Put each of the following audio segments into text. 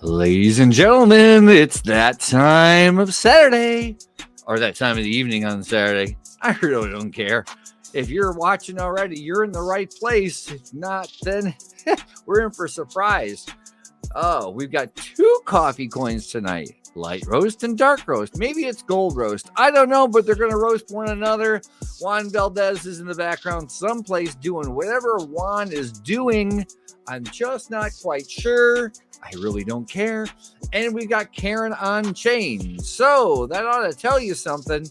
Ladies and gentlemen, it's that time of Saturday, or that time of the evening on Saturday. I really don't care. If you're watching already, you're in the right place. If not, then we're in for a surprise. Oh, we've got 2 coffee coins tonight, light roast and dark roast. Maybe it's gold roast. I don't know, but they're going to roast one another. Juan Valdez is in the background someplace doing whatever Juan is doing. I'm just not quite sure. I really don't care. And we got KarenOnChain. So that ought to tell you something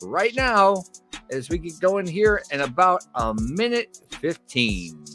right now as we get going here in about a minute 15.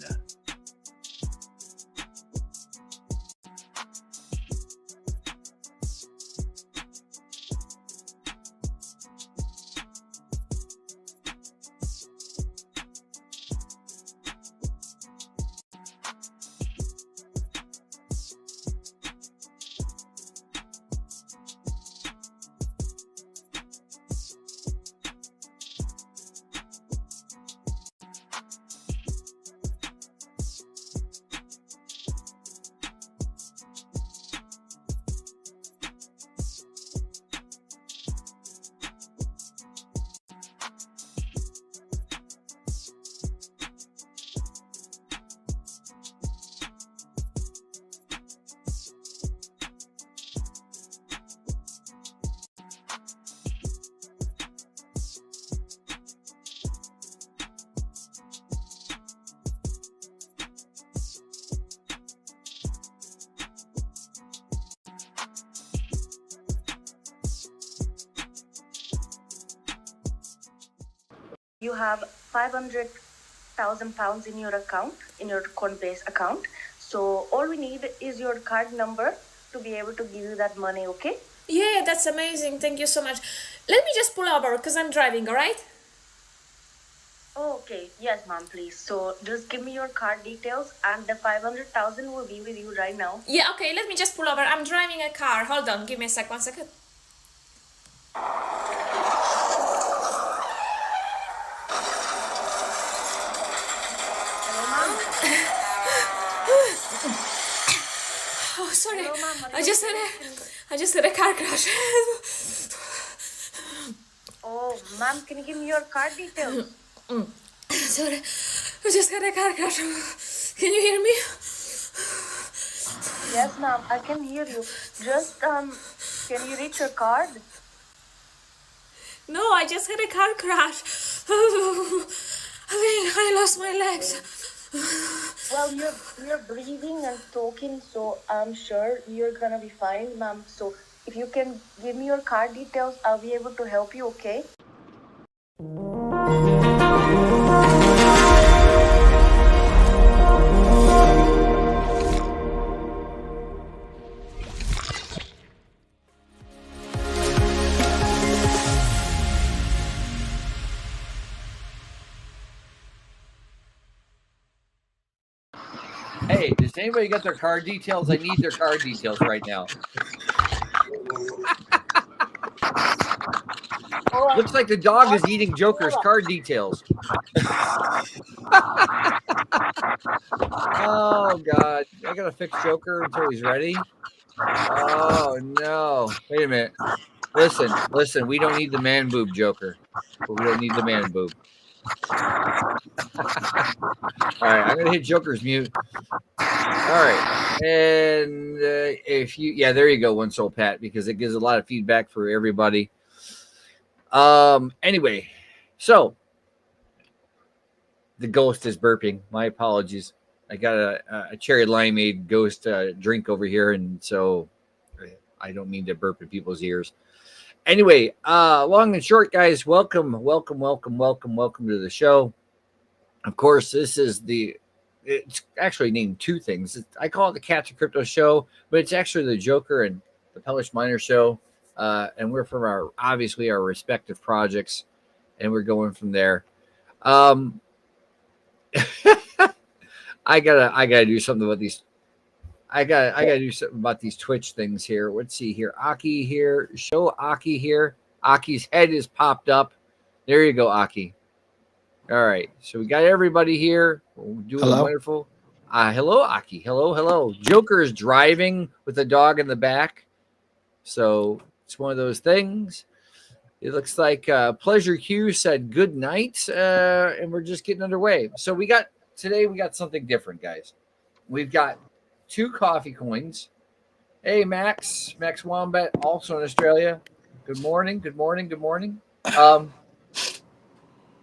You have 500,000 pounds in your account, in your Coinbase account. So all we need is your card number to be able to give you that money, okay? Yeah, that's amazing. Thank you so much. Let me just pull over because I'm driving, all right? Oh, okay. Yes, ma'am, please. So just give me your card details and the 500,000 will be with you right now. Yeah, okay. Let me just pull over. I'm driving a car. Hold on. Give me a sec. 1 second. Oh, sorry. Hello, ma'am. I just had a car crash. Oh, ma'am, can you give me your card details? Sorry. I just had a car crash. Can you hear me? Yes, ma'am, I can hear you. Just, can you reach your card? No, I just had a car crash. I think I lost my legs. Well, you're breathing and talking, so I'm sure you're gonna be fine, ma'am. So if you can give me your card details, I'll be able to help you, okay? Hey, does anybody got their card details? I need their card details right now. Looks like the dog is eating Joker's card details. Oh, God. I got to fix Joker until he's ready. Oh, no. Wait a minute. Listen. We don't need the man boob, Joker. We don't need the man boob. All right. I'm going to hit Joker's mute. All right. And if you, yeah, there you go, One Soul Pat, because it gives a lot of feedback for everybody. Anyway, so the ghost is burping. My apologies. I got a cherry limeade ghost drink over here, and so I don't mean to burp in people's ears. Anyway, long and short, guys, welcome to the show. Of course, this is it's actually named 2 things. I call it the Cats of Crypto show, but it's actually the Joker and the Pelish Miner show. And we're from our respective projects, and we're going from there. I gotta do something about these. I gotta do something about these Twitch things here. Let's see here. Aki here. Show Aki here. Aki's head is popped up. There you go, Aki. All right. So we got everybody here. We're doing Hello. wonderful. Hello, Aki. Hello, hello. Joker is driving with the dog in the back. So it's one of those things. It looks like Pleasure Q said good night, and we're just getting underway. So we got something different, guys. We've got 2 coffee coins. Hey, Max Wombat, also in Australia. Good morning, good morning, good morning.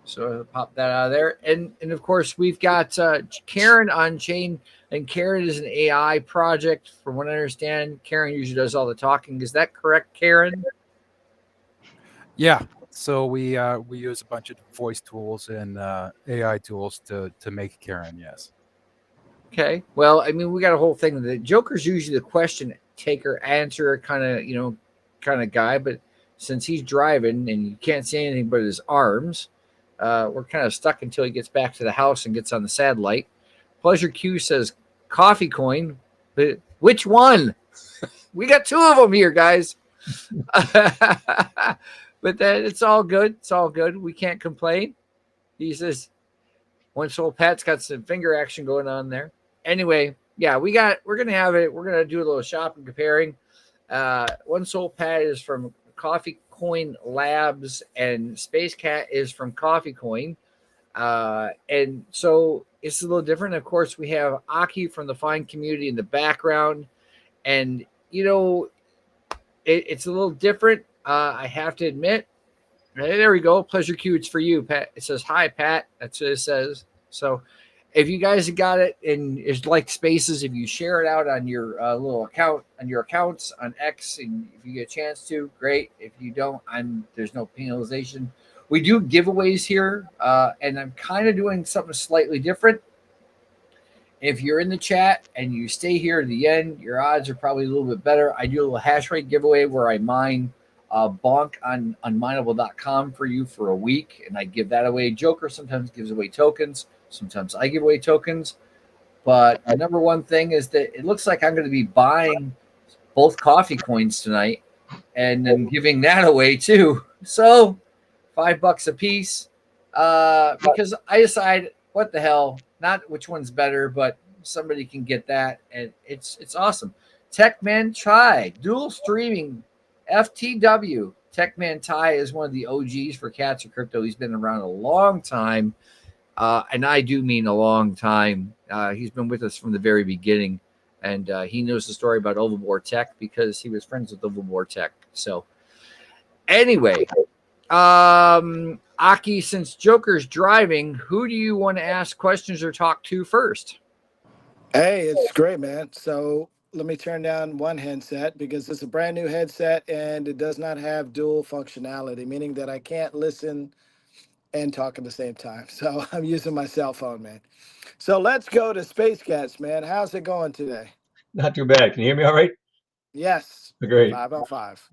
So I'll pop that out of there. And of course, we've got KarenOnChain. And Karen is an AI project. From what I understand, Karen usually does all the talking. Is that correct, Karen? Yeah. So we use a bunch of voice tools and AI tools to make Karen. Yes. Okay. Well, I mean, we got a whole thing. The Joker's usually the question taker, answer kind of guy. But since he's driving and you can't see anything but his arms, we're kind of stuck until he gets back to the house and gets on the satellite. Pleasure Q says coffee coin, but which one? We got 2 of them here, guys. But then it's all good. It's all good. We can't complain. He says, One Soul Pat's got some finger action going on there. Anyway, yeah, we're gonna have it. We're gonna do a little shopping comparing. One Soul Pat is from CoffeeCoin Labs, and Space Cat is from CoffeeCoin. And so it's a little different. Of course, we have Aki from the Fine Community in the background, and it's a little different. I have to admit. There we go. Pleasure Q. It's for you, Pat. It says hi, Pat. That's what it says. So, if you guys have got it and it's like Spaces, if you share it out on your little account, on your accounts on X, and if you get a chance to, great. If you don't, there's no penalization. We do giveaways here, and I'm kind of doing something slightly different. If you're in the chat and you stay here to the end, your odds are probably a little bit better. I do a little hash rate giveaway where I mine bonk on unmineable.com for you for a week, and I give that away. Joker sometimes gives away tokens. Sometimes I give away tokens. But the number one thing is that it looks like I'm going to be buying both coffee coins tonight and then giving that away too. So $5 a piece because I decide what the hell, not which one's better, but somebody can get that, and it's awesome. Techman Chai, dual streaming, FTW. Techman Ty is one of the OGs for Cats of Crypto. He's been around a long time, and I do mean a long time. He's been with us from the very beginning, and he knows the story about Overboard Tech because he was friends with Overboard Tech. So anyway, Aki, since Joker's driving, who do you want to ask questions or talk to first? Hey, it's great, man. So let me turn down one headset because it's a brand new headset and it does not have dual functionality, meaning that I can't listen and talk at the same time. So I'm using my cell phone, man. So let's go to Space Cats, man. How's it going today? Not too bad. Can you hear me all right? Yes. Great. 5 on 5.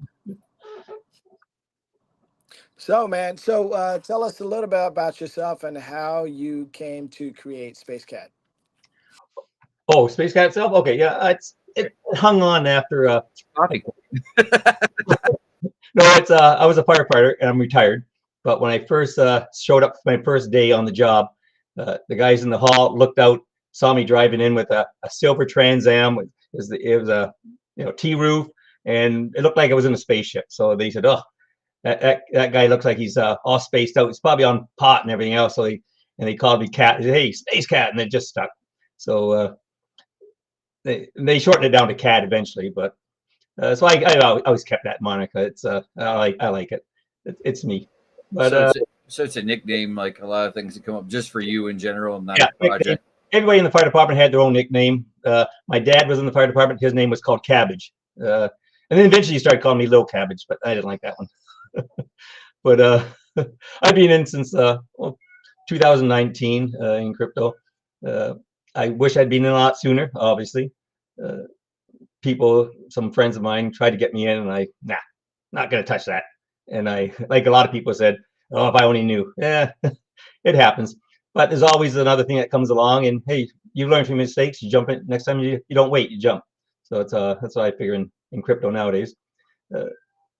So, man, tell us a little bit about yourself and how you came to create Space Cat. Oh, Space Cat itself? Okay, yeah, it hung on after Coffee. no, I was a firefighter and I'm retired. But when I first showed up for my first day on the job, the guys in the hall looked out, saw me driving in with a silver Trans Am. It was a T roof, and it looked like I was in a spaceship. So they said, "Oh, that guy looks like he's all spaced out. He's probably on pot and everything else." So they called me Cat. They said, "Hey, Space Cat," and it just stuck. So they shortened it down to Cat eventually, but so I always kept that moniker. It's I like it. It's me. But so it's a nickname, like a lot of things that come up just for you in general, not yeah, a project. Everybody in the fire department had their own nickname. My dad was in the fire department. His name was called Cabbage. And then eventually he started calling me Little Cabbage, but I didn't like that one. But I've been in since 2019 in crypto. I wish I'd been in a lot sooner, obviously. Some friends of mine tried to get me in, and not going to touch that. And I, like a lot of people said, "Oh, if I only knew." Yeah, it happens. But there's always another thing that comes along, and hey, you learn from your mistakes. You jump in. Next time you don't wait, you jump. So that's what I figure in crypto nowadays.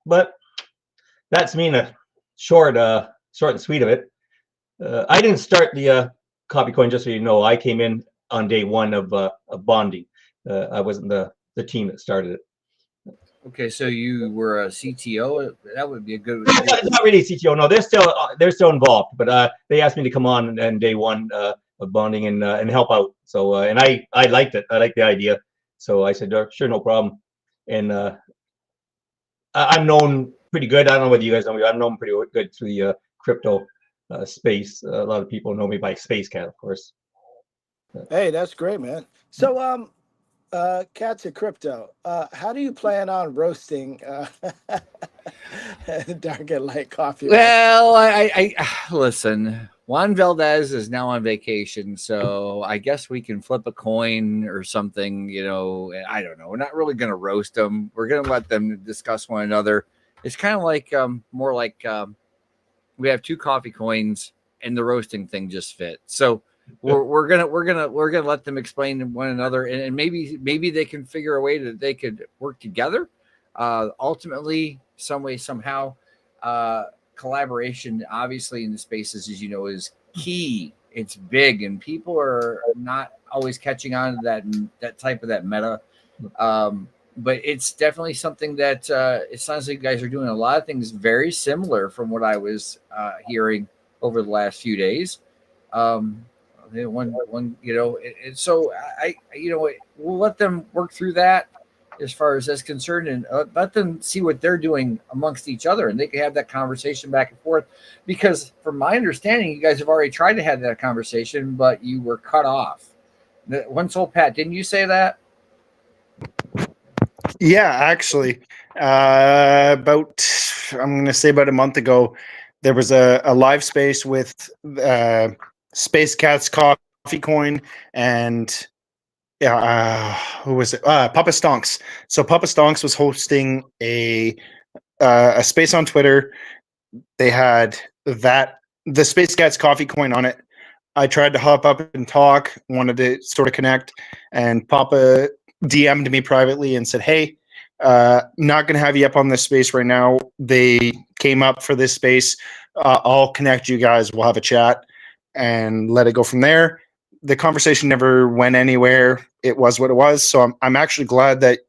But that's me in a short and sweet of it. I didn't start the CoffeeCoin, just so you know. I came in on day one of bonding. I wasn't the team that started it. Okay, so you were a CTO. That would be a good. It's not really CTO. No, they're still involved, but they asked me to come on and day one of bonding and help out. So and I liked it. I liked the idea. So I said, sure, no problem. And I'm known pretty good. I don't know whether you guys know me. I'm known pretty good through the crypto space. A lot of people know me by Space Cat, of course. Hey, that's great, man. So, Cats of Crypto, how do you plan on roasting dark and light coffee? Well, I listen. Juan Valdez is now on vacation, so I guess we can flip a coin or something. You know, I don't know. We're not really going to roast them. We're going to let them discuss one another. It's kind of like more like we have two coffee coins, and the roasting thing just fit. So we're gonna let them explain to one another, and maybe they can figure a way that they could work together. Ultimately, some way, somehow, collaboration, obviously, in the spaces, as you know, is key. It's big, and people are not always catching on to that type of that meta. But it's definitely something that it sounds like you guys are doing a lot of things very similar from what I was hearing over the last few days. One, you know, so we'll let them work through that as far as that's concerned, and let them see what they're doing amongst each other, and they can have that conversation back and forth. Because from my understanding, you guys have already tried to have that conversation, but you were cut off. One soul, Pat, didn't you say that? Yeah, actually, about I'm going to say about a month ago, there was a live space with Space Cats Coffee Coin and who was it? Papa Stonks. So Papa Stonks was hosting a space on Twitter. They had the Space Cats Coffee Coin on it. I tried to hop up and talk, wanted to sort of connect, and Papa DM'd me privately and said, "Hey, not going to have you up on this space right now. They came up for this space. I'll connect you guys. We'll have a chat and let it go from there." The conversation never went anywhere. It was what it was. So I'm actually glad that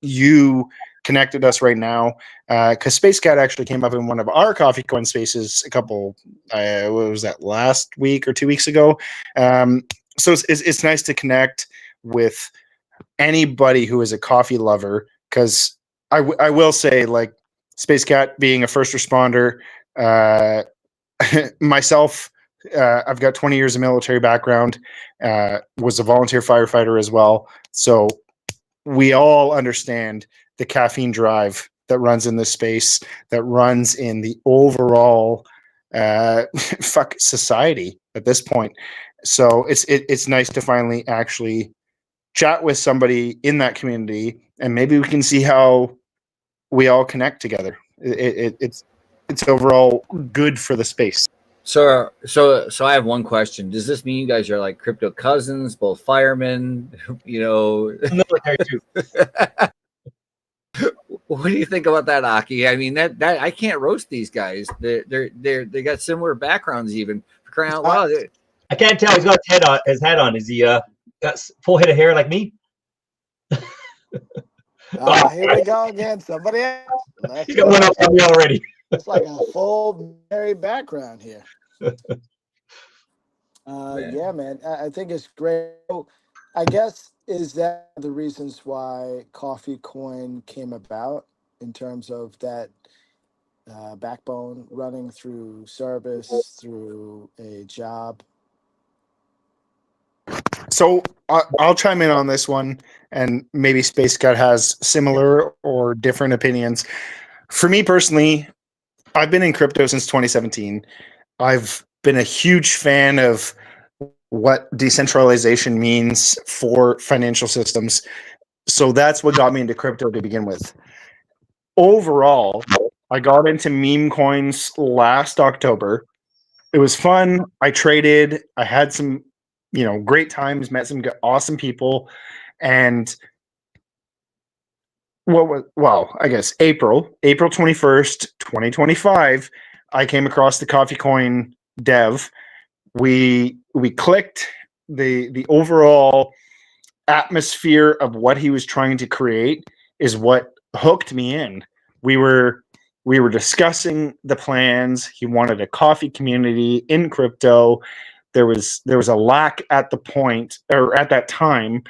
you connected us right now, because Space Cat actually came up in one of our coffee coin spaces a couple, what was that, last week or 2 weeks ago. So it's nice to connect with anybody who is a coffee lover, because I will say, like, Space Cat being a first responder, myself, I've got 20 years of military background, was a volunteer firefighter as well. So we all understand the caffeine drive that runs in this space, that runs in the overall society at this point. So it's nice to finally actually chat with somebody in that community, and maybe we can see how we all connect together. It's overall good for the space. So I have one question. Does this mean you guys are like crypto cousins, both firemen? You know, Military too. what do you think about that, Aki? I mean, that I can't roast these guys. They got similar backgrounds, even. For crying out loud. I can't tell. He's got his hat on. Is he got full head of hair like me? Here we go again. Somebody else. He's got one up on me already. It's like a full married background here. Yeah, man. I think it's great. So, I guess, is that the reasons why CoffeeCoin came about, in terms of that backbone running through service, through a job? So I'll chime in on this one, and maybe Space Cat has similar or different opinions. For me personally, I've been in crypto since 2017. I've been a huge fan of what decentralization means for financial systems. So that's what got me into crypto to begin with. Overall, I got into meme coins last October. It was fun. I traded. I had some, great times, met some awesome people. And I guess April 21st, 2025, I came across the CoffeeCoin dev, we clicked. The overall atmosphere of what he was trying to create is what hooked me in. We were discussing the plans. He wanted a coffee community in crypto. There was a lack at the point, or at that time,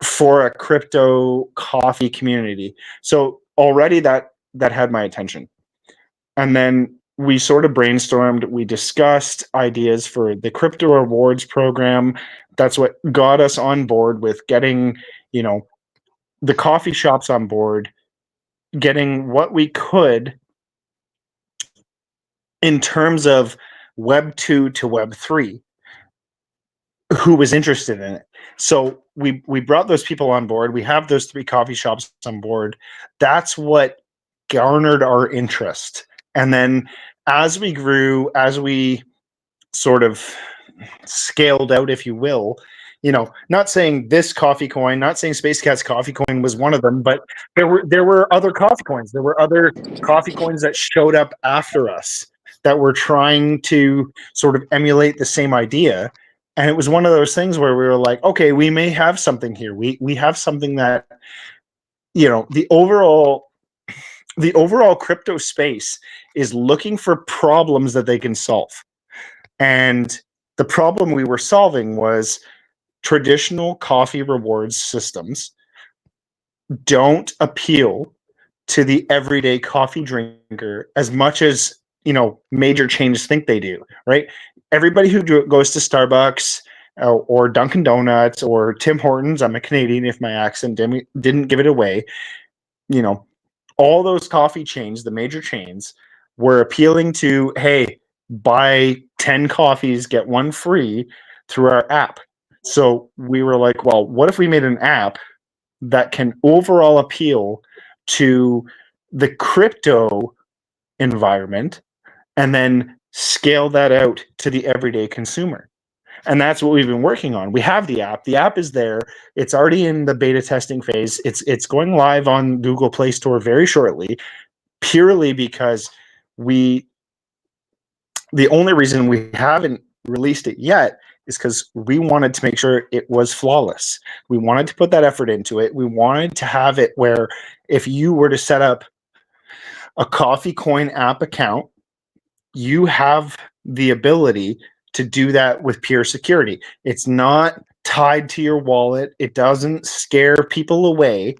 for a crypto coffee community. So already that had my attention. And then we sort of brainstormed. We discussed ideas for the crypto rewards program. That's what got us on board with getting, the coffee shops on board, getting what we could in terms of Web 2 to Web 3, who was interested in it. So we brought those people on board. We have those 3 coffee shops on board. That's what garnered our interest. And then as we grew, as we sort of scaled out, if you will, not saying this coffee coin, not saying Space Cat's coffee coin was one of them, but there were other coffee coins. There were other coffee coins that showed up after us that were trying to sort of emulate the same idea. And it was one of those things where we were like, okay, we may have something here. We have something that, the overall crypto space is looking for problems that they can solve. And the problem we were solving was traditional coffee rewards systems don't appeal to the everyday coffee drinker as much as, major chains think they do, right? Everybody who goes to Starbucks or Dunkin' Donuts or Tim Hortons, I'm a Canadian if my accent didn't give it away, all those coffee chains, the major chains, were appealing to, hey, buy 10 coffees, get one free through our app. So we were like, well, what if we made an app that can overall appeal to the crypto environment and then scale that out to the everyday consumer? And that's what we've been working on. We have the app. The app is there. It's already in the beta testing phase. It's going live on Google Play Store very shortly, purely because the only reason we haven't released it yet is because we wanted to make sure it was flawless. We wanted to put that effort into it. We wanted to have it where if you were to set up a CoffeeCoin app account, you have the ability to do that with pure security. It's not tied to your wallet. It doesn't scare people away,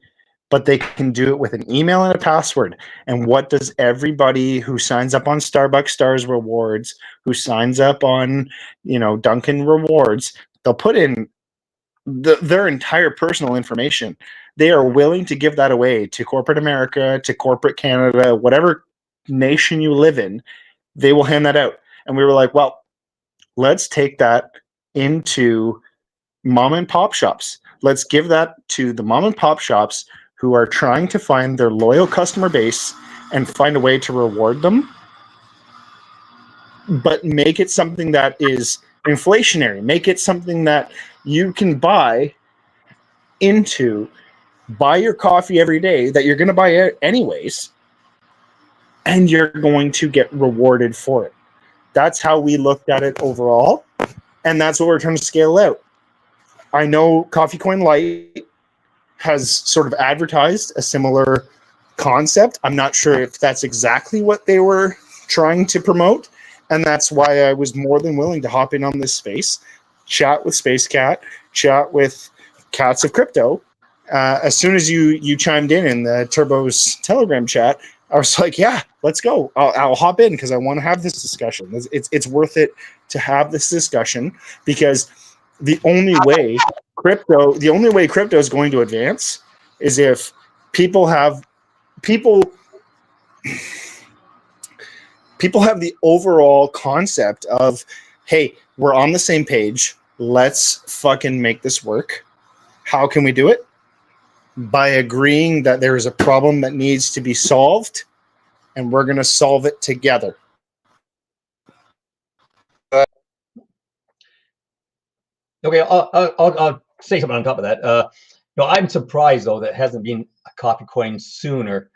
but they can do it with an email and a password. And what does everybody who signs up on Starbucks Stars Rewards, who signs up on, Dunkin' Rewards, they'll put in their entire personal information. They are willing to give that away to corporate America, to corporate Canada, whatever nation you live in, they will hand that out. And we were like, well, let's take that into mom and pop shops. Let's give that to the mom and pop shops who are trying to find their loyal customer base and find a way to reward them, but make it something that is inflationary. Make it something that you can buy your coffee every day that you're going to buy it anyways, and you're going to get rewarded for it. That's how we looked at it overall, and that's what we're trying to scale out. I know CoffeeCoin Lite has sort of advertised a similar concept. I'm not sure if that's exactly what they were trying to promote, and that's why I was more than willing to hop in on this space, chat with Space Cat, chat with Cats of Crypto. As soon as you chimed in the Turbo's Telegram chat, I was like, yeah, let's go. I'll hop in because I want to have this discussion. It's worth it to have this discussion because the only way crypto is going to advance is if people have the overall concept of, hey, we're on the same page. Let's fucking make this work. How can we do it? By agreeing that there is a problem that needs to be solved, and we're going to solve it together. Okay, I'll say something on top of that. I'm surprised though that hasn't been a coffee coin sooner.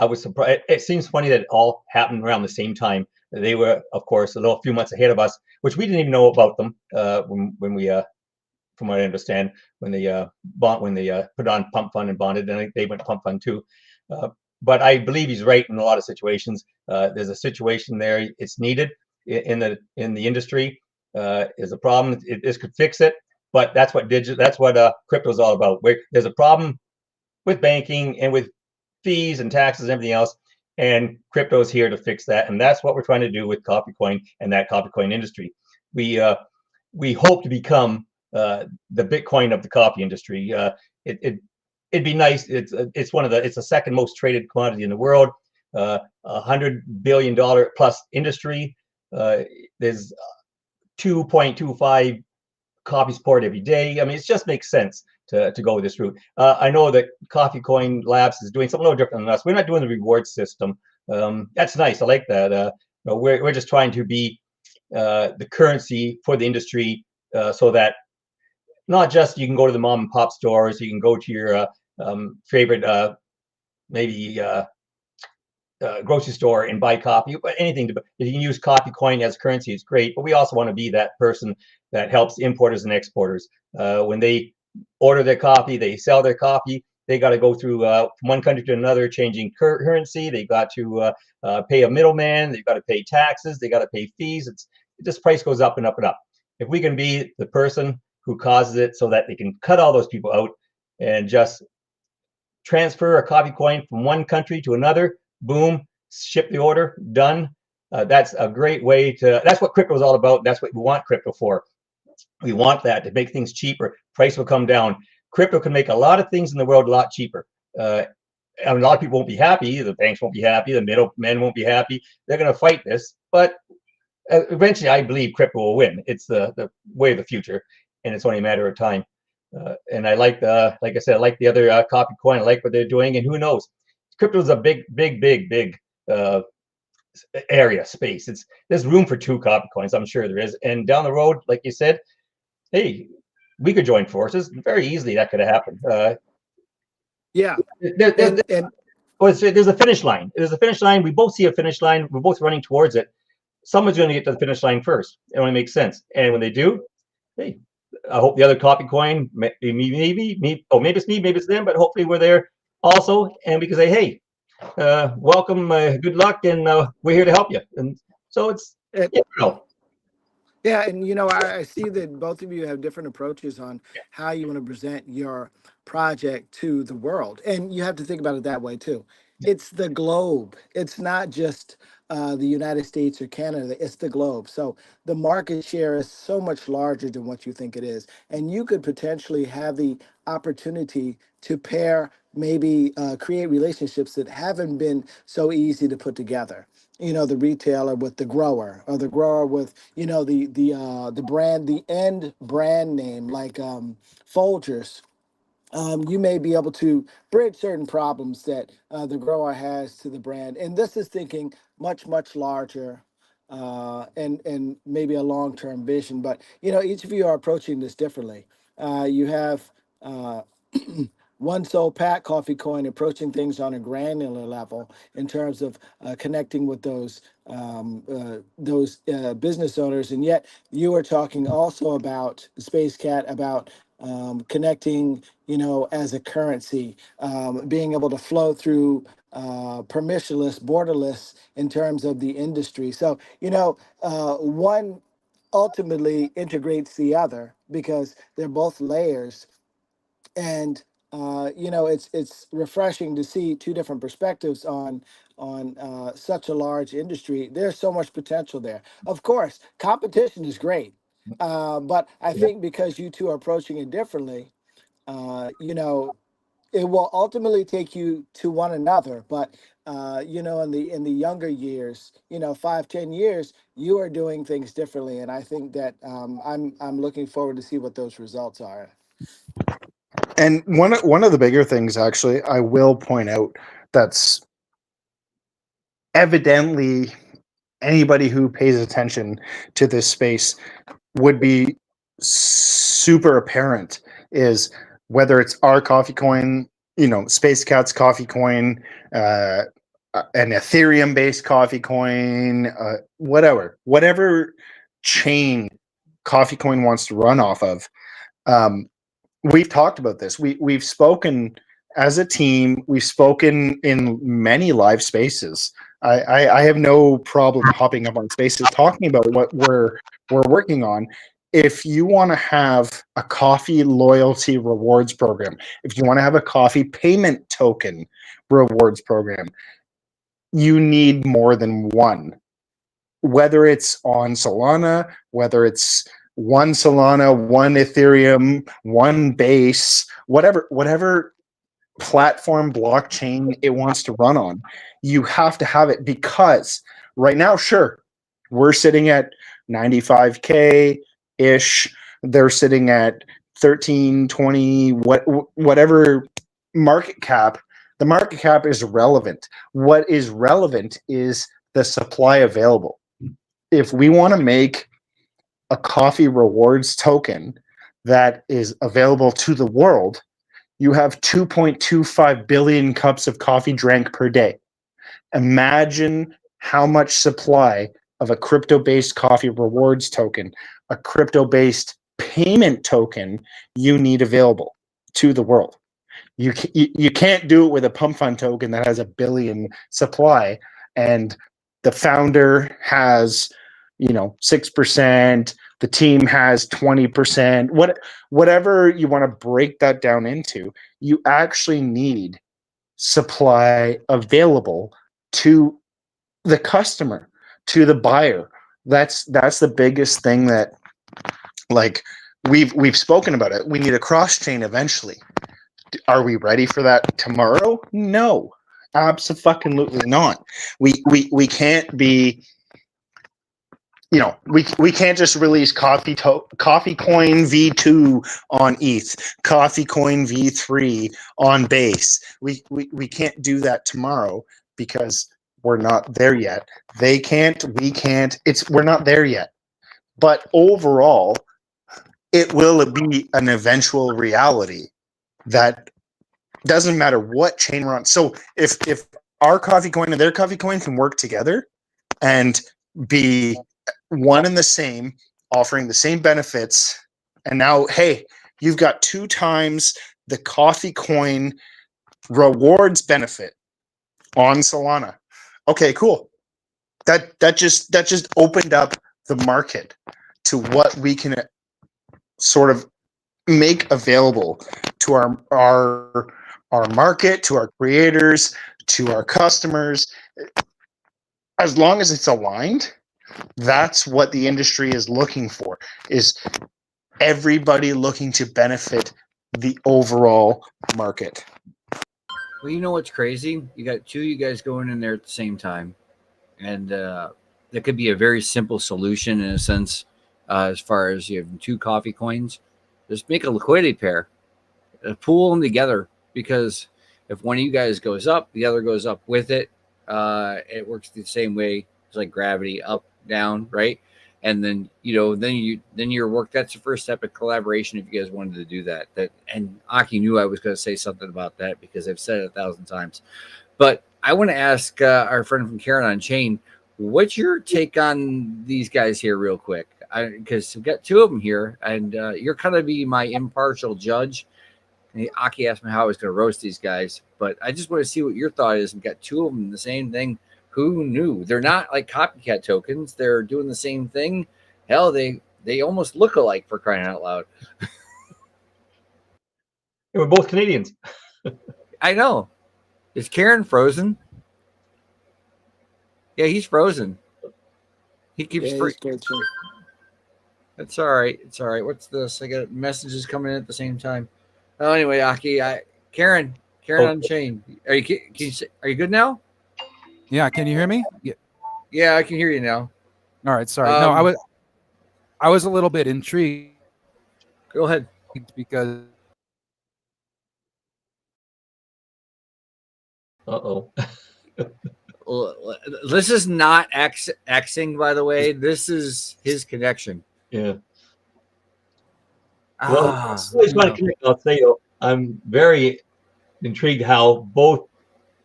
I was surprised. It seems funny that it all happened around the same time. They were, of course, a few months ahead of us, which we didn't even know about them when we, from what I understand, when they put on pump fund and bonded, and they went pump fund too. But I believe he's right in a lot of situations. There's a situation there; it's needed in the industry. Is a problem. This could fix it, but that's what crypto is all about. There's a problem with banking and with fees and taxes and everything else, and crypto is here to fix that, and that's what we're trying to do with CoffeeCoin and that CoffeeCoin industry. We hope to become the Bitcoin of the coffee industry. It'd be nice. It's the second most traded commodity in the world. $100 billion plus industry. There's 2.25 copies poured every day. I mean, it just makes sense to go this route. I know that CoffeeCoin Labs is doing something a little different than us. We're not doing the reward system. That's nice. I like that. We're just trying to be the currency for the industry, so that not just you can go to the mom and pop stores, you can go to your favorite maybe grocery store and buy coffee, but anything. If you can use CoffeeCoin as currency, it's great. But we also want to be that person that helps importers and exporters. When they order their coffee, they sell their coffee, they got to go through from one country to another, changing currency. They got to pay a middleman. They've got to pay taxes. They got to pay fees. This price goes up and up and up. If we can be the person who causes it so that they can cut all those people out and just transfer a CoffeeCoin from one country to another, boom, ship the order, done. That's a great way to, that's what crypto is all about. That's what we want crypto for. We want that to make things cheaper. Price will come down. Crypto can make a lot of things in the world a lot cheaper. A lot of people won't be happy. The banks won't be happy. The middlemen won't be happy. They're going to fight this, but eventually, I believe crypto will win. It's the way of the future, and it's only a matter of time. And I like like I said, I like the other CoffeeCoin. I like what they're doing, and who knows? Crypto is a big area space. There's room for 2 CoffeeCoins. I'm sure there is. And down the road, like you said, hey, we could join forces very easily. That could have happened. Yeah. There's a finish line. There's a finish line. We both see a finish line. We're both running towards it. Someone's going to get to the finish line first. It only makes sense. And when they do, hey, I hope the other CoffeeCoin, maybe it's me, maybe it's them, but hopefully we're there also. And we can say, hey, welcome, good luck, and we're here to help you. And so it's, Yeah, and I see that both of you have different approaches on how you want to present your project to the world. And you have to think about it that way too. It's the globe. It's not just the United States or Canada, it's the globe. So the market share is so much larger than what you think it is. And you could potentially have the opportunity to pair, maybe create relationships that haven't been so easy to put together. The retailer with the grower, or the grower with, the brand, the end brand name, like Folgers. You may be able to bridge certain problems that the grower has to the brand. And this is thinking much, much larger, and maybe a long-term vision. But, each of you are approaching this differently. You have One Soul Pat CoffeeCoin approaching things on a granular level in terms of connecting with those business owners. And yet you are talking also about Space Cat, about connecting, as a currency, being able to flow through permissionless, borderless in terms of the industry. So, one ultimately integrates the other because they're both layers. And it's refreshing to see 2 different perspectives on such a large industry. There's so much potential there. Of course, competition is great, but I think because you two are approaching it differently, it will ultimately take you to one another. But in the younger years, 5-10 years, you are doing things differently, and I think that I'm looking forward to see what those results are. And one of the bigger things, actually, I will point out, that's evidently anybody who pays attention to this space would be super apparent, is whether it's our CoffeeCoin, Space Cat's CoffeeCoin, an Ethereum based coffee coin, whatever chain coffee coin wants to run off of. We've talked about this. We've spoken as a team. We've spoken in many live spaces. I have no problem hopping up on spaces talking about what we're working on. If you want to have a coffee loyalty rewards program, if you want to have a coffee payment token rewards program, you need more than one. Whether it's on Solana, whether it's one Solana, one Ethereum, one base, whatever platform blockchain it wants to run on, you have to have it, because right now, sure, we're sitting at 95K ish. They're sitting at 13, 20, whatever market cap. The market cap is irrelevant. What is relevant is the supply available. If we want to make a coffee rewards token that is available to the world, you have 2.25 billion cups of coffee drank per day. Imagine how much supply of a crypto-based coffee rewards token, a crypto-based payment token you need available to the world. You can't do it with a pump fund token that has a billion supply, and the founder has 6%, the team has 20%, whatever you want to break that down into. You actually need supply available to the customer, to the buyer. That's the biggest thing that, like, we've spoken about it. We need a cross chain eventually. Are we ready for that tomorrow? No, absolutely not. We can't be, we can't just release CoffeeCoin V2 on ETH, CoffeeCoin V3 on Base. We can't do that tomorrow because we're not there yet. They can't, we can't. We're not there yet. But overall, it will be an eventual reality that doesn't matter what chain we're on. So if our coffee coin and their coffee coin can work together and be one and the same, offering the same benefits, and now, hey, you've got 2 times the coffee coin rewards benefit on Solana. Okay, cool. That just opened up the market to what we can sort of make available to our market, to our creators, to our customers. As long as it's aligned, that's what the industry is looking for, is everybody looking to benefit the overall market. Well, you know what's crazy? You got 2 of you guys going in there at the same time, and that could be a very simple solution in a sense. As far as you have 2 coffee coins, just make a liquidity pair, pool them together, because if one of you guys goes up, the other goes up with it. It works the same way. It's like gravity, up, down, right? And then then your work. That's the first step of collaboration. If you guys wanted to do that, and Aki knew I was going to say something about that because I've said it 1,000 times. But I want to ask our friend from KarenOnChain, what's your take on these guys here, real quick? Because we've got 2 of them here, and you're kind of be my impartial judge. And Aki asked me how I was going to roast these guys, but I just want to see what your thought is. We've got 2 of them, the same thing. Who knew? They're not like copycat tokens. They're doing the same thing. Hell, they almost look alike, for crying out loud. We're both Canadians. I know. Is Karen frozen? Yeah, he's frozen. He keeps free. That's all right. It's all right. What's this? I got messages coming in at the same time. Oh, anyway, Aki, Karen OnChain. Are you good now? Yeah, can you hear me? Yeah, I can hear you now. All right, sorry. No, I was a little bit intrigued. Go ahead. Because this is not Xing, by the way. This is his connection. Yeah. Well, I'll say I'm very intrigued how both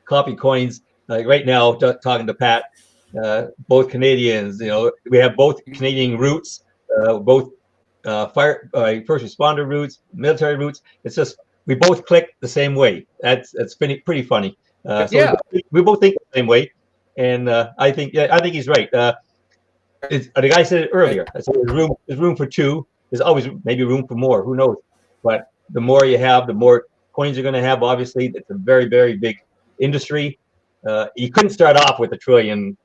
coffee coins like right now, talking to Pat, both Canadians, we have both Canadian roots, both first responder roots, military roots. It's just we both click the same way. That's pretty funny. So Yeah. we both think the same way, and I think he's right. The guy said it earlier. I said there's room for two. There's always maybe room for more. Who knows? But the more you have, the more coins you're going to have. Obviously, it's a very, very big industry. You couldn't start off with 1 trillion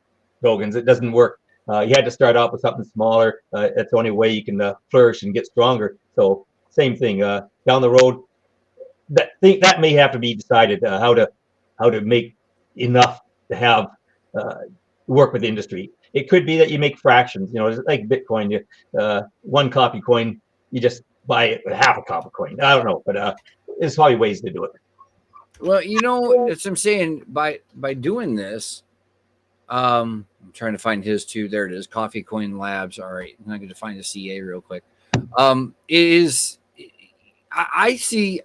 tokens. It doesn't work. You had to start off with something smaller. That's the only way you can flourish and get stronger. So same thing down the road. That may have to be decided how to make enough to have work with the industry. It could be that you make fractions. Like Bitcoin. One copy coin, you just buy half a copy coin. I don't know, but there's probably ways to do it. Well, that's what I'm saying. By doing this, I'm trying to find his too. There it is. CoffeeCoin Labs. All right, I'm going to find the CA real quick. I see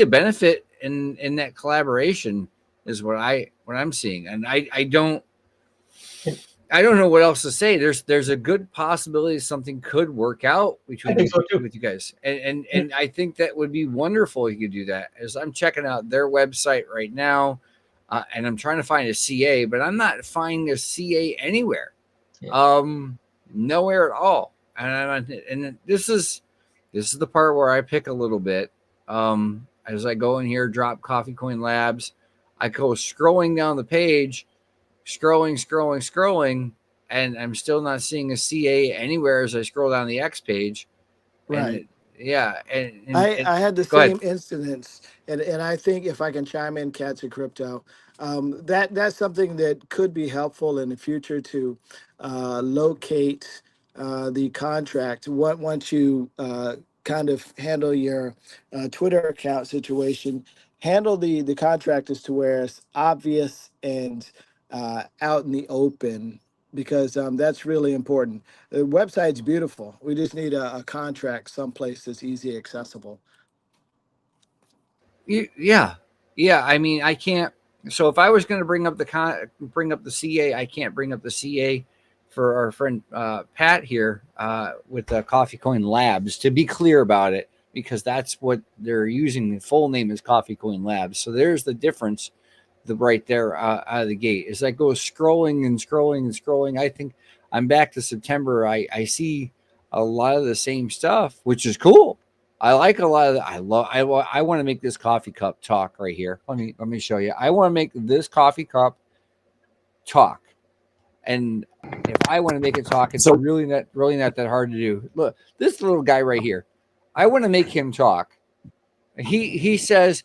a benefit in that collaboration is what I'm seeing, and I don't know what else to say. There's a good possibility something could work out between with you guys, and I think that would be wonderful if you could do that. As I'm checking out their website right now, and I'm trying to find a CA, but I'm not finding a CA anywhere, nowhere at all. And this is the part where I pick a little bit. As I go in here, drop CoffeeCoin Labs, I go scrolling down the page. Scrolling, and I'm still not seeing a CA anywhere as I scroll down the X page. Right. And I had the same incidents, and I think if I can chime in, Cats of Crypto, that's something that could be helpful in the future to locate the contract. Once you kind of handle your Twitter account situation, handle the contract as to where it's obvious and out in the open, because that's really important. The website's beautiful. We just need a contract someplace that's easy accessible. yeah. I mean, I can't. So if I was going to bring up the CA, I can't bring up the CA for our friend Pat here with CoffeeCoin Labs. To be clear about it, because that's what they're using. The full name is CoffeeCoin Labs. So there's the difference. Right there out of the gate as I go scrolling. I think I'm back to September. I see a lot of the same stuff, which is cool. I like a lot of that. I want to make this coffee cup talk right here. Let me show you. I want to make this coffee cup talk, and if I want to make it talk, it's really not that hard to do. Look, this little guy right here. I want to make him talk. He says,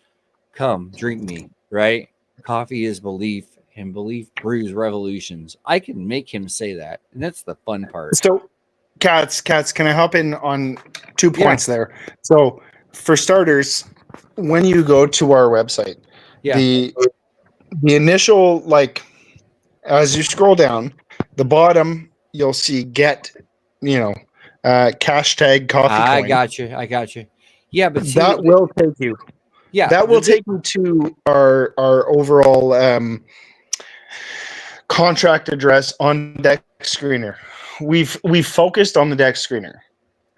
"Come, drink me," right? Coffee is belief, and belief brews revolutions. I can make him say that, and that's the fun part. So, Cats, can I hop in on 2 points there? So, for starters, when you go to our website, the initial, like, as you scroll down, the bottom, you'll see get, hashtag coffee coin. I got you. Yeah, but see, that will take you. Yeah, that will take you to our overall contract address on Dex Screener. We've focused on the Dex Screener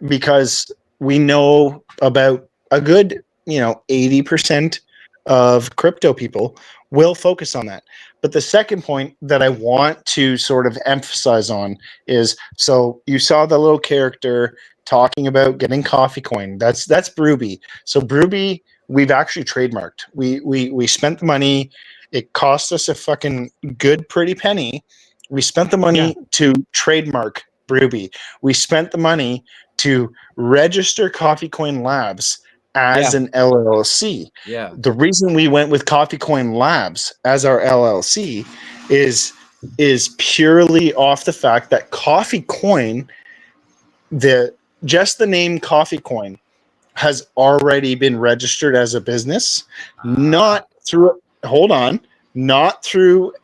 because we know about a good 80% of crypto people will focus on that. But the second point that I want to sort of emphasize on is, so you saw the little character talking about getting coffee coin. That's Brewbie. So Brewbie, we've actually trademarked. We spent the money. It cost us a fucking good pretty penny. We spent the money to trademark Brewbie. We spent the money to register CoffeeCoin Labs as an LLC. Yeah. The reason we went with CoffeeCoin Labs as our LLC is purely off the fact that CoffeeCoin, just the name CoffeeCoin, has already been registered as a business, not through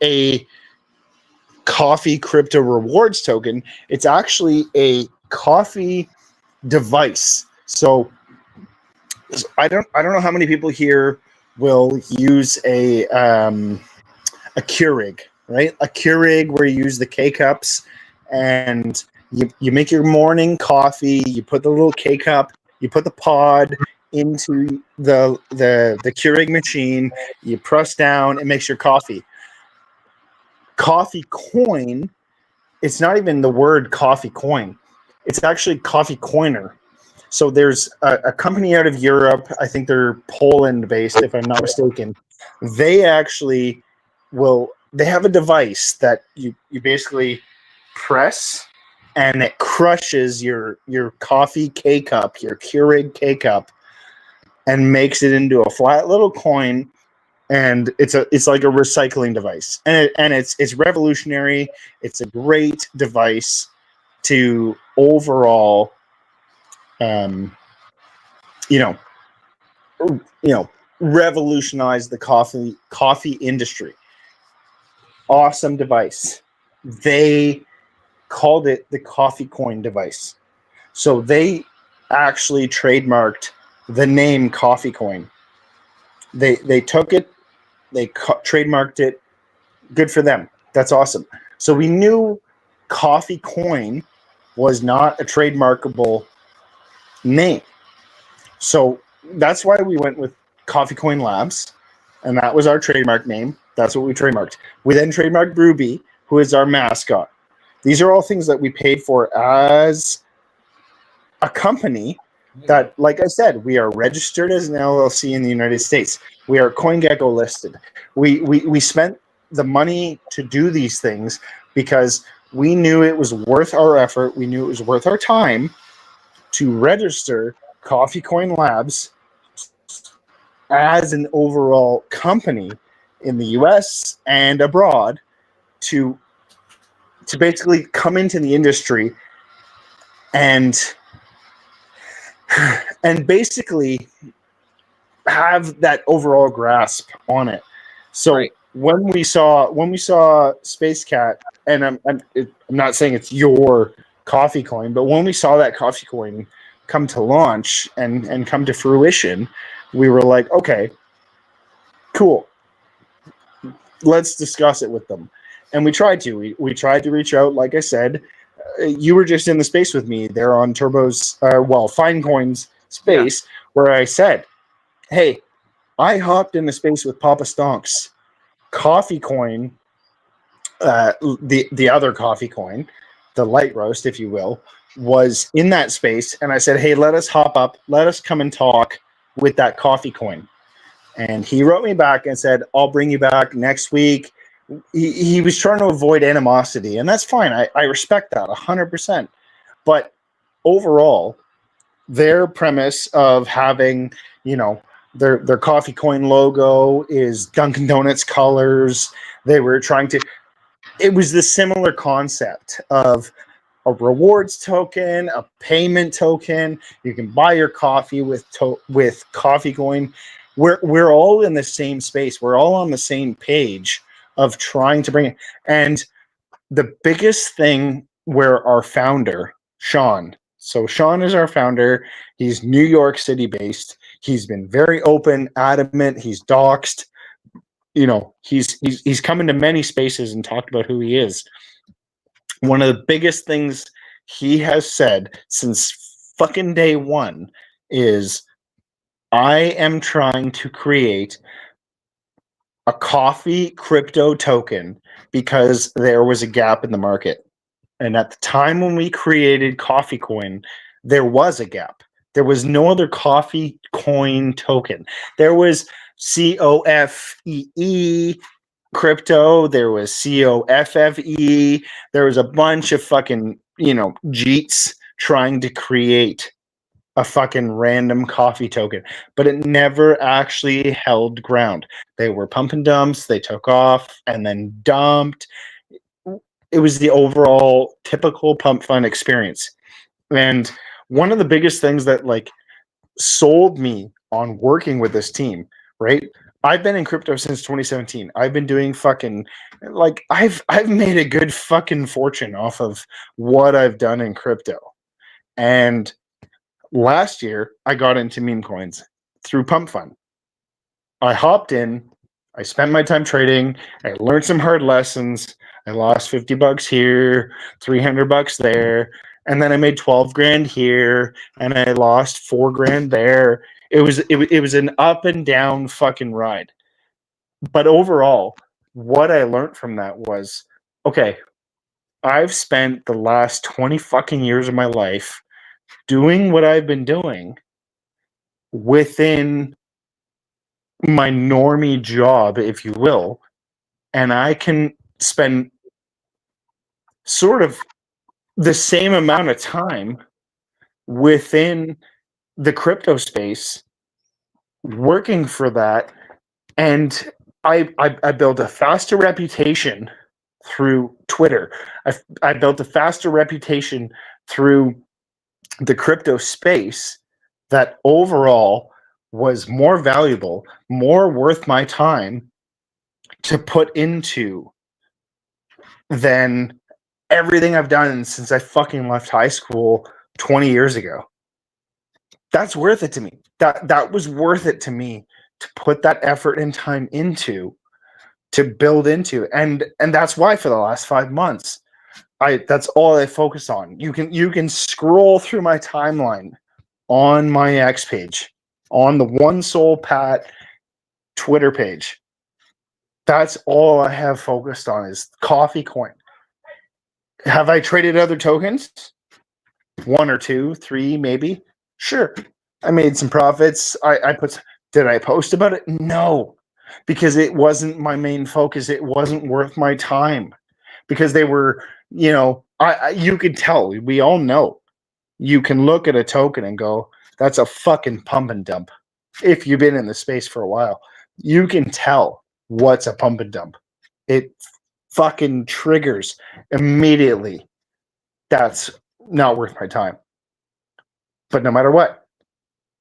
a coffee crypto rewards token. It's actually a coffee device. So I don't know how many people here will use a a Keurig, right? A Keurig where you use the K cups and you make your morning coffee. You put the little K cup, you put the pod into the Keurig machine. You press down, it makes your coffee. Coffee coin. It's not even the word coffee coin. It's actually coffee coiner. So there's a company out of Europe. I think they're Poland based, if I'm not mistaken. They actually they have a device that you basically press and it crushes your coffee K cup, your Keurig K cup, and makes it into a flat little coin. And it's like a recycling device, and it's revolutionary. It's a great device to overall, you know, revolutionize the coffee industry. Awesome device. They called it the coffee coin device. So they actually trademarked the name coffee coin. They took it, they trademarked it. Good for them. That's awesome. So we knew coffee coin was not a trademarkable name. So that's why we went with Coffee Coin Labs, and that was our trademark name. That's what we trademarked. We then trademarked Brewbee, who is our mascot. These are all things that we paid for as a company that, like I said, we are registered as an LLC in the United States. We are CoinGecko listed. We spent the money to do these things because we knew it was worth our effort. We knew it was worth our time to register Coffee Coin Labs as an overall company in the US and abroad to basically come into the industry and basically have that overall grasp on it. So Right. when we saw Space Cat, and I'm not saying it's your coffee coin, but when we saw that coffee coin come to launch and come to fruition, we were like, okay, cool. Let's discuss it with them. And we tried to. We tried to reach out. Like I said, you were just in the space with me there on Turbo's, Finecoin's space, where I said, hey, I hopped in the space with Papa Stonks. Coffee Coin, the other coffee coin, the light roast, if you will, was in that space. And I said, hey, let us hop up. Let us come and talk with that coffee coin. And he wrote me back and said, I'll bring you back next week. He was trying to avoid animosity, and that's fine. I respect that 100%. But overall, their premise of having, their coffee coin logo is Dunkin' Donuts colors. They were trying to, it was the similar concept of a rewards token, a payment token. You can buy your coffee with coffee coin. We're all in the same space. We're all on the same page of trying to bring it. And the biggest thing where our founder, Sean, so Sean is our founder. He's New York City based. He's been very open, adamant. He's doxed. He's come into many spaces and talked about who he is. One of the biggest things he has said since fucking day one is, I am trying to create a coffee crypto token because there was a gap in the market. And at the time when we created Coffee Coin, there was a gap. There was no other coffee coin token. There was COFEE crypto. There was COFFE. There was a bunch of fucking, jeets trying to create a fucking random coffee token, but it never actually held ground. They were pump and dumps. They took off and then dumped. It was the overall typical pump fund experience. And one of the biggest things that sold me on working with this team, right? I've been in crypto since 2017. I've been doing fucking I've made a good fucking fortune off of what I've done in crypto. And last year I got into meme coins through Pump Fund. I hopped in, I spent my time trading. I learned some hard lessons. I lost $50 here, $300 there, and then I made 12 grand here, and I lost 4 grand there. It was an up and down fucking ride. But overall, what I learned from that was, okay, I've spent the last 20 fucking years of my life doing what I've been doing within my normie job, if you will, and I can spend sort of the same amount of time within the crypto space working for that. And I built a faster reputation through Twitter. I built a faster reputation through the crypto space that overall was more valuable, more worth my time to put into than everything I've done since I fucking left high school 20 years ago. That's worth it to me. That was worth it to me to put that effort and time into, to build into. And that's why for the last 5 months, that's all I focus on. You can scroll through my timeline on my X page, on the One Soul Pat Twitter page. That's all I have focused on is CoffeeCoin. Have I traded other tokens? 1 or 2, 3, maybe. Sure. I made some profits. Did I post about it? No, because it wasn't my main focus. It wasn't worth my time because they were, you could tell, we all know, you can look at a token and go, that's a fucking pump and dump. If you've been in the space for a while, you can tell what's a pump and dump. It fucking triggers immediately. That's not worth my time. But no matter what,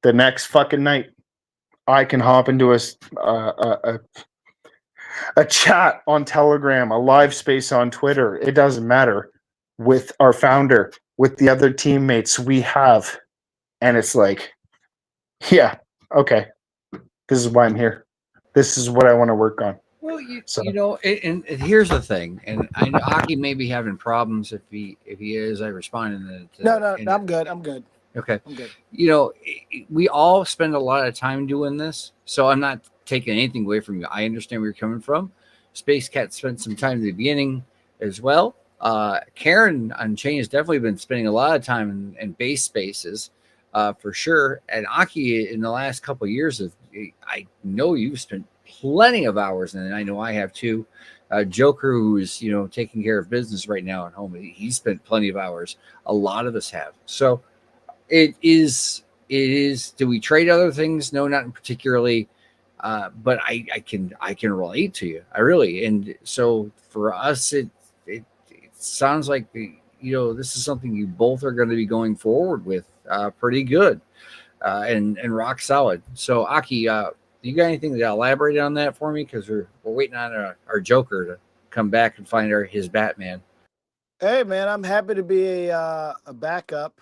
the next fucking night, I can hop into a chat on Telegram, a live space on Twitter. It doesn't matter, with our founder, with the other teammates we have. And it's like, yeah, okay, this is why I'm here. This is what I want to work on. Well, and here's the thing, and I know Aki may be having problems if he is. I respond in the No, I'm good. I'm good. Okay. I'm good. We all spend a lot of time doing this, so I'm not taking anything away from you. I understand where you're coming from. Space Cat spent some time at the beginning as well. KarenOnChain has definitely been spending a lot of time in base spaces, for sure. And Aki, in the last couple of years, I know you've spent plenty of hours, and I know I have too. Joker, who is taking care of business right now at home, he spent plenty of hours. A lot of us have. So it is. Do we trade other things? No, not particularly. But I can relate to you. I really. And so for us, it sounds like this is something you both are going to be going forward with pretty good and rock solid. So Aki, you got anything to elaborate on that for me? Because we're waiting on our Joker to come back and find his Batman. Hey man, I'm happy to be a backup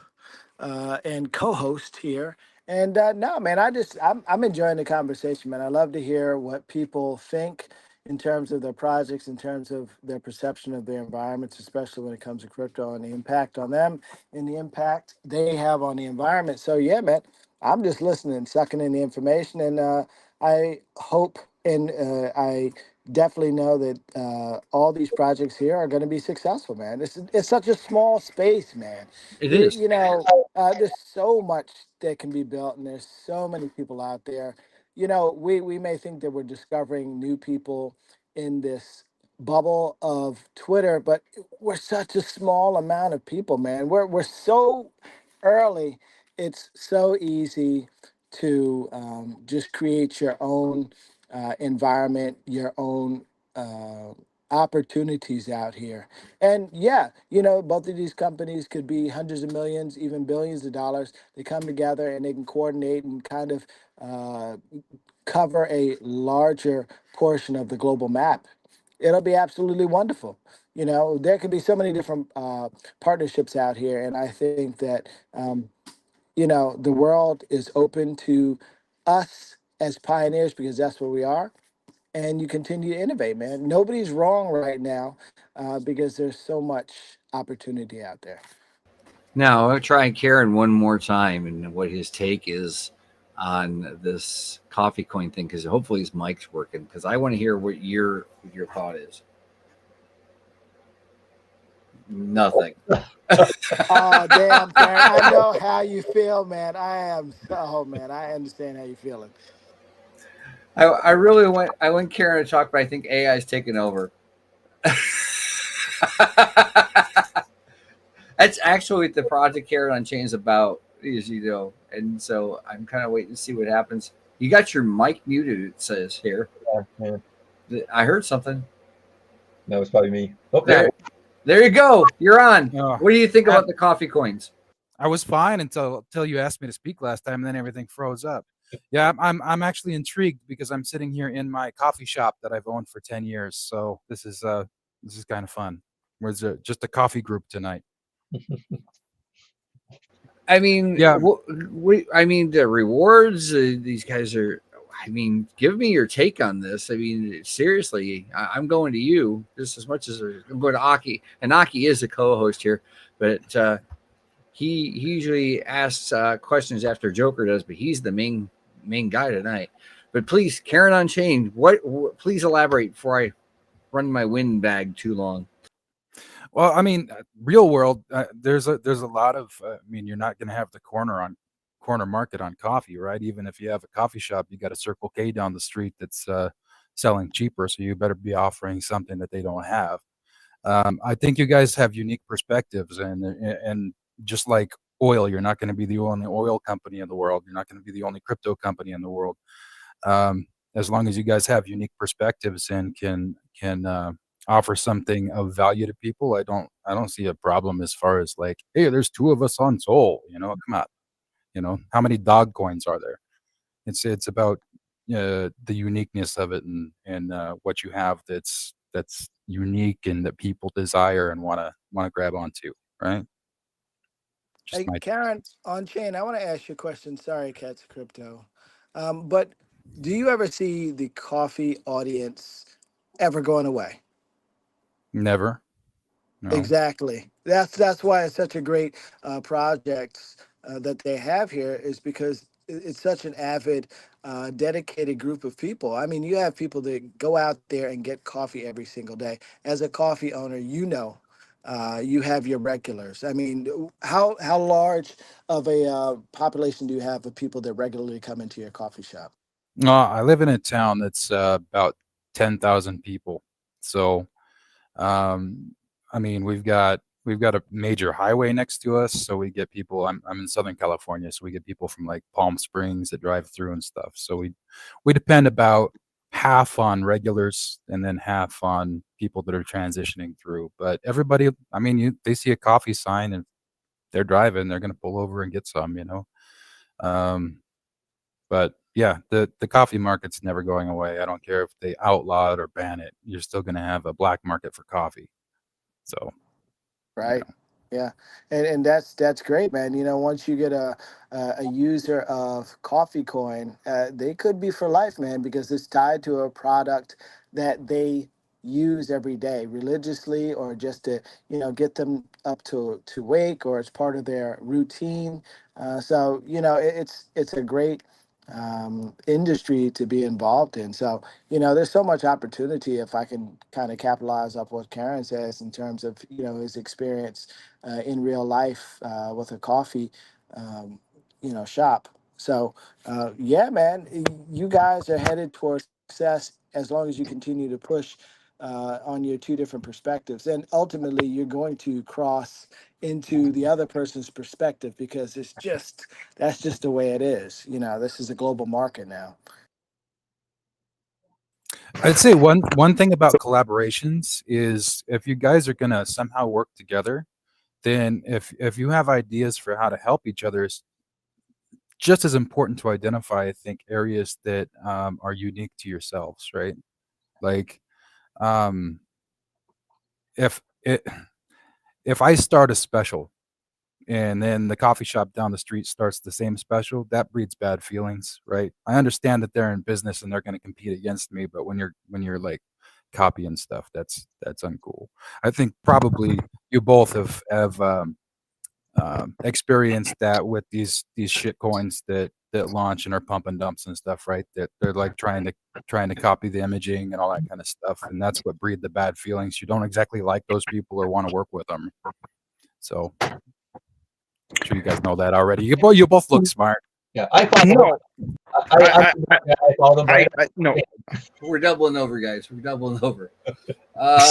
and co-host here. And no, man, I'm enjoying the conversation, man. I love to hear what people think in terms of their projects, in terms of their perception of their environments, especially when it comes to crypto and the impact on them and the impact they have on the environment. So yeah, man, I'm just listening, sucking in the information, and I hope and I definitely know that all these projects here are going to be successful, man. It's such a small space, man. It is. There's so much that can be built, and there's so many people out there. We may think that we're discovering new people in this bubble of Twitter, but we're such a small amount of people, man. We're so early. It's so easy to just create your own environment, your own opportunities out here. And yeah, both of these companies could be hundreds of millions, even billions of dollars. They come together and they can coordinate and kind of cover a larger portion of the global map. It'll be absolutely wonderful. There could be so many different partnerships out here. And I think that, the world is open to us as pioneers because that's what we are. and you continue to innovate, man. Nobody's wrong right now because there's so much opportunity out there. Now I'll try Karen one more time and what his take is on this coffee coin thing, because hopefully his mic's working, because I want to hear what your thought is. Nothing. Oh, damn, Karen. I know how you feel, man. Man, I understand how you're feeling. I really want Karen to talk, but I think AI is taking over. That's actually what the project Karen on Chain is about, is, and so I'm kind of waiting to see what happens. You got your mic muted, it says here. Yeah, I heard something. that was probably me. Oh, there. There you go. You're on. Oh, What do you think about the coffee coins? I was fine until you asked me to speak last time, and then everything froze up. Yeah, I'm actually intrigued because I'm sitting here in my coffee shop that I've owned for 10 years. So this is kind of fun. We're just a coffee group tonight. I mean, Yeah. I mean, the rewards. These guys are. I mean, give me your take on this. I mean, seriously, I'm going to you just as much as I'm going to Aki, and Aki is a co-host here, but he usually asks questions after Joker does, but he's the main guy tonight. But please, Karen on Chain, please elaborate before I run my wind bag too long. Well, I mean, real world, there's a lot of. I mean, you're not going to have the corner market on coffee, right? Even if you have a coffee shop, you got a Circle K down the street that's selling cheaper, so you better be offering something that they don't have. I think you guys have unique perspectives, and just like oil, you're not going to be the only oil company in the world. You're not going to be the only crypto company in the world. As long as you guys have unique perspectives and can offer something of value to people, I don't see a problem as far as like, hey, there's two of us on Soul. Come on. How many dog coins are there? It's about the uniqueness of it and what you have that's unique and that people desire and want to grab onto, right? Just Hey, my Karen on Chain, I want to ask you a question. Sorry, Cats of Crypto. But do you ever see the coffee audience ever going away? never. No. Exactly. That's why it's such a great project that they have here, is because it's such an avid, dedicated group of people. I mean, you have people that go out there and get coffee every single day. As a coffee owner, you have your regulars. I mean, how large of a population do you have of people that regularly come into your coffee shop? No, I live in a town that's about 10,000 people. So, um, I mean, we've got a major highway next to us, so we get people. I'm in Southern California, so we get people from like Palm Springs that drive through and stuff. So we depend about half on regulars and then half on people that are transitioning through. But everybody, I mean, they see a coffee sign and they're driving, they're going to pull over and get some. Um, but yeah, the coffee market's never going away. I don't care if they outlaw it or ban it. You're still going to have a black market for coffee. So, Right. Yeah, and that's great, man. Once you get a user of CoffeeCoin, they could be for life, man, because it's tied to a product that they use every day religiously, or just to get them up to wake, or it's part of their routine. So it's a great industry to be involved in. So there's so much opportunity if I can kind of capitalize off what Karen says in terms of his experience in real life with a coffee shop. So yeah, man, you guys are headed towards success as long as you continue to push on your two different perspectives, and ultimately you're going to cross into the other person's perspective, because that's just the way it is. This is a global market now. I'd say one thing about collaborations is if you guys are gonna somehow work together, then if you have ideas for how to help each other, it's just as important to identify, I think, areas that are unique to yourselves, right? Like, um, if it if I start a special and then the coffee shop down the street starts the same special, that breeds bad feelings, right? I understand that they're in business and they're going to compete against me, but when you're like copying stuff, that's uncool. I think probably you both have experienced that with these shit coins that launch and are pumping dumps and stuff, right? That they're like trying to copy the imaging and all that kind of stuff, and that's what breed the bad feelings. You don't exactly like those people or want to work with them. So I'm sure you guys know that already. You both look smart. Yeah, I follow. No, I follow them. I no. We're doubling over, guys. We're doubling over.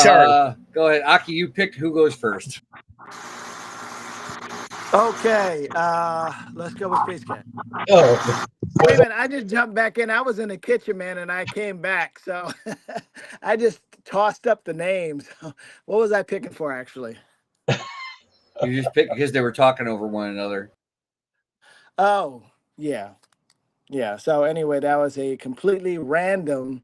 Sorry. Go ahead, Aki. You picked who goes first. Okay, let's go with Space Cat. Oh, Wait a minute, I just jumped back in. I was in the kitchen, man, and I came back. So I just tossed up the names. What was I picking for, actually? You just picked because they were talking over one another. Oh, yeah. Yeah. So anyway, that was a completely random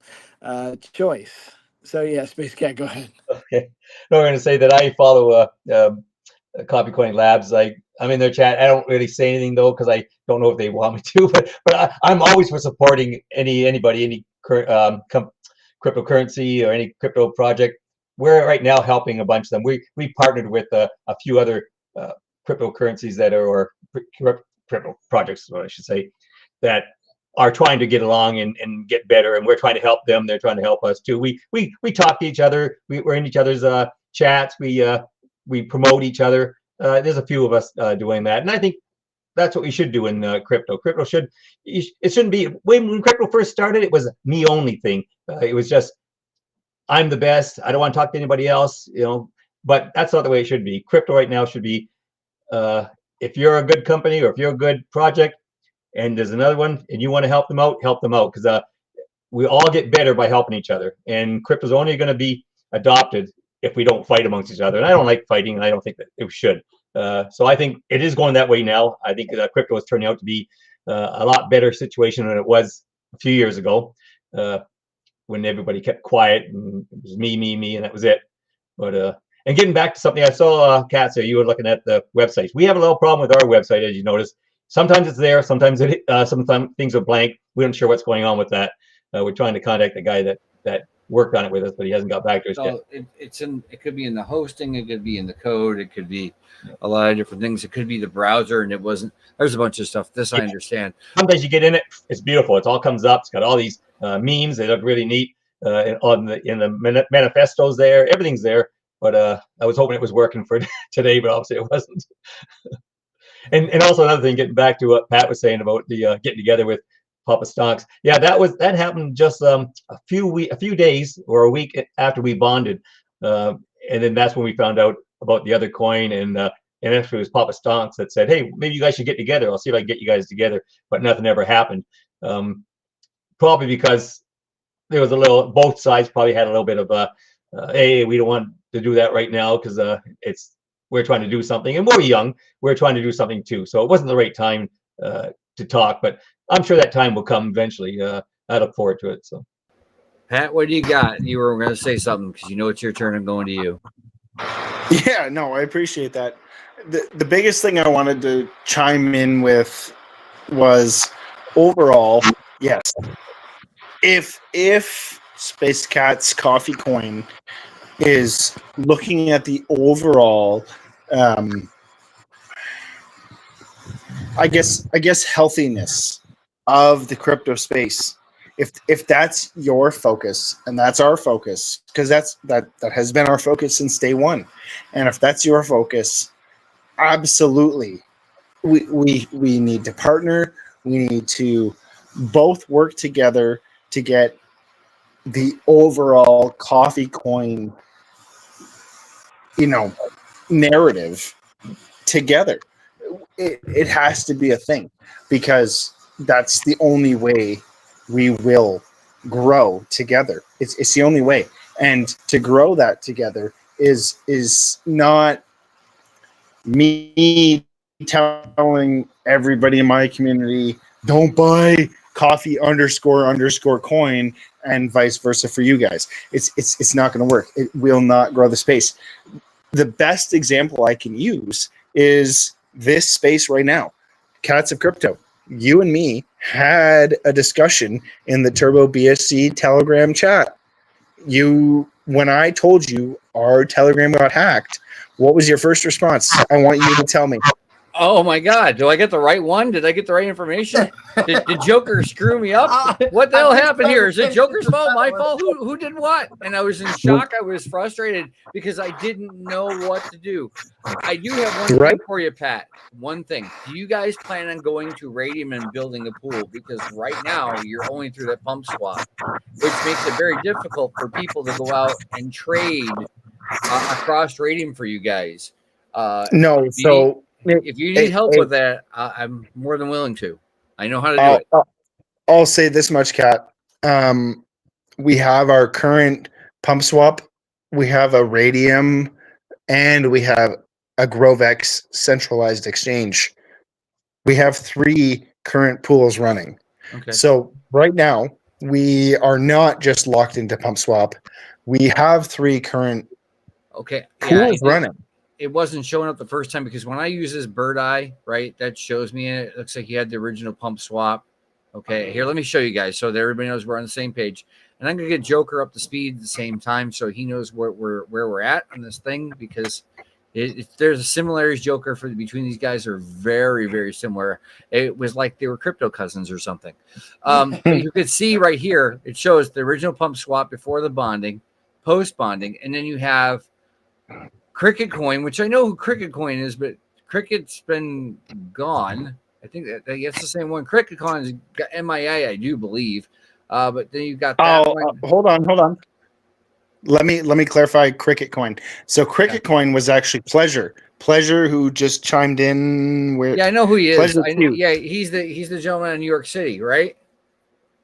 choice. So yeah, Space Cat, go ahead. okay. No, I'm going to say that I follow CoffeeCoin Labs. I'm in their chat. I don't really say anything though because I don't know if they want me to. But I'm always for supporting anybody, any cryptocurrency or any crypto project. We're right now helping a bunch of them. We partnered with a few other cryptocurrencies that are or crypto projects, what I should say, that are trying to get along and get better, and we're trying to help them. They're trying to help us too. We talk to each other. We're in each other's chats. We promote each other. There's a few of us doing that, and I think that's what we should do in crypto. Crypto it shouldn't be when crypto first started. It was a me only thing. It was just I'm the best. I don't want to talk to anybody else. But that's not the way it should be. Crypto right now should be if you're a good company or if you're a good project, and there's another one and you want to help them out because we all get better by helping each other. And crypto's only going to be adopted if we don't fight amongst each other. And I don't like fighting, and I don't think that it should. So I think it is going that way now. I think crypto is turning out to be a lot better situation than it was a few years ago when everybody kept quiet and it was me, and that was it. But and getting back to something I saw, Kat, so you were looking at the websites. We have a little problem with our website, as you noticed. Sometimes it's there, sometimes things are blank. We aren't sure what's going on with that. We're trying to contact the guy that worked on it with us, but he hasn't got back to us yet. It could be in the hosting, it could be in the code, it could be a lot of different things. It could be the browser, and it wasn't. There's a bunch of stuff. I understand. Sometimes you get in it, it's beautiful. It all comes up. It's got all these memes. They look really neat. In the manifestos there, everything's there. But I was hoping it was working for today, but obviously it wasn't. And also another thing, getting back to what Pat was saying about the getting together with Papa Stonks. Yeah, that happened just a few days or a week after we bonded, and then that's when we found out about the other coin, and actually it was Papa Stonks that said, "Hey, maybe you guys should get together. I'll see if I can get you guys together." But nothing ever happened. Probably because there was both sides probably had a little bit of hey, we don't want to do that right now because we're trying to do something, and we're young. We're trying to do something too, so it wasn't the right time to talk. But I'm sure that time will come eventually. I look forward to it. So, Pat, what do you got? You were going to say something because you know it's your turn. I'm going to you. Yeah, no, I appreciate that. The biggest thing I wanted to chime in with was overall, yes. If Space Cat's Coffee Coin is looking at the overall I guess healthiness of the crypto space. If that's your focus and that's our focus, because that has been our focus since day one, and if that's your focus, absolutely, we need to partner. We need to both work together to get the overall Coffee Coin, narrative together. It has to be a thing, because that's the only way we will grow together. It's the only way, and to grow that together is not me telling everybody in my community don't buy coffee _ coin and vice versa for you guys. It's not going to work. It will not grow the space. The best example I can use is this space right now. Cats of Crypto, you and me had a discussion in the Turbo BSC Telegram chat. When I told you our Telegram got hacked, what was your first response? I want you to tell me. Oh my God! Do I get the right one? Did I get the right information? Did Joker screw me up? What the hell happened here? Is it Joker's fault? My fault? Who did what? And I was in shock. I was frustrated because I didn't know what to do. I do have one thing for you, Pat. One thing. Do you guys plan on going to Radium and building a pool? Because right now you're only through that pump swap, which makes it very difficult for people to go out and trade across Radium for you guys. No, so if you need help with that, I'm more than willing to. I know how to do it. I'll say this much, Kat. We have our current pump swap, we have a Radium, and we have a Grovex centralized exchange. We have 3 current pools running. Okay. So right now, we are not just locked into pump swap. We have 3 current pools running. It wasn't showing up the first time because when I use this bird eye, right, that shows me it looks like you had the original pump swap. Okay, here, let me show you guys so that everybody knows we're on the same page. And I'm gonna get Joker up to speed at the same time so he knows where we're at on this thing, because there's a similarities, Joker, between these guys are very, very similar. It was like they were crypto cousins or something. But you could see right here, it shows the original pump swap before the bonding, post bonding, and then you have Cricket Coin, which I know who Cricket Coin is, but Cricket's been gone. I think that's the same one. Cricket Coin is MIA, I do believe. But then you've got that one. Hold on. Let me clarify Cricket Coin. So Cricket Coin was actually Pleasure, who just chimed in. I know who he is. He's the gentleman in New York City, right?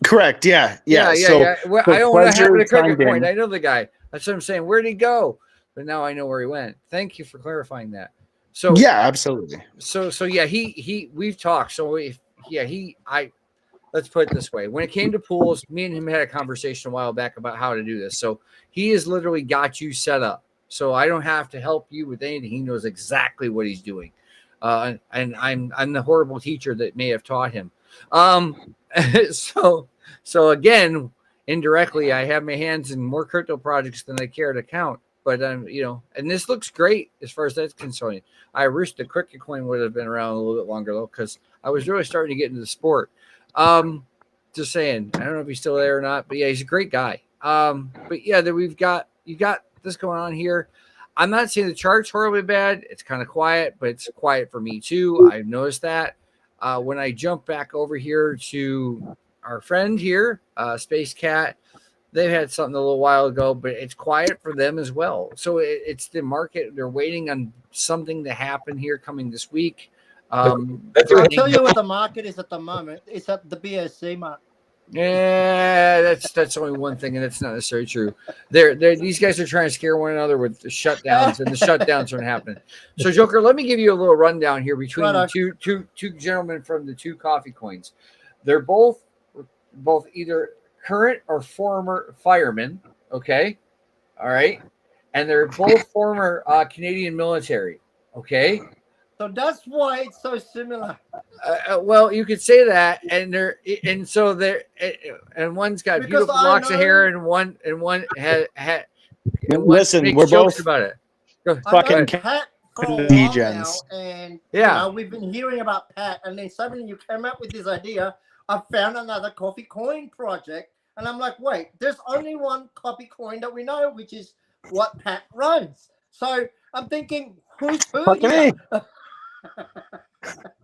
Correct. Yeah. Well, I own a habit of Cricket Coin. I know the guy. That's what I'm saying. Where'd he go? But now I know where he went. Thank you for clarifying that. So yeah, absolutely. So yeah, we've talked. So let's put it this way. When it came to pools, me and him had a conversation a while back about how to do this. So he has literally got you set up. So I don't have to help you with anything. He knows exactly what he's doing. And I'm the horrible teacher that may have taught him. So again, indirectly, I have my hands in more crypto projects than I care to count. But and this looks great as far as that's concerned. I wish the Cricket Coin would have been around a little bit longer though, because I was really starting to get into the sport. Just saying, I don't know if he's still there or not, but yeah, he's a great guy. But yeah, that you got this going on here. I'm not saying the chart's horribly bad. It's kind of quiet, but it's quiet for me too. I've noticed that. When I jump back over here to our friend here, Space Cat, they've had something a little while ago, but it's quiet for them as well. So it's the market. They're waiting on something to happen here coming this week. I'll tell you what the market is at the moment. It's at the BSC market. Yeah, that's only one thing, and it's not necessarily true. These guys are trying to scare one another with the shutdowns, and the shutdowns aren't happening. So, Joker, let me give you a little rundown here between the two gentlemen from the 2 coffee coins. They're both either current or former firemen. Okay, all right, and they're both former Canadian military. Okay. So that's why it's so similar. Well, you could say that, and one's got beautiful locks of hair, and one had. Listen, we're both about it. Fucking Pat for a while now, and we've been hearing about Pat, and then suddenly you came up with this idea. I found another coffee coin project, and I'm like, wait, there's only one coffee coin that we know, which is what Pat runs. So I'm thinking, who's who?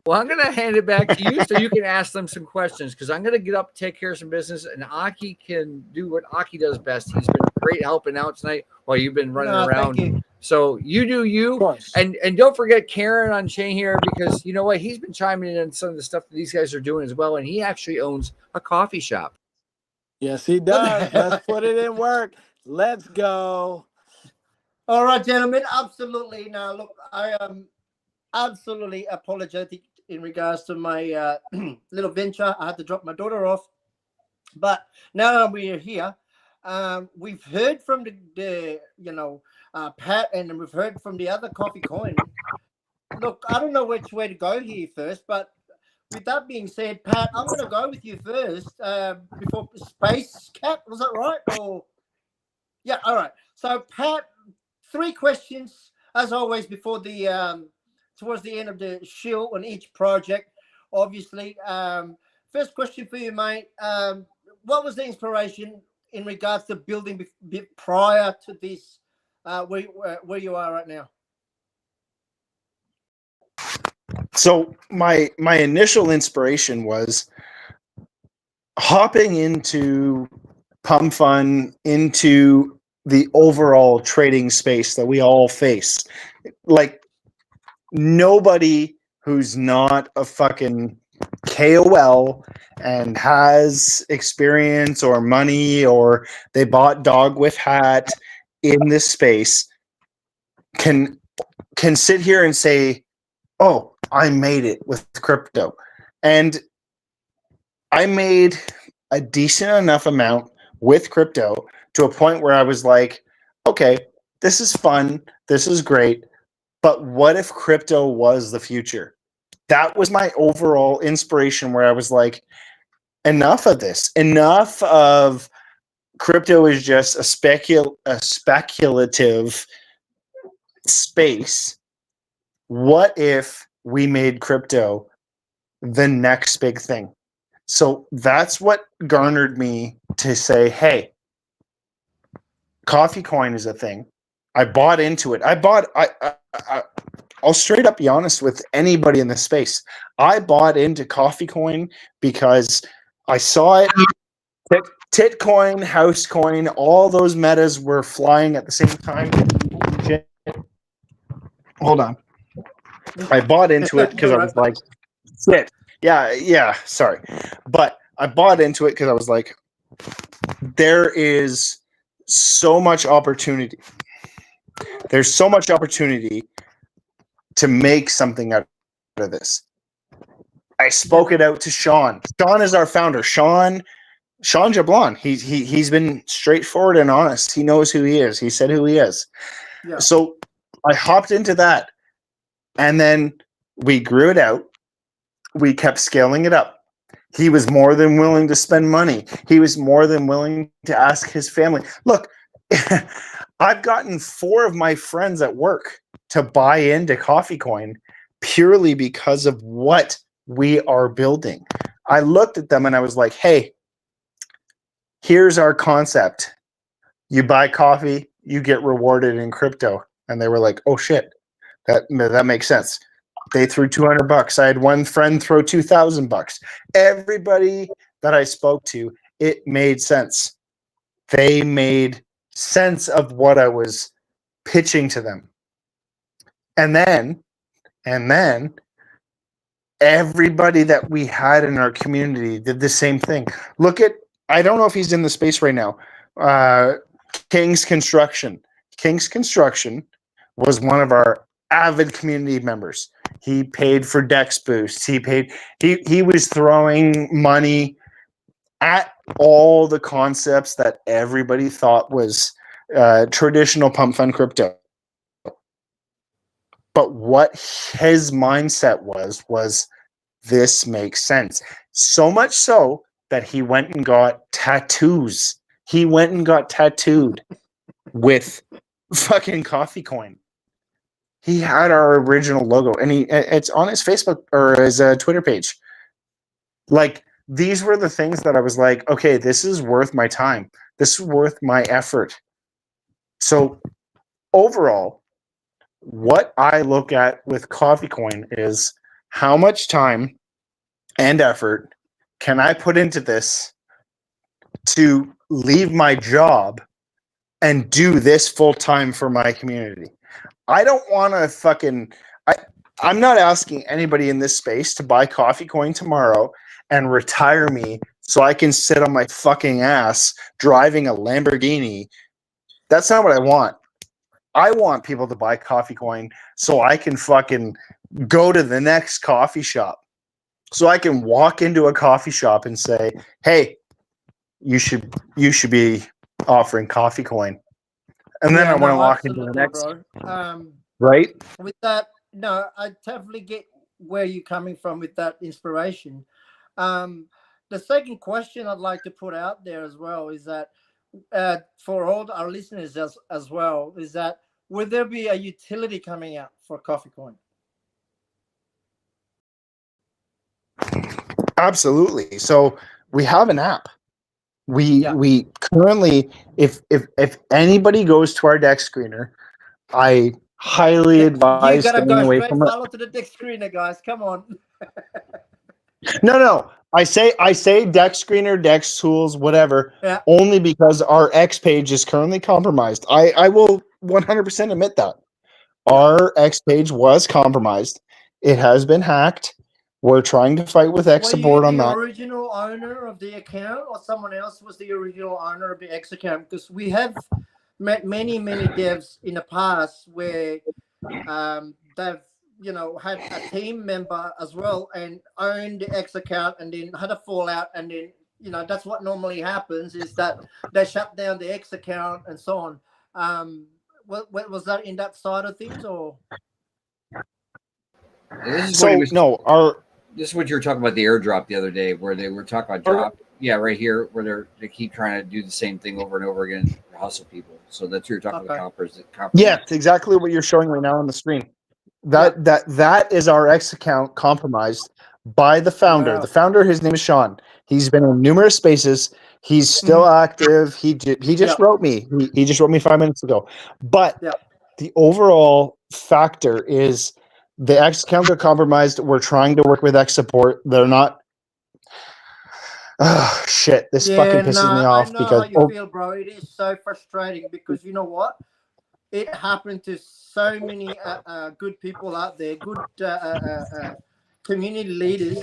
Well, I'm going to hand it back to you so you can ask them some questions, because I'm going to get up, take care of some business, and Aki can do what Aki does best. He's been great helping out tonight while you've been running around. So you do you, and don't forget OnChain here, because you know what? He's been chiming in on some of the stuff that these guys are doing as well, and he actually owns a coffee shop. Yes, he does. Let's put it in work. Let's go. All right, gentlemen. Absolutely. Now, look, I am absolutely apologetic in regards to my little venture. I had to drop my daughter off, but now that we're here, we've heard from the Pat, and we've heard from the other coffee coin. look, I don't know which way to go here first, but with that being said, Pat, I'm going to go with you first before Space Cat. Was that right? Or yeah, all right. So, Pat, 3 questions as always before the towards the end of the shield on each project. Obviously, first question for you, mate. What was the inspiration in regards to building prior to this, where you are right now? So my initial inspiration was hopping into Pump Fun, into the overall trading space that we all face. Like, nobody who's not a fucking KOL and has experience or money, or they bought dog with hat in this space can sit here and say, oh, I made it with crypto. And I made a decent enough amount with crypto to a point where I was like, okay, this is fun, this is great, but what if crypto was the future? That was my overall inspiration, where I was like, enough of this. Enough of crypto is just a speculative space. What if we made crypto the next big thing? So that's what garnered me to say, hey, CoffeeCoin is a thing. I bought into it. I'll straight up be honest with anybody in this space. I bought into CoffeeCoin because I saw it. Titcoin, Housecoin, all those metas were flying at the same time. Hold on. I bought into it because I was like, shit. Yeah, sorry. But I bought into it because I was like, there is so much opportunity. There's so much opportunity to make something out of this. I spoke it out to Sean. Sean is our founder. Sean Jablon. He's been straightforward and honest. He knows who he is. He said who he is. Yeah. So I hopped into that, and then we grew it out. We kept scaling it up. He was more than willing to spend money. He was more than willing to ask his family. Look, I've gotten 4 of my friends at work to buy into CoffeeCoin purely because of what we are building. I looked at them and I was like, hey, here's our concept. You buy coffee, you get rewarded in crypto. And they were like, oh shit, that makes sense. They threw $200. I had one friend throw $2,000. Everybody that I spoke to, it made sense. They made sense of what I was pitching to them. And then everybody that we had in our community did the same thing. Look at, I don't know if he's in the space right now, King's Construction. King's Construction was one of our avid community members. He paid for Dex boosts. He was throwing money at all the concepts that everybody thought was traditional pump fund crypto. But what his mindset was this makes sense. So much so that he went and got tattoos. He went and got tattooed with fucking CoffeeCoin. He had our original logo, and it's on his Facebook or his Twitter page. Like, these were the things that I was like, okay, this is worth my time. This is worth my effort. So overall, what I look at with CoffeeCoin is how much time and effort can I put into this to leave my job and do this full time for my community. I don't want to fucking, I'm not asking anybody in this space to buy CoffeeCoin tomorrow and retire me so I can sit on my fucking ass driving a Lamborghini. That's not what I want. I want people to buy CoffeeCoin so I can fucking go to the next coffee shop. So I can walk into a coffee shop and say, hey, you should be offering CoffeeCoin. And then I want to walk into the next. Bro. Right? With that, no, I totally get where you're coming from with that inspiration. The second question I'd like to put out there as well is that for all our listeners as well, is that will there be a utility coming out for CoffeeCoin? Absolutely. So we have an app. Yeah. We currently, if anybody goes to our deck screener, I highly You advise gotta staying go away straight from it. follow to the deck screener, guys. Come on. No. I say deck screener, deck tools, whatever, Yeah. only because our X page is currently compromised. I will 100% admit that. Our X page was compromised. It has been hacked. We're trying to fight with X Were you support on the that. original owner of the account, or someone else was the original owner of the X account? Because we have met many devs in the past where they've had a team member as well and owned the X account and then had a fallout, and then that's what normally happens, is that they shut down the X account and so on. What was that in that side of things, or? This is So what he was, no, this is what you were talking about the airdrop the other day, where they were talking about drop. Yeah, right here, where they keep trying to do the same thing over and over again to hustle people. So that's what you're talking about. Coppers. Yeah, it's exactly what you're showing right now on the screen. That is our X account compromised by the founder. Wow. The founder, his name is Sean. He's been in numerous spaces. He's still active. He just wrote me. He just wrote me 5 minutes ago. But the overall factor is the X account got compromised. We're trying to work with X support. They're not. Oh shit! This fucking pisses me off I know because how you feel, bro. It is so frustrating because you know what? It happened to so many good people out there, good community leaders,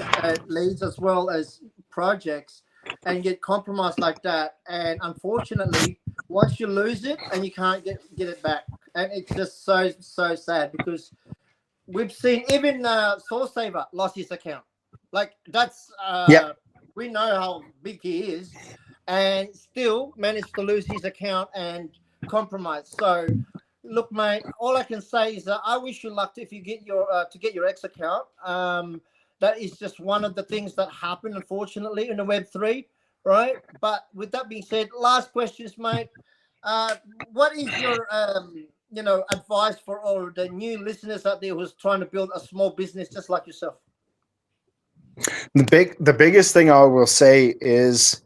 leads as well as projects, and get compromised like that. And unfortunately, once you lose it and you can't get it back, and it's just so sad because we've seen even Source Saver lost his account. Like that's we know how big he is, and still managed to lose his account and compromise. So, look, mate, all I can say is that I wish you luck if you get your X account. That is just one of the things that happen, unfortunately, in the Web3, right? But with that being said, last questions, mate. What is your advice for all the new listeners out there who's trying to build a small business just like yourself? the biggest thing I will say is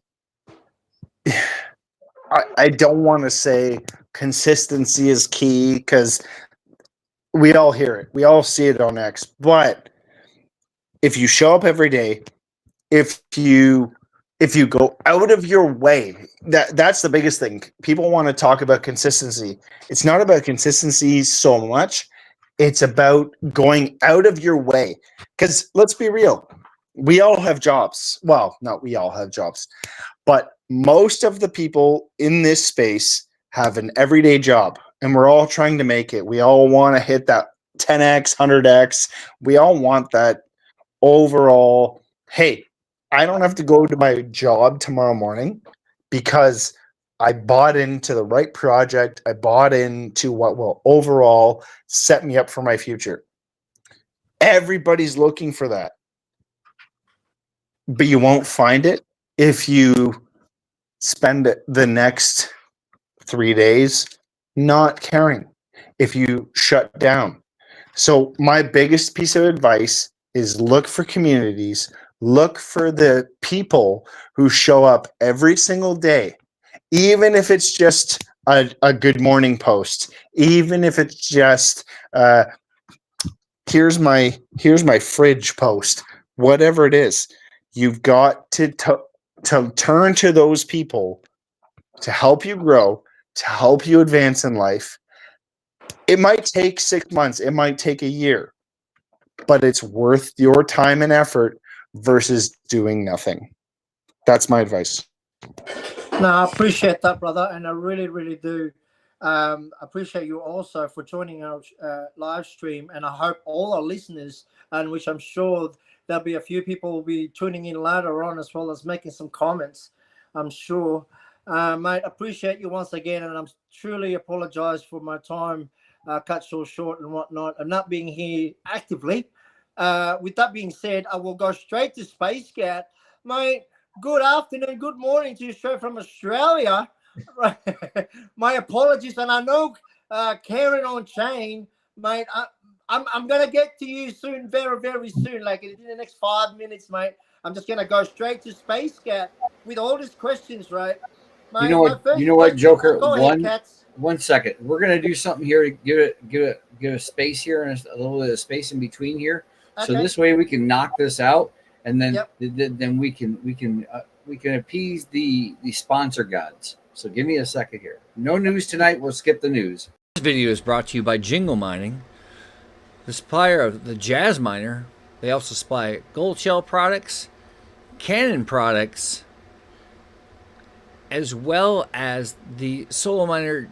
I don't want to say consistency is key because we all hear it. We all see it on X. But if you show up every day, if you go out of your way, that's the biggest thing. People want to talk about consistency. It's not about consistency so much. It's about going out of your way. Because let's be real. We all have jobs. Well, not we all have jobs. But most of the people in this space have an everyday job. And we're all trying to make it. We all want to hit that 10x, 100x. We all want that overall, hey, I don't have to go to my job tomorrow morning because I bought into the right project. I bought into what will overall set me up for my future. Everybody's looking for that. But you won't find it if you spend the next 3 days not caring, if you shut down. So my biggest piece of advice is look for communities, look for the people who show up every single day, even if it's just a good morning post, even if it's just here's my fridge post, whatever it is. You've got to turn to those people to help you grow, to help you advance in life. It might take 6 months, it might take a year, but it's worth your time and effort versus doing nothing. That's my advice. No, I appreciate that, brother, and I really, really do. Appreciate you also for joining our live stream, and I hope all our listeners, and which I'm sure there'll be a few people will be tuning in later on as well as making some comments, I'm sure. Mate, appreciate you once again, and I'm truly apologize for my time cut so short and whatnot, and not being here actively. With that being said, I will go straight to Space Cat. Mate, good afternoon, good morning to you straight from Australia. My apologies, and I know KarenOnChain, mate. I'm gonna get to you soon, very, very soon, like in the next 5 minutes, mate. I'm just gonna go straight to Space Cat with all these questions, right? You know what? You know what, Question, Joker? go ahead, Cats. 1 second. We're gonna do something here to give a space here and a little bit of space in between here, so Okay. this way we can knock this out, and then Yep. then we can appease the sponsor gods. So give me a second here. No news tonight. We'll skip the news. This video is brought to you by Jingle Mining, the supplier of the Jazz Miner. They also supply gold shell products, Canon products, as well as the solo miner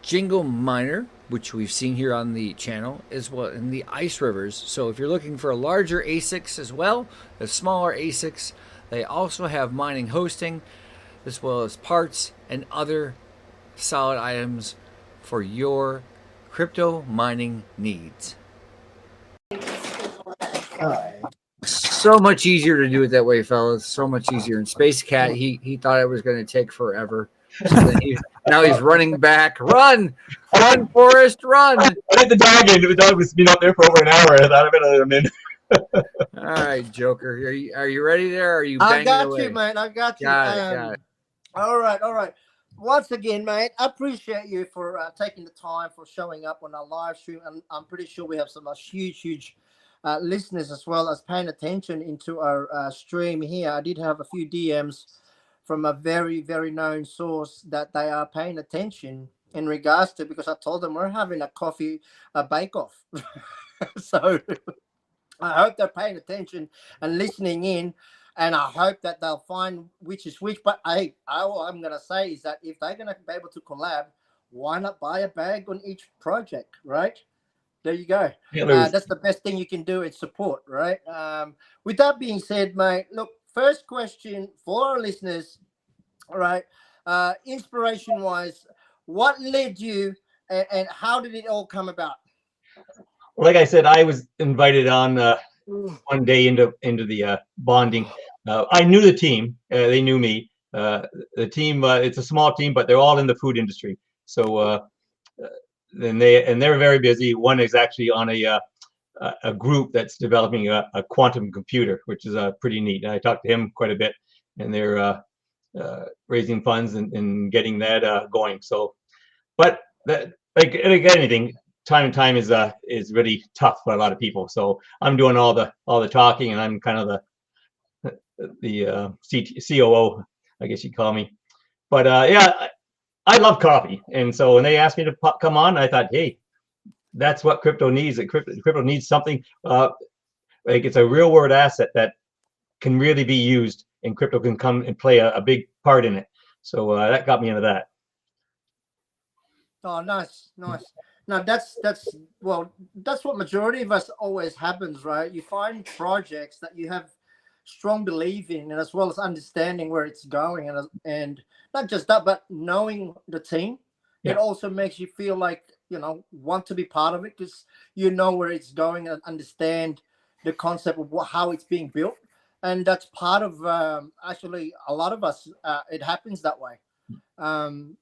Jingle Miner, which we've seen here on the channel, as well in the Ice Rivers. So if you're looking for larger ASICs as well as smaller ASICs, they also have mining hosting, as well as parts and other solid items for your crypto mining needs. So much easier to do it that way, fellas. So much easier. And Space Cat, he thought it was going to take forever. So then now he's running back. Run, Forrest, run! I let the dog in. The dog was been up there for over an hour. I thought I better let him in. All right, Joker, are you ready there? Or are you I banging got away? you, man. I got you. Got it. All right. Once again, mate, I appreciate you for taking the time for showing up on our live stream. And I'm pretty sure we have some huge listeners as well as paying attention into our stream here. I did have a few DMs from a very, very known source that they are paying attention in regards to, because I told them we're having a coffee bake-off. So I hope they're paying attention and listening in, and I hope that they'll find which is which. But all I'm going to say is that if they're going to be able to collab, why not buy a bag on each project, right? There you go. That's the best thing you can do is support, right? With that being said, mate, look, first question for our listeners, all right, inspiration-wise, what led you and how did it all come about? Like I said, I was invited on one day into the bonding. I knew the team; they knew me. The team, it's a small team, but they're all in the food industry. So, they're very busy. One is actually on a group that's developing a quantum computer, which is pretty neat. I talked to him quite a bit, and they're raising funds and getting that going. So, but that, like anything, time is really tough for a lot of people. So I'm doing all the talking, and I'm kind of the COO, I guess you'd call me. But yeah, I love coffee, and so when they asked me to come on, I thought, hey, that's what crypto needs. Crypto needs something like it's a real world asset that can really be used, and crypto can come and play a big part in it. So that got me into that. Oh, nice. Now that's what majority of us always happens, right? You find projects that you have strong belief in, and as well as understanding where it's going, and not just that, but knowing the team. Yeah. It also makes you feel like, want to be part of it, because you know where it's going and understand the concept of how it's being built. And that's part of actually a lot of us. It happens that way.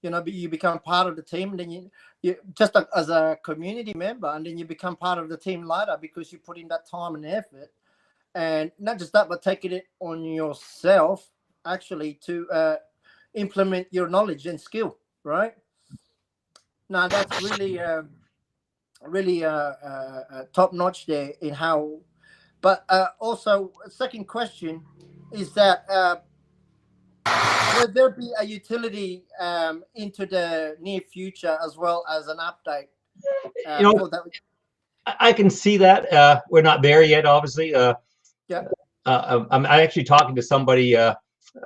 You become part of the team, and then you just as a community member, and then you become part of the team later because you put in that time and effort. And not just that, but taking it on yourself actually to implement your knowledge and skill, right? Now that's really top notch there in how. But also, second question is that will there be a utility into the near future as well as an update? I can see that. We're not there yet, obviously. Yeah. I'm actually talking to somebody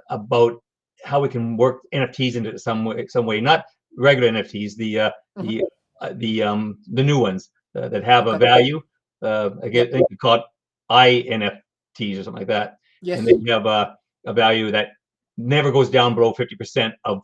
about how we can work NFTs into some way, not regular NFTs, the new ones that have a value. I think we call it INFTs or something like that. Yes. And they have a value that never goes down below 50% of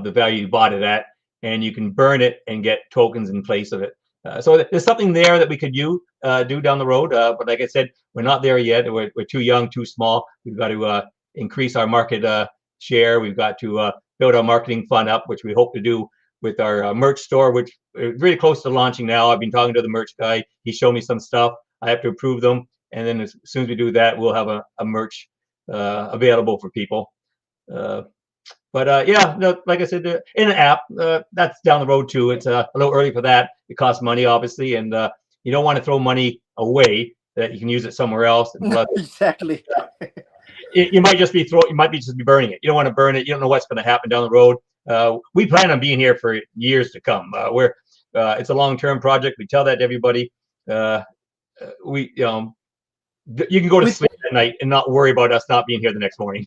the value you bought it at, and you can burn it and get tokens in place of it. So there's something there that we could do down the road. But like I said, we're not there yet. We're too young, too small. We've got to increase our market share. We've got to build our marketing fund up, which we hope to do with our merch store, which is really close to launching now. I've been talking to the merch guy. He showed me some stuff. I have to approve them. And then as soon as we do that, we'll have a merch available for people. But yeah, no, like I said, in an app, that's down the road too. It's a little early for that. It costs money, obviously, and you don't want to throw money away that you can use it somewhere else. Exactly. You might just be burning it. You don't want to burn it. You don't know what's going to happen down the road. We plan on being here for years to come. It's a long-term project. We tell that to everybody. You can go to sleep at night and not worry about us not being here the next morning.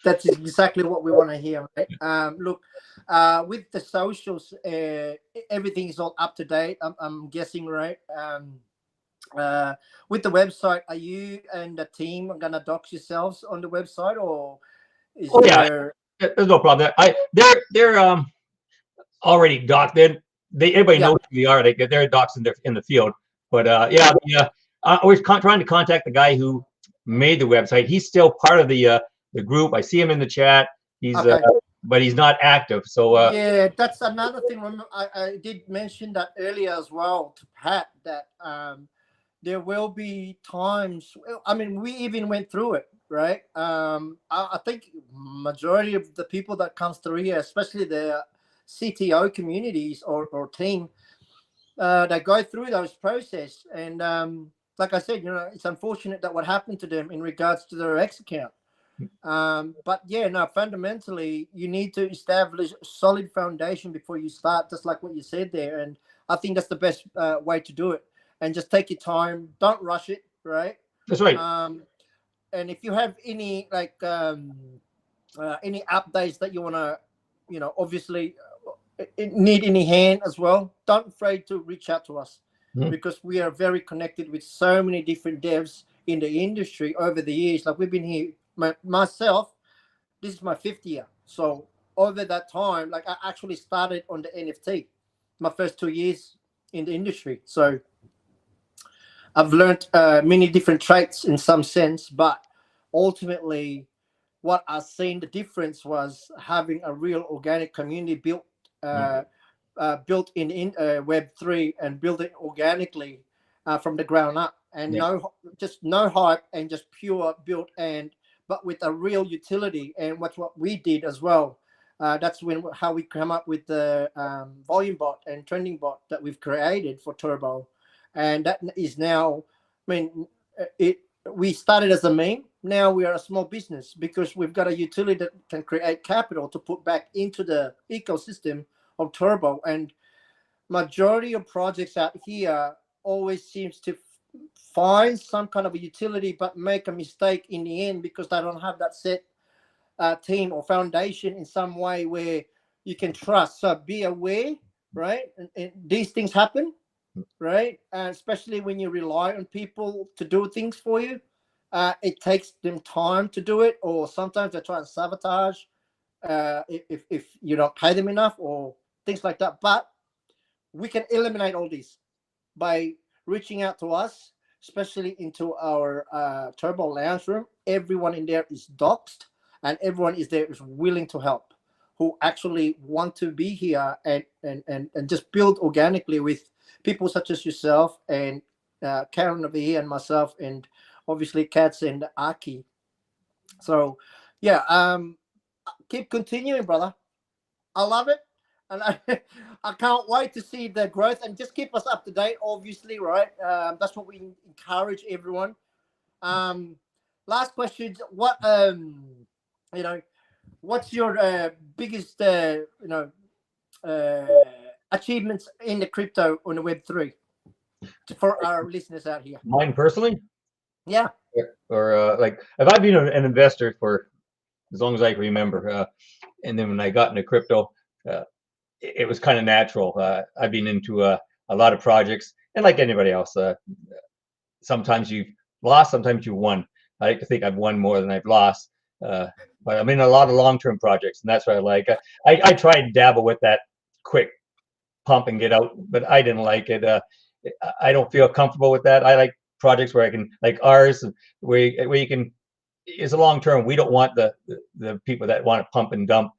That's exactly what we want to hear, right? Look, with the socials, everything is all up to date. I'm guessing, right? With the website, are you and the team gonna dox yourselves on the website, or is there? Yeah, there's no problem. They're already docked. Everybody knows who they are. They're doxed in the field. But I was trying to contact the guy who made the website. He's still part of the group. I see him in the chat. He's but he's not active. So yeah, that's another thing. I did mention that earlier as well to Pat, that there will be times. I mean, we even went through it, right? I think majority of the people that comes through here, especially the CTO communities or team, they go through those process. And like I said, it's unfortunate that what happened to them in regards to their X account. But yeah, no, fundamentally, you need to establish a solid foundation before you start, just like what you said there. And I think that's the best way to do it. And just take your time. Don't rush it, right? That's right. And if you have any any updates that you want to, obviously need any hand as well, don't afraid to reach out to us, because we are very connected with so many different devs in the industry over the years. Like we've been here, myself, this is my 5th year. So over that time, like I actually started on the NFT, my first 2 years in the industry. So I've learned many different traits in some sense, but ultimately what I've seen the difference was having a real organic community built in Web3 and build it organically from the ground up, and no hype, and just pure built, but with a real utility. And what we did as well, that's how we come up with the volume bot and trending bot that we've created for Turbo. And that is now, we started as a meme. Now we are a small business because we've got a utility that can create capital to put back into the ecosystem of Turbo. And majority of projects out here always seems to find some kind of a utility, but make a mistake in the end because they don't have that set team or foundation in some way where you can trust. So be aware, right? And these things happen, right? And especially when you rely on people to do things for you, it takes them time to do it, or sometimes they try and sabotage if you don't pay them enough or things like that. But we can eliminate all this by reaching out to us, especially into our Turbo Lounge room. Everyone in there is doxed, and everyone is there is willing to help, who actually want to be here and just build organically with people such as yourself and Karen over here and myself, and obviously Cats and Aki. So yeah, keep continuing, brother. I love it. And I can't wait to see the growth, and just keep us up to date, obviously, right? That's what we encourage everyone. Last question: what's your biggest, achievements in the crypto on the Web3 for our listeners out here? Mine personally? Yeah. Or like, if I've been an investor for as long as I can remember, and then when I got into crypto, it was kind of natural. I've been into a lot of projects, and like anybody else, sometimes you've lost, sometimes you won. I like to think I've won more than I've lost, but I'm in a lot of long-term projects, and that's what I like. I try and dabble with that quick pump and get out, but I didn't like it. I don't feel comfortable with that. I like projects where I can, like ours, where you can. It's a long term. We don't want the people that want to pump and dump.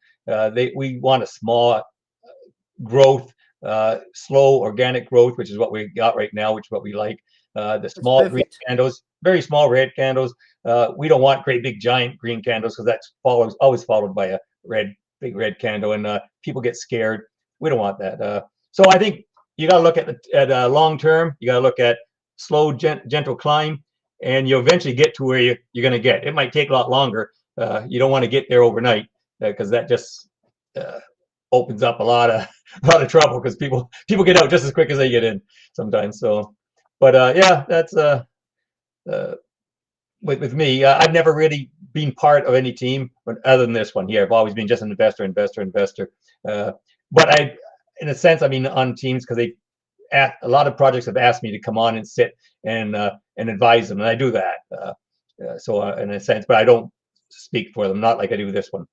We want a small growth, slow organic growth, which is what we got right now, which is what we like. The small green candles, very small red candles. We don't want great big giant green candles because that's always followed by a big red candle, and people get scared. We don't want that. So I think you got to look at long term. You got to look at slow, gentle climb, and you eventually get to where you're going to get. It might take a lot longer. You don't want to get there overnight because that just opens up a lot of trouble because people get out just as quick as they get in sometimes. So, but yeah, that's with me. I've never really been part of any team, but other than this one here, I've always been just an investor. But in a sense, I mean, on teams because a lot of projects have asked me to come on and sit and advise them, and I do that. So in a sense, but I don't speak for them, not like I do this one.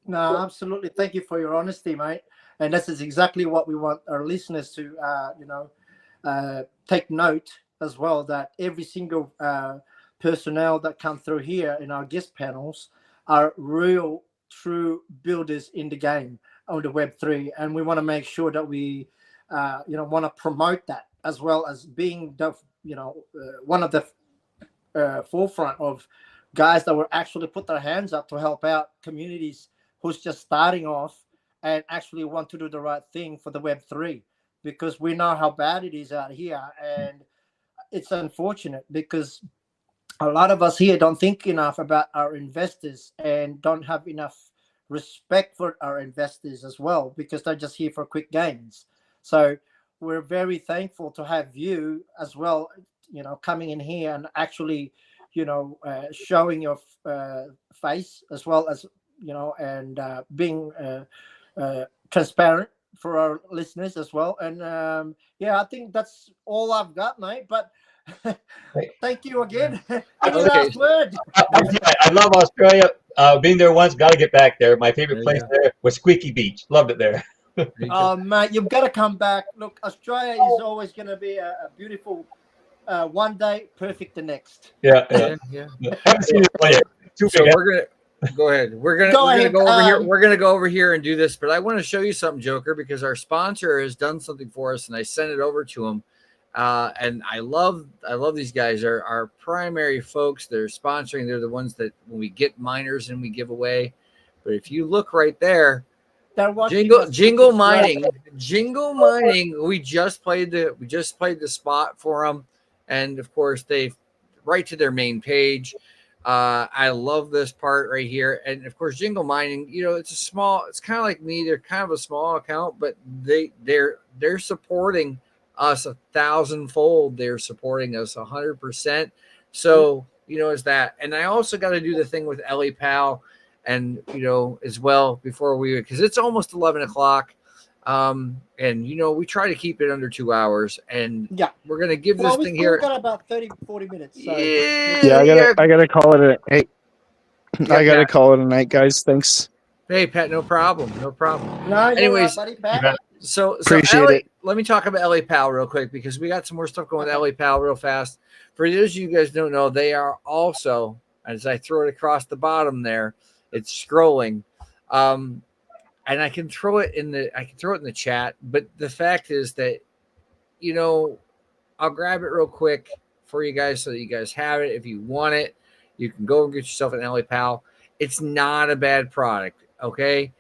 No, absolutely. Thank you for your honesty, mate. And this is exactly what we want our listeners to, take note as well, that every single personnel that come through here in our guest panels are real, true builders in the game on the Web3. And we want to make sure that we, want to promote that as well as being, one of the forefront of guys that will actually put their hands up to help out communities who's just starting off and actually want to do the right thing for the Web3, because we know how bad it is out here. And it's unfortunate because a lot of us here don't think enough about our investors and don't have enough respect for our investors as well, because they're just here for quick gains. So we're very thankful to have you as well, coming in here and actually, showing your face as well as, and being transparent for our listeners as well. And I think that's all I've got, mate. But thank you again. Any last word? I love Australia. Being there once, got to get back there. My favorite place there was Squeaky Beach. Loved it there. Oh, mate, you've got to come back. Look, Australia is always going to be a beautiful one day, perfect the next. Yeah. Haven't seen it play. So we're gonna go ahead. We're gonna go over here. We're gonna go over here and do this, but I want to show you something, Joker, because our sponsor has done something for us, and I sent it over to him. And I love these guys. Are our primary folks. They're sponsoring. They're the ones that when we get miners and we give away. But if you look right there, Jingle Mining. We just played the spot for them, and of course they right to their main page. I love this part right here, and of course Jingle Mining. It's kind of like me. They're kind of a small account, but they're supporting us 1,000-fold. They're supporting us 100%. So is that, and I also got to do the thing with Ellie Pal. And, as well before because it's almost 11 o'clock. And, we try to keep it under 2 hours. And we're going to give this thing here. We've got about 30-40 minutes. So. I got to call it a night. I got to call it a night, guys. Thanks. Hey, Pat, no problem. No, anyways, buddy, Pat. So appreciate Ellie, it. Let me talk about Ellie Pal real quick because we got some more stuff going with Ellie Pal real fast. For those of you guys don't know, they are also, as I throw it across the bottom there, it's scrolling, and I can throw it in the chat. But the fact is that, I'll grab it real quick for you guys so that you guys have it. If you want it, you can go and get yourself an Ellie Pal. It's not a bad product. Okay,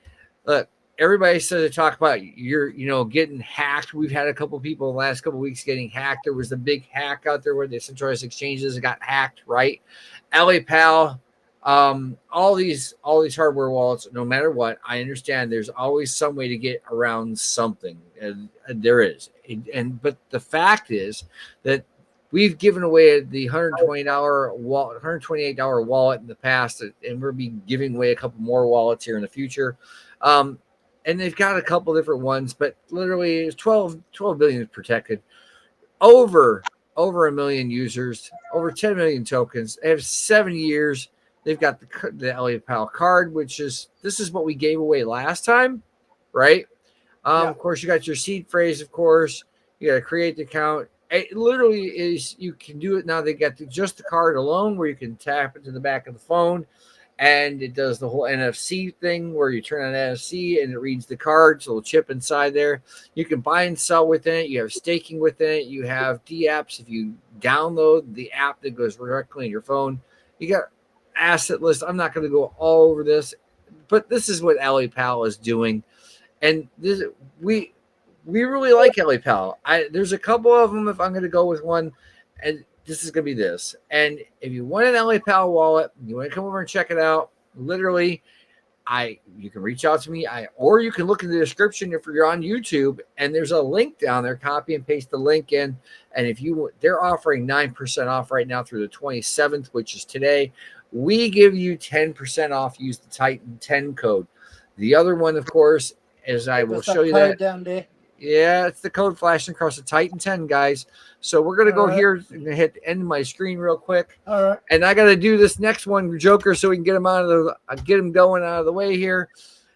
look, everybody says to talk about you're getting hacked. We've had a couple people the last couple weeks getting hacked. There was the big hack out there where the centralized exchanges got hacked, right? Ellie Pal. All these hardware wallets, no matter what, I understand there's always some way to get around something, and there is. But the fact is that we've given away the $128 wallet in the past, and we'll be giving away a couple more wallets here in the future. And they've got a couple different ones, but literally it's 12 billion is protected. Over 1 million users, over 10 million tokens. They have 7 years. They've got the Ellie Pal card, this is what we gave away last time, right? Of course, you got your seed phrase. Of course, you got to create the account. It literally is. You can do it now. They got just the card alone, where you can tap it to the back of the phone, and it does the whole NFC thing where you turn on NFC and it reads the cards, a little chip inside there. You can buy and sell within it. You have staking within it. You have D-apps. If you download the app that goes directly on your phone, you got asset list. I'm not going to go all over this, but this is what LAPal is doing. And this, we really like LAPal. There's a couple of them if I'm going to go with one, and this is going to be this. And if you want an LAPal wallet, you want to come over and check it out, literally, you can reach out to me, or you can look in the description if you're on YouTube, and there's a link down there. Copy and paste the link in, and they're offering 9% off right now through the 27th, which is today. We give you 10% off. Use the Titan 10 code. The other one, of course, is I will show you that down there. Yeah, it's the code flashing across the Titan 10, guys. So we're going to go here and hit the end of my screen real quick. All right. And I got to do this next one, Joker, so we can get him going out of the way here.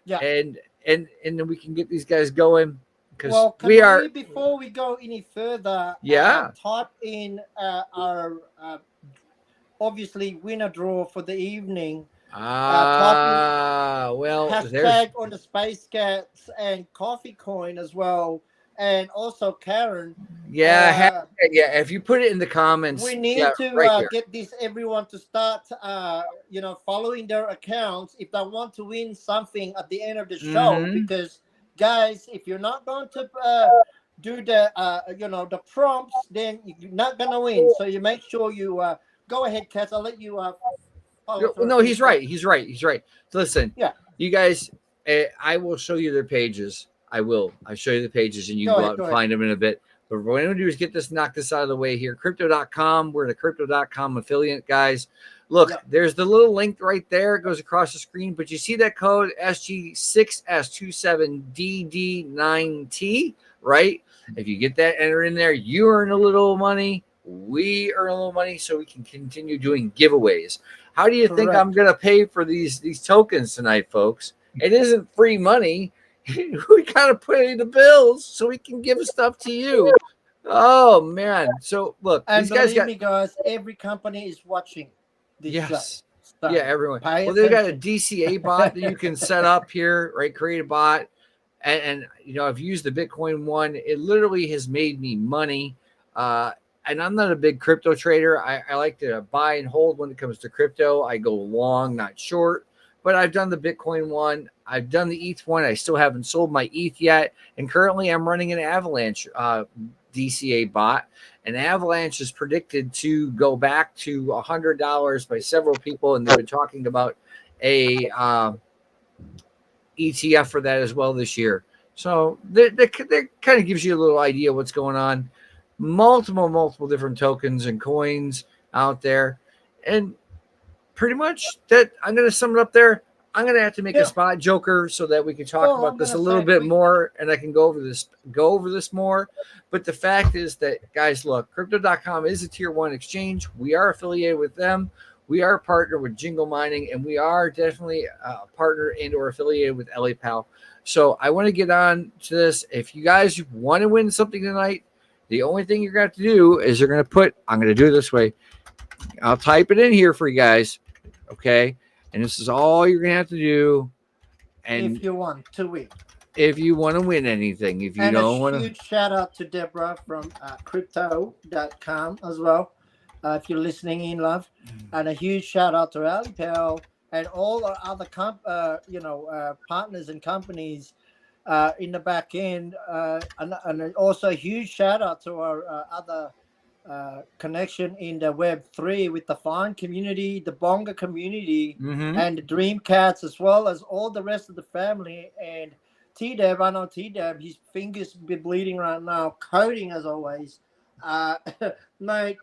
Yeah. And then we can get these guys going. Well, before we go any further, type in our obviously winner draw for the evening. Hashtag on the Space Cats and CoffeeCoin as well, and also Karen. If you put it in the comments, we need to get everyone to start, following their accounts if they want to win something at the end of the show. Because, guys, if you're not going to do the prompts, then you're not gonna win. So you make sure you go ahead, Cats. I'll let you. No, he's right. So listen, you guys, I will show you their pages. I'll show you the pages, and you go out and find them in a bit. But what I'm going to do is knock this out of the way here. Crypto.com. We're the Crypto.com affiliate, guys. Look, there's the little link right there. It goes across the screen. But you see that code SG6S27DD9T, right? If you get that entered in there, you earn a little money. We earn a little money so we can continue doing giveaways. How do you think I'm going to pay for these tokens tonight, folks? It isn't free money. We got to pay the bills so we can give stuff to you. Oh, man. So, look. And believe me, guys, every company is watching this show. Yeah, everyone. Well, they've got a DCA bot that you can set up here, right? Create a bot. And I've used the Bitcoin one. It literally has made me money. And I'm not a big crypto trader. I like to buy and hold when it comes to crypto. I go long, not short. But I've done the Bitcoin one. I've done the ETH one. I still haven't sold my ETH yet. And currently I'm running an Avalanche DCA bot. And Avalanche is predicted to go back to $100 by several people. And they've been talking about a ETF for that as well this year. So that kind of gives you a little idea what's going on. Multiple different tokens and coins out there, and pretty much that I'm going to sum it up there. I'm going to have to make a spot, Joker, so that we can talk about this a little bit more, and I can go over this more. But the fact is that, guys, look, Crypto.com is a tier 1 exchange. We are affiliated with them. We are a partner with Jingle Mining, and we are definitely a partner and or affiliated with LAPal. So I want to get on to this. If you guys want to win something tonight, the only thing you're going to have to do is you're going to I'm going to do it this way. I'll type it in here for you guys. Okay. And this is all you're going to have to do. And if you want to win. If you want to win anything. If you don't want to. A huge shout out to Deborah from crypto.com as well. If you're listening in, love. And a huge shout out to LAPal and all our other partners and companies in the back end, and also a huge shout out to our other connection in the Web3 with the Fine community, the Bonga community, and the Dream Cats, as well as all the rest of the family. And T-Deb, I know T-Deb, his fingers be bleeding right now, coding as always. Mate,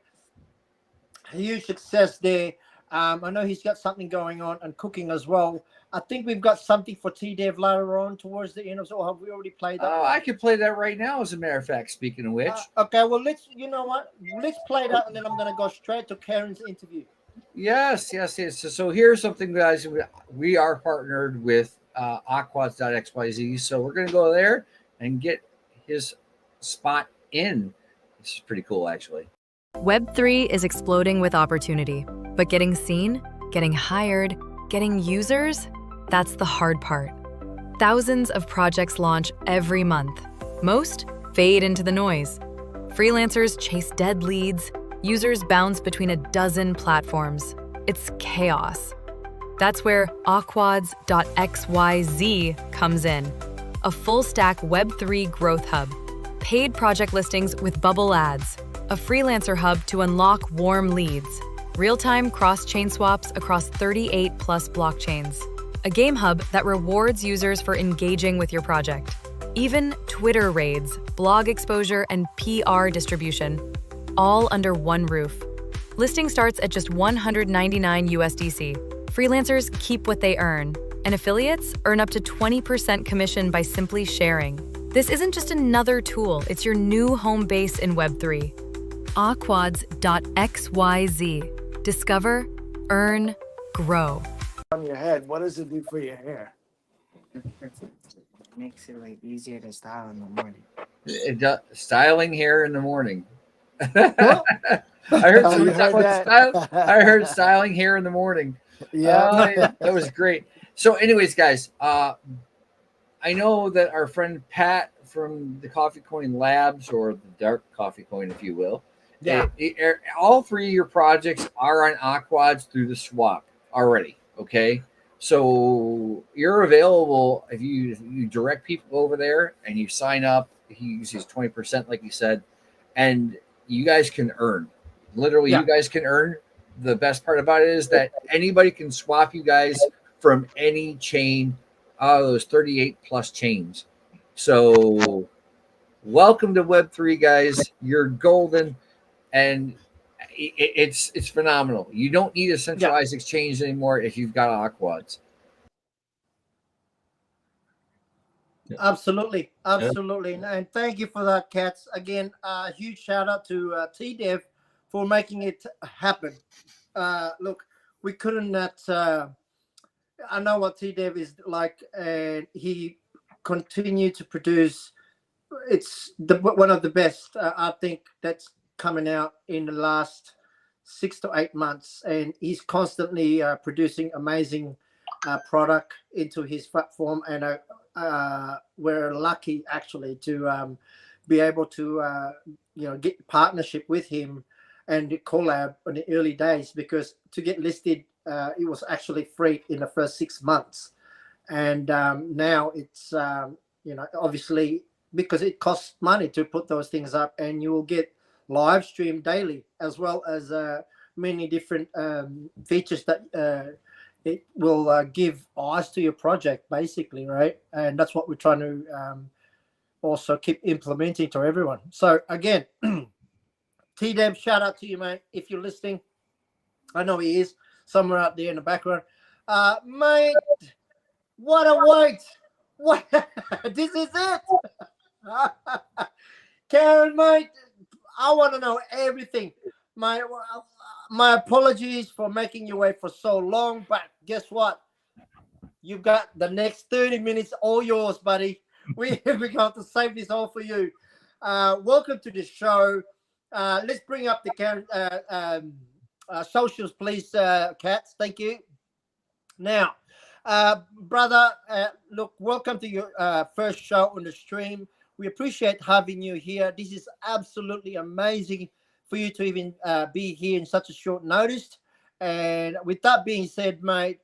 huge success there. I know he's got something going on and cooking as well. I think we've got something for T-Dev later on towards the end of, or have we already played that? Oh, I can play that right now, as a matter of fact, speaking of which. Okay, well, let's play that, and then I'm going to go straight to Karen's interview. Yes. So here's something, guys. We are partnered with Aquads.xyz, so we're going to go there, and get his spot in. This is pretty cool, actually. Web3 is exploding with opportunity, but getting seen, getting hired, getting users, that's the hard part. Thousands of projects launch every month. Most fade into the noise. Freelancers chase dead leads. Users bounce between a dozen platforms. It's chaos. That's where Aquads.xyz comes in, a full-stack Web3 growth hub. Paid project listings with bubble ads, a freelancer hub to unlock warm leads, real-time cross-chain swaps across 38 plus blockchains, a game hub that rewards users for engaging with your project, even Twitter raids, blog exposure, and PR distribution, all under one roof. Listing starts at just $199 USDC. Freelancers keep what they earn, and affiliates earn up to 20% commission by simply sharing. This isn't just another tool, it's your new home base in Web3. Aquads.xyz. Discover, earn, grow. On your head, what does it do for your hair? Makes it like easier to style in the morning. Styling hair in the morning. I heard someone talk about style. I heard styling hair in the morning. Yeah, that was great. So, anyways, guys, I know that our friend Pat from the CoffeeCoin Labs, or the Dark CoffeeCoin, if you will, all three of your projects are on Aquads through the swap already. Okay, so you're available if you direct people over there and you sign up. He uses 20%, like you said, and you guys can earn. Literally, you guys can earn. The best part about it is that anybody can swap you guys from any chain out of those 38 plus chains. So welcome to Web3, guys. You're golden, and it's phenomenal. You don't need a centralized exchange anymore if you've got Aquads. Absolutely. And thank you for that, Cats. Again, huge shout out to T-Dev for making it happen. Look, we couldn't I know what T-Dev is like, and he continued to produce. It's one of the best, I think, that's coming out in the last 6 to 8 months, and he's constantly producing amazing product into his platform, and we're lucky actually to be able to get partnership with him and collab in the early days, because to get listed it was actually free in the first 6 months, and now it's obviously, because it costs money to put those things up, and you will get live stream daily, as well as many different features that it will give eyes to your project, basically, right? And that's what we're trying to also keep implementing to everyone. So again, T-Deb, shout out to you, mate, if you're listening. I know he is somewhere out there in the background. Mate, what a wait. What? This is it. Karen, mate, I want to know everything. My apologies for making you wait for so long, but guess what? You've got the next 30 minutes all yours, buddy. We're going to save this all for you. Welcome to the show. Let's bring up the Karen socials, please, Cats. Thank you. Now, brother, look, welcome to your first show on the stream. We appreciate having you here. This is absolutely amazing for you to even be here in such a short notice. And with that being said, mate,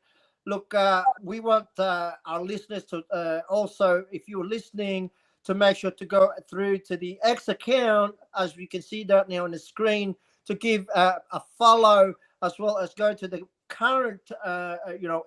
look, we want our listeners to also, if you're listening, to make sure to go through to the X account, as we can see that now on the screen, to give a follow, as well as go to the current,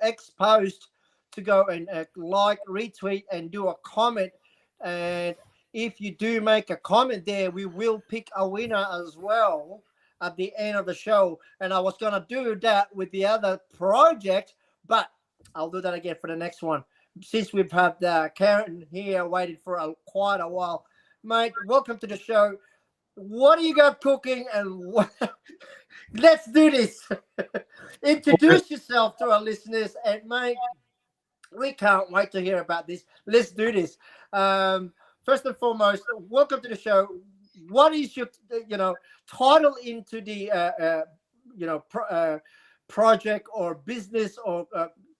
X post to go and like, retweet, and do a comment. And if you do make a comment there, we will pick a winner as well at the end of the show. And I was going to do that with the other project, but I'll do that again for the next one, since we've had Karen here waiting for quite a while. Mate, welcome to the show. What do you got cooking? And let's do this. Introduce yourself to our listeners. And, mate, we can't wait to hear about this. Let's do this. first and foremost, welcome to the show. What is your, title into the, project or business or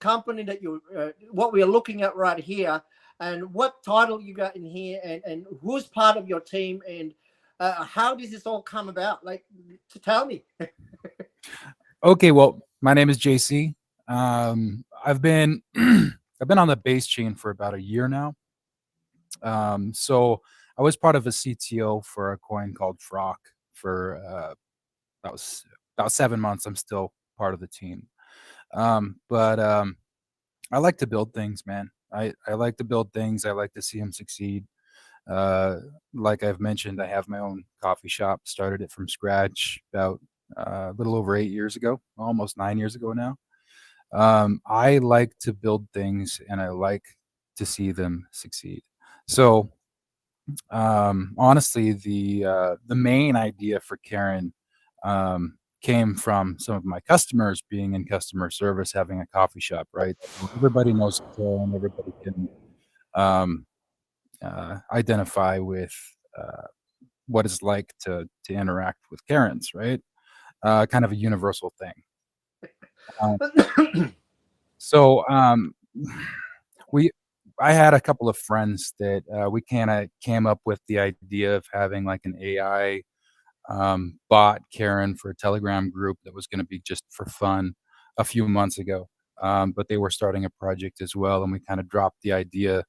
company that you, what we are looking at right here, and what title you got in here, and who's part of your team, and how does this all come about? Like, to tell me. Okay, well, my name is JC. I've been I've been on the base chain for about a year now. So I was part of a CTO for a coin called Frock for that was about 7 months. I'm still part of the team. But I like to build things, man. I like to build things. I like to see them succeed. Like I've mentioned, I have my own coffee shop. Started it from scratch about a little over 8 years ago, almost 9 years ago now. I like to build things and I like to see them succeed. So honestly, the main idea for Karen came from some of my customers being in customer service, having a coffee shop, right? So everybody knows Karen, everybody can identify with what it's like to interact with Karens, right? Kind of a universal thing. So I had a couple of friends that we kind of came up with the idea of having like an AI bot Karen for a Telegram group that was going to be just for fun a few months ago. But they were starting a project as well, and we kind of dropped the idea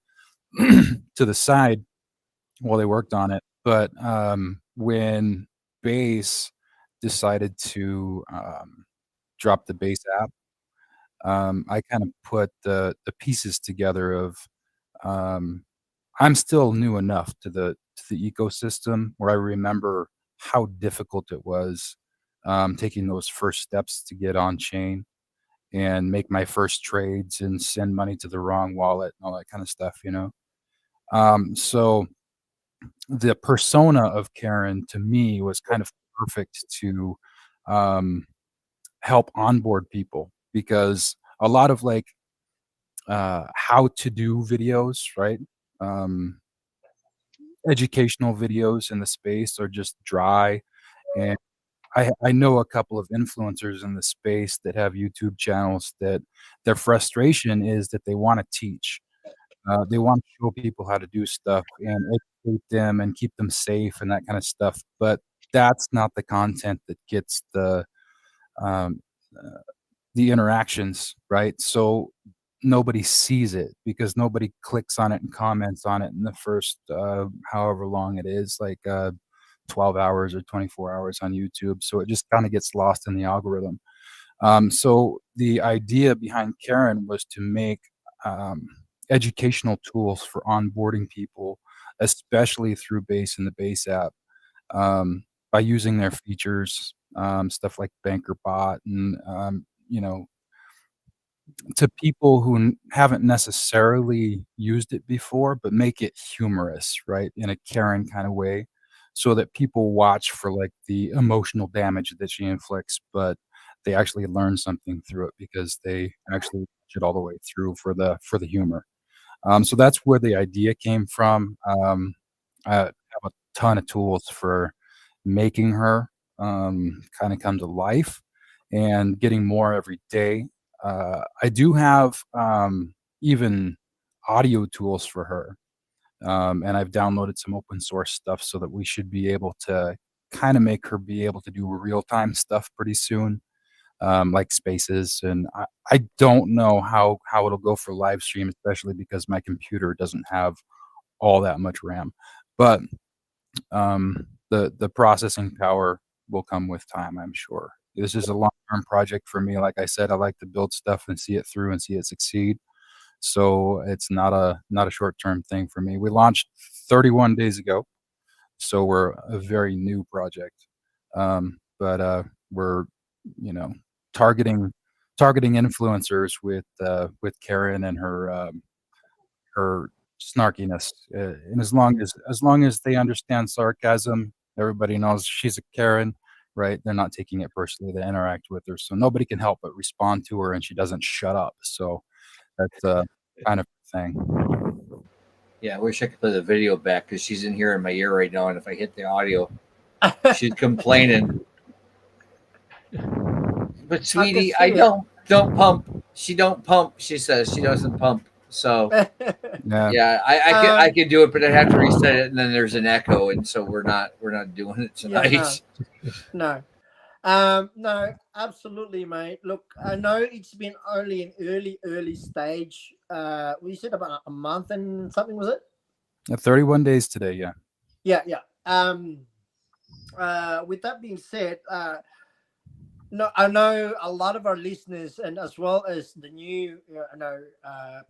to the side while they worked on it. But when Base decided to drop the Base app, I kind of put the pieces together of I'm still new enough to the ecosystem where I remember how difficult it was taking those first steps to get on chain and make my first trades and send money to the wrong wallet and all that kind of stuff, you know. So the persona of Karen to me was kind of perfect to help onboard people, because a lot of like how to do videos, right? Educational videos in the space are just dry. And I know a couple of influencers in the space that have YouTube channels that their frustration is that they want to teach. They want to show people how to do stuff and educate them and keep them safe and that kind of stuff. But that's not the content that gets um, the interactions, right? So nobody sees it because nobody clicks on it and comments on it in the first however long it is, like 12 hours or 24 hours on YouTube. So it just kind of gets lost in the algorithm. So the idea behind Karen was to make educational tools for onboarding people, especially through Base and the Base app, by using their features, stuff like Banker Bot and you know, to people who haven't necessarily used it before, but make it humorous, right? In a Karen kind of way, so that people watch for like the emotional damage that she inflicts, but they actually learn something through it because they actually watch it all the way through for the humor. So that's where the idea came from. I have a ton of tools for making her kind of come to life and getting more every day. I do have even audio tools for her, and I've downloaded some open source stuff so that we should be able to kind of make her be able to do real time stuff pretty soon, like spaces. And I don't know how it'll go for live stream, especially because my computer doesn't have all that much RAM. But the processing power will come with time, I'm sure. This is a long-term project for me. Like I said, I like to build stuff and see it through and see it succeed. So it's not a short-term thing for me. We launched 31 days ago, so we're a very new project. But we're, you know, targeting influencers with Karen and her snarkiness. And as long as they understand sarcasm, everybody knows she's a Karen, right? They're not taking it personally. They interact with her, so nobody can help but respond to her, and she doesn't shut up. So that's kind of thing. Yeah, I wish I could play the video back because she's in here in my ear right now, and if I hit the audio, she's complaining. But sweetie, I don't pump. She don't pump. She says she doesn't pump. So yeah, I could do it, but I'd have to reset it, and then there's an echo, and so we're not doing it tonight. Yeah, no, absolutely, mate. Look, I know it's been only an early stage. We said about a month and something, was it? 31 days today, yeah. Yeah. With that being said, no, I know a lot of our listeners, and as well as the new,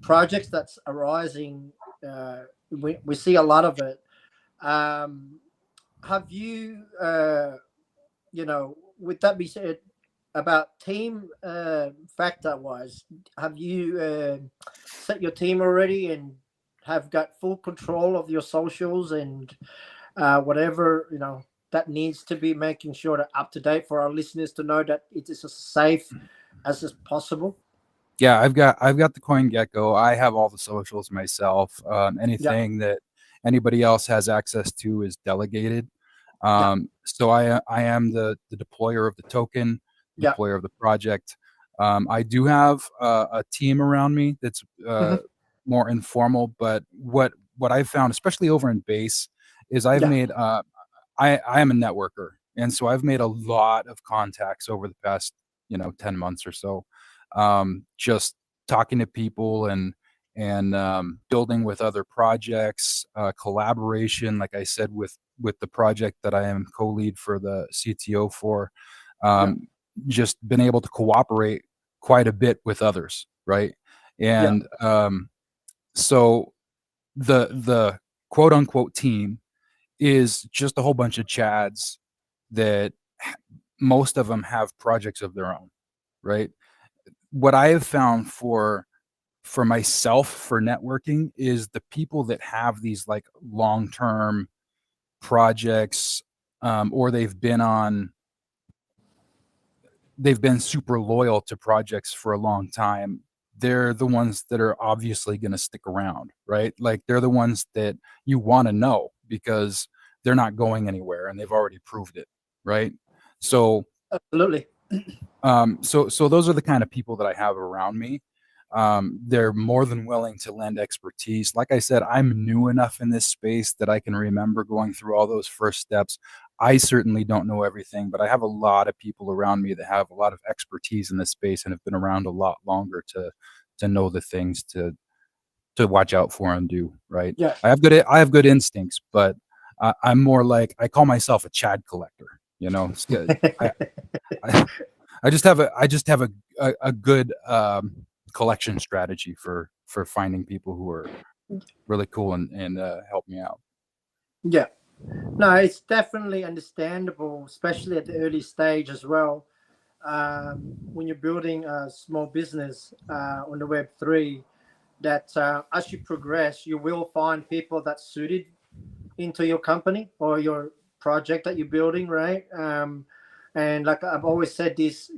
projects that's arising. We see a lot of it. Have you, with that being said, about team factor wise, have you set your team already and have got full control of your socials and whatever that needs to be, making sure that up to date for our listeners to know that it is as safe as is possible? Yeah, I've got the CoinGecko. I have all the socials myself. Anything that anybody else has access to is delegated. So I am the deployer of the token, deployer of the project. I do have a team around me that's more informal, but what I've found, especially over in base, is I've made I am a networker, and so I've made a lot of contacts over the past 10 months or so, just talking to people and building with other projects, collaboration, like I said, with the project that I am co-lead for the CTO for. Just been able to cooperate quite a bit with others, right? And so the quote unquote team is just a whole bunch of chads that most of them have projects of their own, right? What I have found for myself for networking is the people that have these like long-term projects, or they've been super loyal to projects for a long time. They're the ones that are obviously going to stick around, right? Like they're the ones that you want to know because they're not going anywhere and they've already proved it, right? So absolutely. So those are the kind of people that I have around me. They're more than willing to lend expertise. Like I said, I'm new enough in this space that I can remember going through all those first steps. I certainly don't know everything, but I have a lot of people around me that have a lot of expertise in this space and have been around a lot longer to know the things to watch out for and do, right? Yeah. I have good instincts, but I'm more like, I call myself a Chad collector, It's good. I just have a good collection strategy for finding people who are really cool and help me out. Yeah, no, it's definitely understandable, especially at the early stage as well. When you're building a small business on the Web3, that as you progress, you will find people that's suited into your company or your project that you're building, right? And like I've always said this,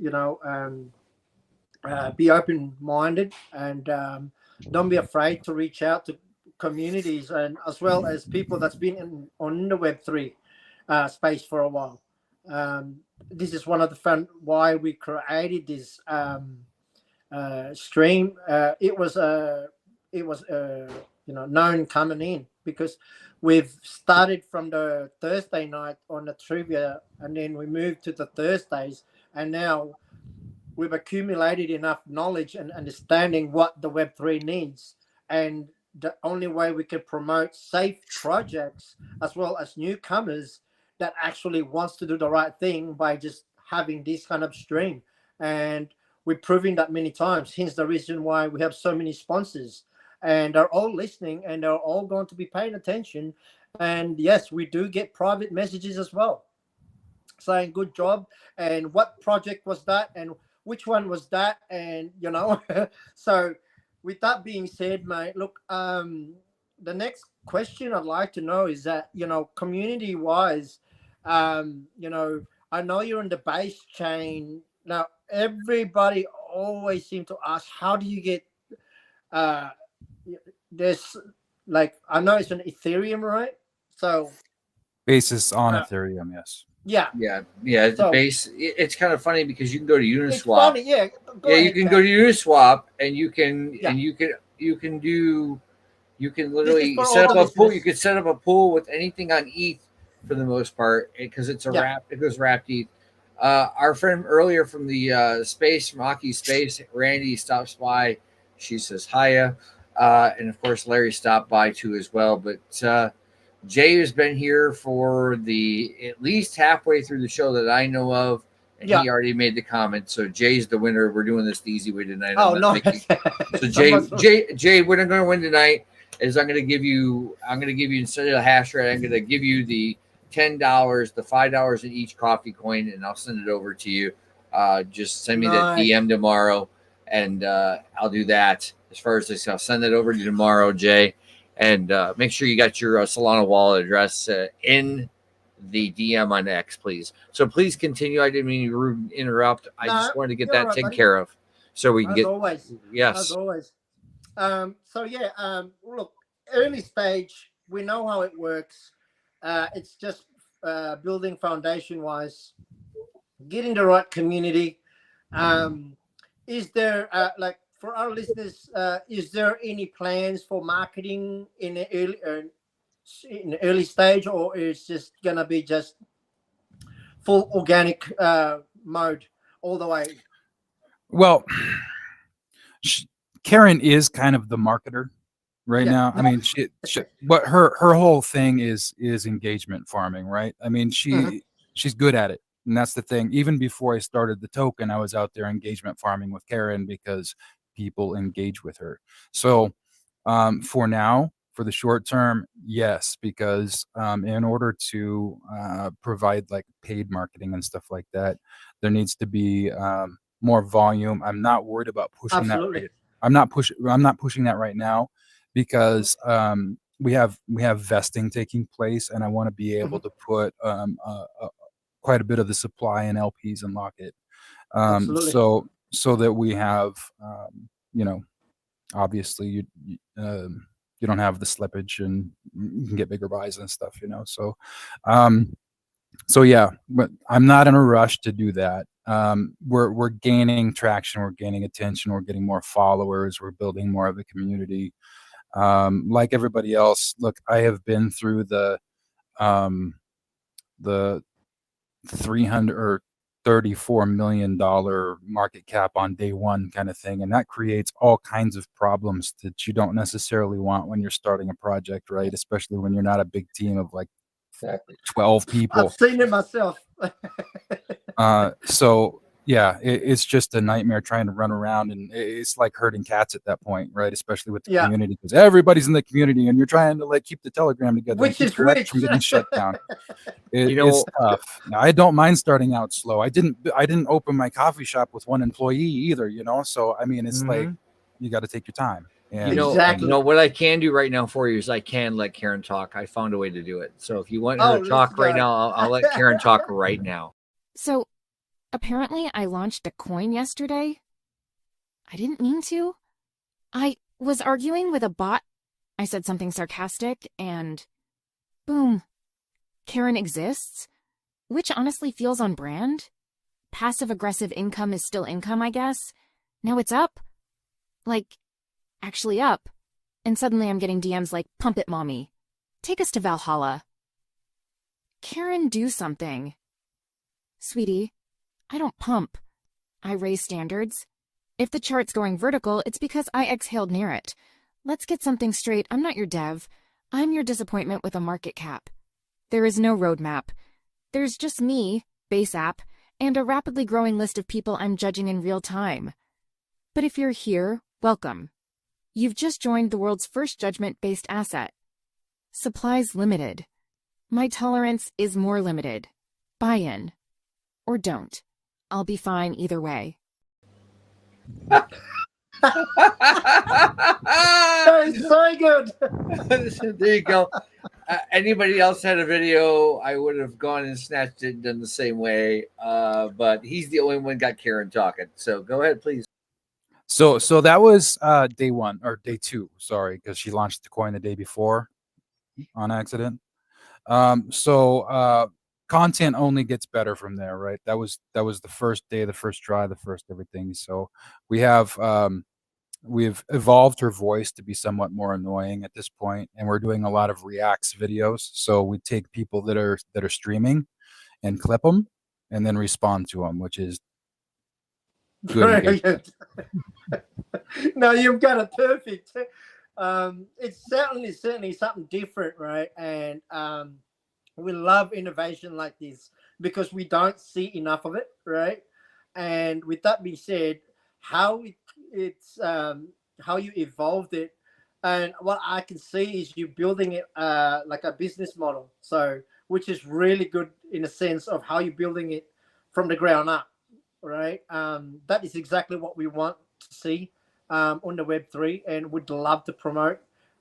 be open-minded and don't be afraid to reach out to communities and as well as people that's been on the Web3 space for a while. This is one of the fun why we created this stream. It was known coming in because we've started from the Thursday night on the trivia, and then we moved to the Thursdays, and now we've accumulated enough knowledge and understanding what the Web3 needs. And the only way we can promote safe projects as well as newcomers that actually wants to do the right thing by just having this kind of stream. And we're proving that many times, hence the reason why we have so many sponsors. And they're all listening and they're all going to be paying attention. And yes, we do get private messages as well saying good job and what project was that and which one was that, and so with that being said, mate, look, the next question I'd like to know is that community wise, I know you're in the base chain now. Everybody always seem to ask, how do you get this like I know it's an Ethereum, right? So Basis on Ethereum, yes. yeah. It's So, it's kind of funny because you can go to Uniswap. it's funny, yeah. Go you ahead, can Kat. go to Uniswap and you can Yeah. and you can do you can This is literally for set all up the a pool. listeners. You could set up a pool with anything on ETH for the most part because it's a wrap. It goes wrapped ETH. Our friend earlier from the space, from Aki Space, Randy stops by. She says hiya, and of course Larry stopped by too as well. But Jay has been here for at least halfway through the show that I know of, and he already made the comment. So Jay's the winner. We're doing this the easy way tonight. Oh no! So Jay, what I'm going to win tonight is I'm going to give you instead of the hash rate, I'm going to give you the $10, the $5 in each coffee coin, and I'll send it over to you. Just send me that DM tomorrow, and I'll do that. As far as this, I'll send that over to you tomorrow, Jay. And make sure you got your Solana wallet address in the DM on X, please. So please continue. I didn't mean to interrupt. I just wanted to get that taken care of, so we can get. Always. Yes. As always. So yeah. Look, early stage. We know how it works. It's just building foundation wise, getting the right community. Is there like for our listeners? Is there any plans for marketing in the early stage, or is just gonna be just full organic mode all the way? Well, Karen is kind of the marketer right now. I mean, what her whole thing is engagement farming, right? I mean, she's good at it, and that's the thing. Even before I started the token, I was out there engagement farming with Karen because people engage with her. So for now, for the short term, yes, because in order to provide like paid marketing and stuff like that, there needs to be more volume. I'm not worried about pushing that. I'm not pushing that right now because we have vesting taking place, and I want to be able to put quite a bit of the supply in LPs and lock it. So that we have obviously you don't have the slippage and you can get bigger buys and stuff, so yeah, but I'm not in a rush to do that. We're gaining traction, we're gaining attention, we're getting more followers, we're building more of a community. Like everybody else, look, I have been through the 300 or $34 million market cap on day one kind of thing, and that creates all kinds of problems that you don't necessarily want when you're starting a project, right? Especially when you're not a big team of like 12 people. I've seen it myself. So yeah, it's just a nightmare trying to run around, and it's like herding cats at that point, right? Especially with the community, because everybody's in the community and you're trying to like keep the Telegram together, which is from getting shut down. It's tough. Now, I don't mind starting out slow. I didn't open my coffee shop with one employee either, so I mean, it's like you got to take your time. And, what I can do right now for you is I can let Karen talk. I found a way to do it. So if you want her to talk right now, I'll let Karen talk right now. So apparently I launched a coin yesterday. I didn't mean to. I was arguing with a bot. I said something sarcastic and boom, Karen exists, which honestly feels on brand. Passive-aggressive income is still income, I guess. Now it's up. Like, actually up. And suddenly I'm getting DMs like, pump it, mommy. Take us to Valhalla. Karen, do something. Sweetie, I don't pump. I raise standards. If the chart's going vertical, it's because I exhaled near it. Let's get something straight. I'm not your dev. I'm your disappointment with a market cap. There is no roadmap. There's just me, base app, and a rapidly growing list of people I'm judging in real time. But if you're here, welcome. You've just joined the world's first judgment-based asset. Supplies limited. My tolerance is more limited. Buy in. Or don't. I'll be fine either way. That is so good. There you go. Anybody else had a video, I would have gone and snatched it and done the same way. But he's the only one got Karen talking. So go ahead, please. So that was day one or day two, sorry, because she launched the coin the day before on accident. So content only gets better from there, right? That was the first day, the first try, the first everything. So we have we've evolved her voice to be somewhat more annoying at this point, and we're doing a lot of reacts videos. So we take people that are streaming and clip them and then respond to them, which is good. Brilliant. No, you've got it perfect. It's certainly something different, right? And we love innovation like this because we don't see enough of it, right? And with that being said, how it's how you evolved it, and what I can see is you building it like a business model. So, which is really good in a sense of how you're building it from the ground up, right? That is exactly what we want to see on the Web3, and would love to promote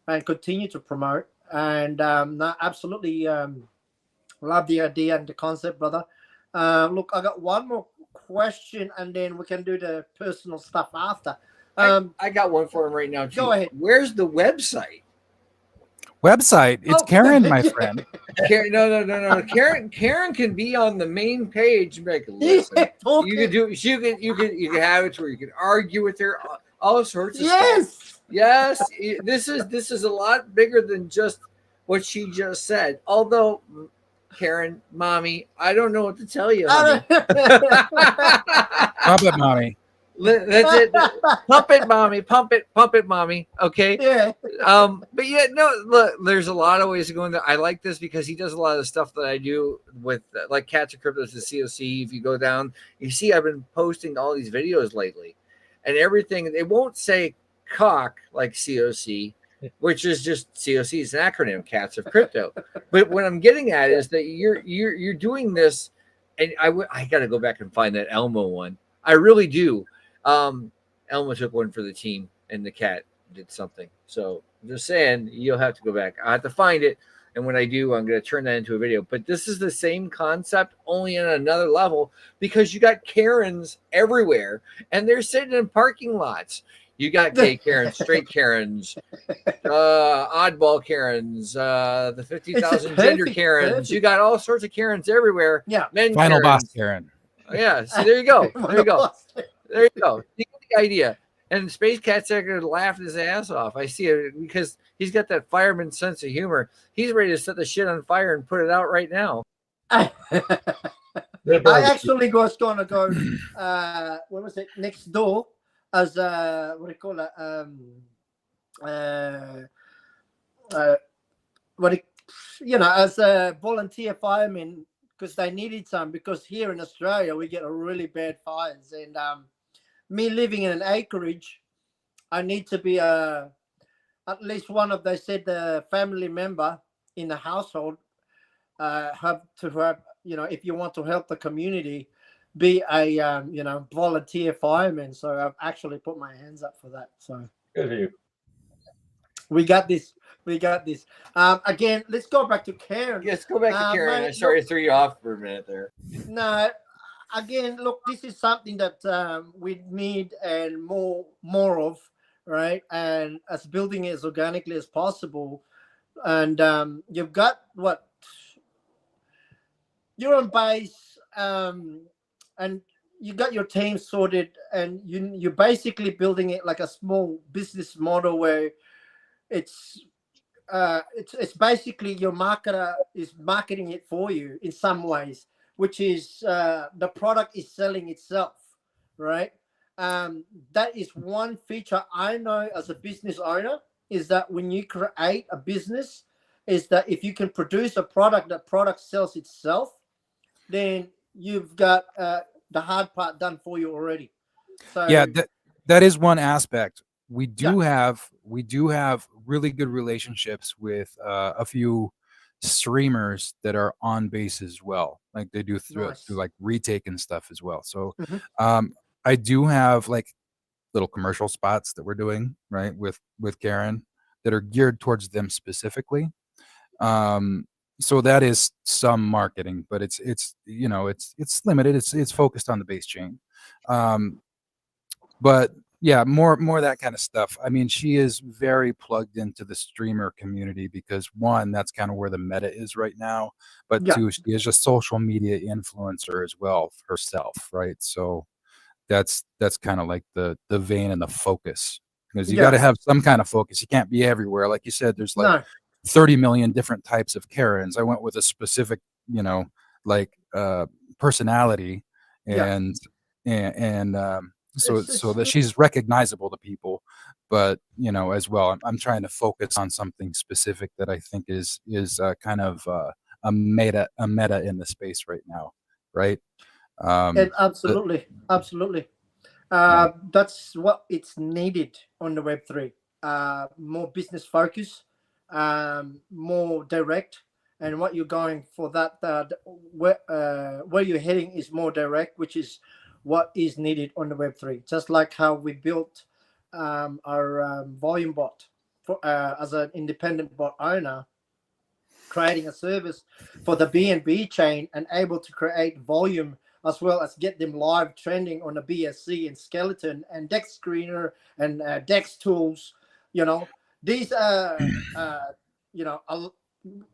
and continue to promote. And no, absolutely love the idea and the concept, brother. Look, I got one more question, and then we can do the personal stuff after. I got one for him right now, too. Go ahead. Where's the website? Website? It's Karen, my friend. Karen, no. Karen can be on the main page and be like, listen, you can do. You can have it where you can argue with her, all sorts of stuff. Yes. This is a lot bigger than just what she just said. Although, Karen, mommy, I don't know what to tell you, honey. Pump it, mommy. That's it. Pump it, mommy. Okay. Yeah. But yeah, no. Look, there's a lot of ways to go in there. I like this because he does a lot of the stuff that I do with, like Cats of Crypto to COC. If you go down, you see I've been posting all these videos lately, and everything. They won't say cock like COC, which is just COC is an acronym, Cats of Crypto. But what I'm getting at is that you're doing this, and I got to go back and find that Elmo one. I really do. Elmo took one for the team, and the cat did something. So I'm just saying, you'll have to go back. I have to find it, and when I do, I'm going to turn that into a video. But this is the same concept, only on another level, because you got Karens everywhere, and they're sitting in parking lots. You got gay Karens, straight Karens, oddball Karens, the 50,000 gender Karens. Perfect. You got all sorts of Karens everywhere. Yeah. Final Karens. boss Karen. Yeah, so there you go. There you go. You get the idea. And Space Cat's there going to laugh his ass off. I see it because he's got that fireman sense of humor. He's ready to set the shit on fire and put it out right now. I actually was going to go, what was it, next door as, what do you call it? As a volunteer fireman, because they needed some, because here in Australia we get a really bad fires, and me living in an acreage, I need to be at least one of, they said, the family member in the household have if you want to help the community, be a volunteer fireman. So I've actually put my hands up for that. So good for you. We got this. Again, let's go back to Karen. Let's go back to Karen. I sorry to throw you off for a minute there. No, again, look, this is something that we need and more of, right? And as building it as organically as possible. And you've got what? You're on base, and you got your team sorted, and you're basically building it like a small business model where it's basically your marketer is marketing it for you in some ways, which is the product is selling itself, right? That is one feature I know as a business owner, is that when you create a business, is that if you can produce a product, that product sells itself, then you've got the hard part done for you already. So yeah, that is one aspect. We do have really good relationships with a few streamers that are on base as well. Like they do through like retake and stuff as well. So I do have like little commercial spots that we're doing right with Karen that are geared towards them specifically. So that is some marketing, but it's limited. It's focused on the base chain. But Yeah, more that kind of stuff. I mean, she is very plugged into the streamer community because one, that's kind of where the meta is right now, but Yeah, two, she is a social media influencer as well herself, right? So that's kind of like the vein and the focus because you got yeah, to have some kind of focus. You can't be everywhere. Like you said, there's like no, 30 million different types of Karens. I went with a specific, like personality yeah. and so It's that she's recognizable to people, but as well, I'm trying to focus on something specific that I think is kind of a meta in the space right now, right? it, The, absolutely, absolutely. yeah. That's what it's needed on the Web3. More business focus, more direct, and what you're going for that where you're heading is more direct, which is what is needed on the Web3. Just like how we built our volume bot for as an independent bot owner, creating a service for the BNB chain and able to create volume as well as get them live trending on the BSC and Skeleton and Dex Screener and Dex tools. You know, these I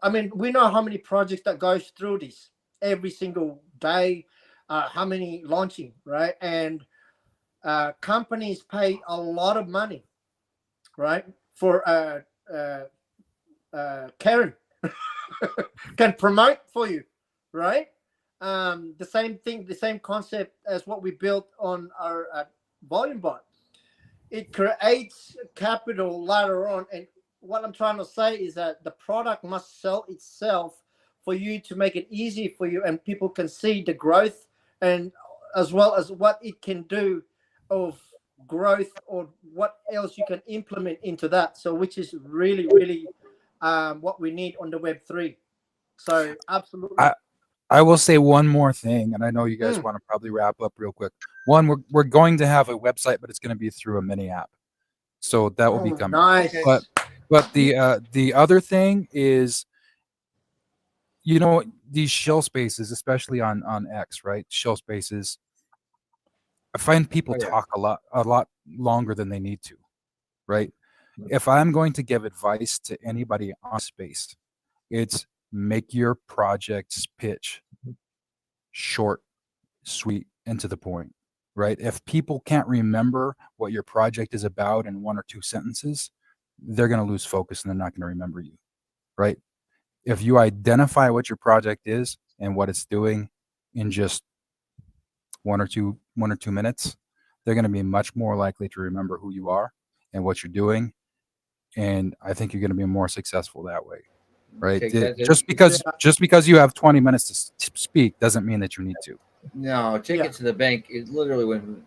mean, we know how many projects that goes through this every single day, how many launching, right? And companies pay a lot of money, right, for Karen can promote for you, right? The same thing, the same concept as what we built on our volume bot. It creates capital later on, and what I'm trying to say is that the product must sell itself for you to make it easy for you, and people can see the growth, and as well as what it can do of growth or what else you can implement into that. So, which is really, really what we need on the Web3. So, absolutely. I will say one more thing, and I know you guys want to probably wrap up real quick. One, we're going to have a website, but it's going to be through a mini app, so that will be coming. Nice. But the other thing is, these shell spaces, especially on X, right? Shell spaces. I find people talk a lot longer than they need to, right? If I'm going to give advice to anybody on space, it's make your project's pitch short, sweet, and to the point, right? If people can't remember what your project is about in one or two sentences, they're going to lose focus and they're not going to remember you, right? If you identify what your project is and what it's doing in just one or two minutes, they're going to be much more likely to remember who you are and what you're doing. And I think you're going to be more successful that way, right? Just because you have 20 minutes to speak doesn't mean that you need to. No, take it to the bank. It literally, when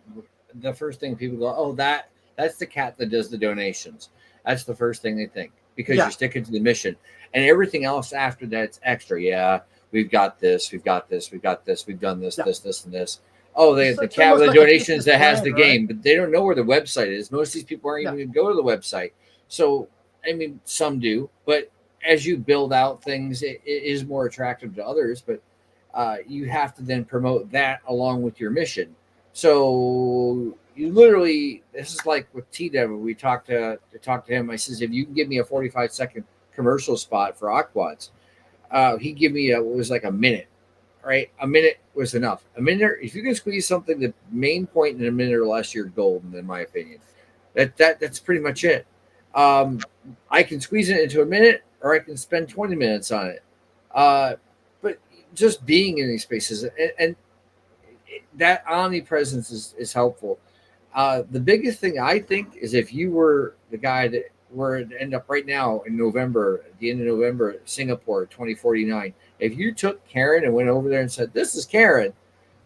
the first thing people go, oh, that's the cat that does the donations. That's the first thing they think, because you're sticking to the mission, and everything else after that's extra. Yeah, we've got this, we've got this, we've got this, we've done this, this, and this. Oh, the cat with the donations that has the game, but they don't know where the website is. Most of these people aren't even going to go to the website. So, I mean, some do, but as you build out things, it is more attractive to others, but you have to then promote that along with your mission. So you literally, this is like with T-Dev, we talked to him. I says, if you can give me a 45-second commercial spot for Aquads, he give me what was like a minute, right? A minute was enough. A minute, if you can squeeze something, the main point in a minute or less, you're golden, in my opinion. That's pretty much it. I can squeeze it into a minute, or I can spend 20 minutes on it. But just being in these spaces and that omnipresence is helpful. The biggest thing I think is if you were the guy that were to end up right now in November, at the end of November, Singapore 2049, if you took Karen and went over there and said, this is Karen,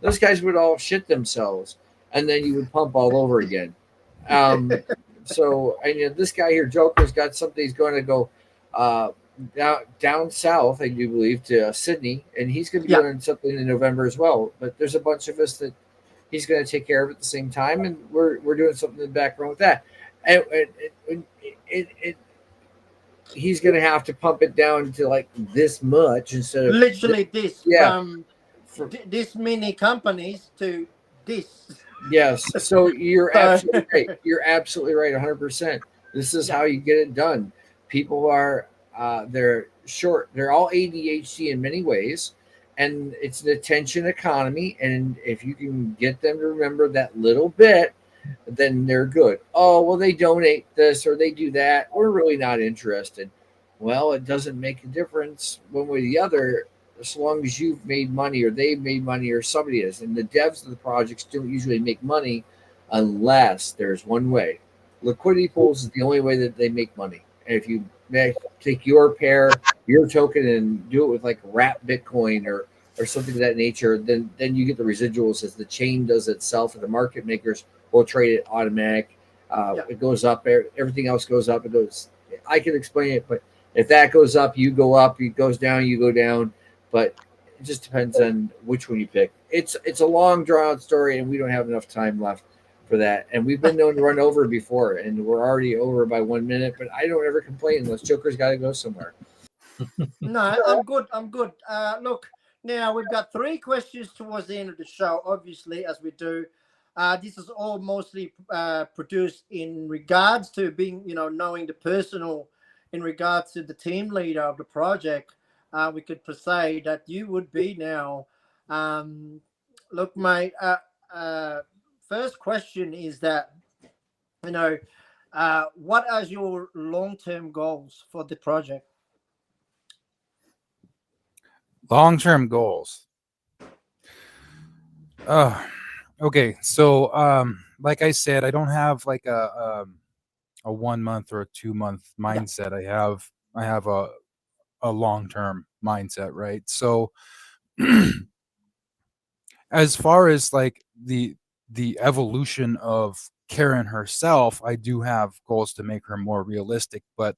those guys would all shit themselves, and then you would pump all over again. So, and this guy here, Joker's got something. He's going to go down south, I do believe, to Sydney, and he's going to be doing something in November as well. But there's a bunch of us that he's going to take care of at the same time, and we're doing something in the background with that. And he's going to have to pump it down to like this much instead of literally this. This many companies to this. Yes. So you're absolutely right. You're absolutely right, 100%. This is how you get it done. People are they're short. They're all ADHD in many ways, and it's an attention economy. And if you can get them to remember that little bit, then they're good. Oh, well, they donate this or they do that. We're really not interested. Well, it doesn't make a difference one way or the other, as long as you've made money or they've made money or somebody is. And the devs of the projects don't usually make money unless there's one way. Liquidity pools is the only way that they make money. And if you take your pair, your token, and do it with like wrap Bitcoin or something of that nature, then you get the residuals as the chain does itself, and the market makers will trade it automatic. It goes up. Everything else goes up. It goes. I can explain it, but if that goes up, you go up. It goes down, you go down. But it just depends on which one you pick. It's a long, drawn-out story, and we don't have enough time left for that. And we've been known to run over before, and we're already over by 1 minute. But I don't ever complain unless Joker's got to go somewhere. No, I'm good. I'm good. Look, now we've got 3 questions towards the end of the show, obviously, as we do. This is all mostly produced in regards to being, knowing the personal, in regards to the team leader of the project. We could say that you would be now. Look, mate, first question is that, what are your long-term goals for the project? Long-term goals. Okay. So, like I said, I don't have like a 1 month or a 2 month mindset. I have a long-term mindset, right? So as far as like the evolution of Karen herself, I do have goals to make her more realistic, but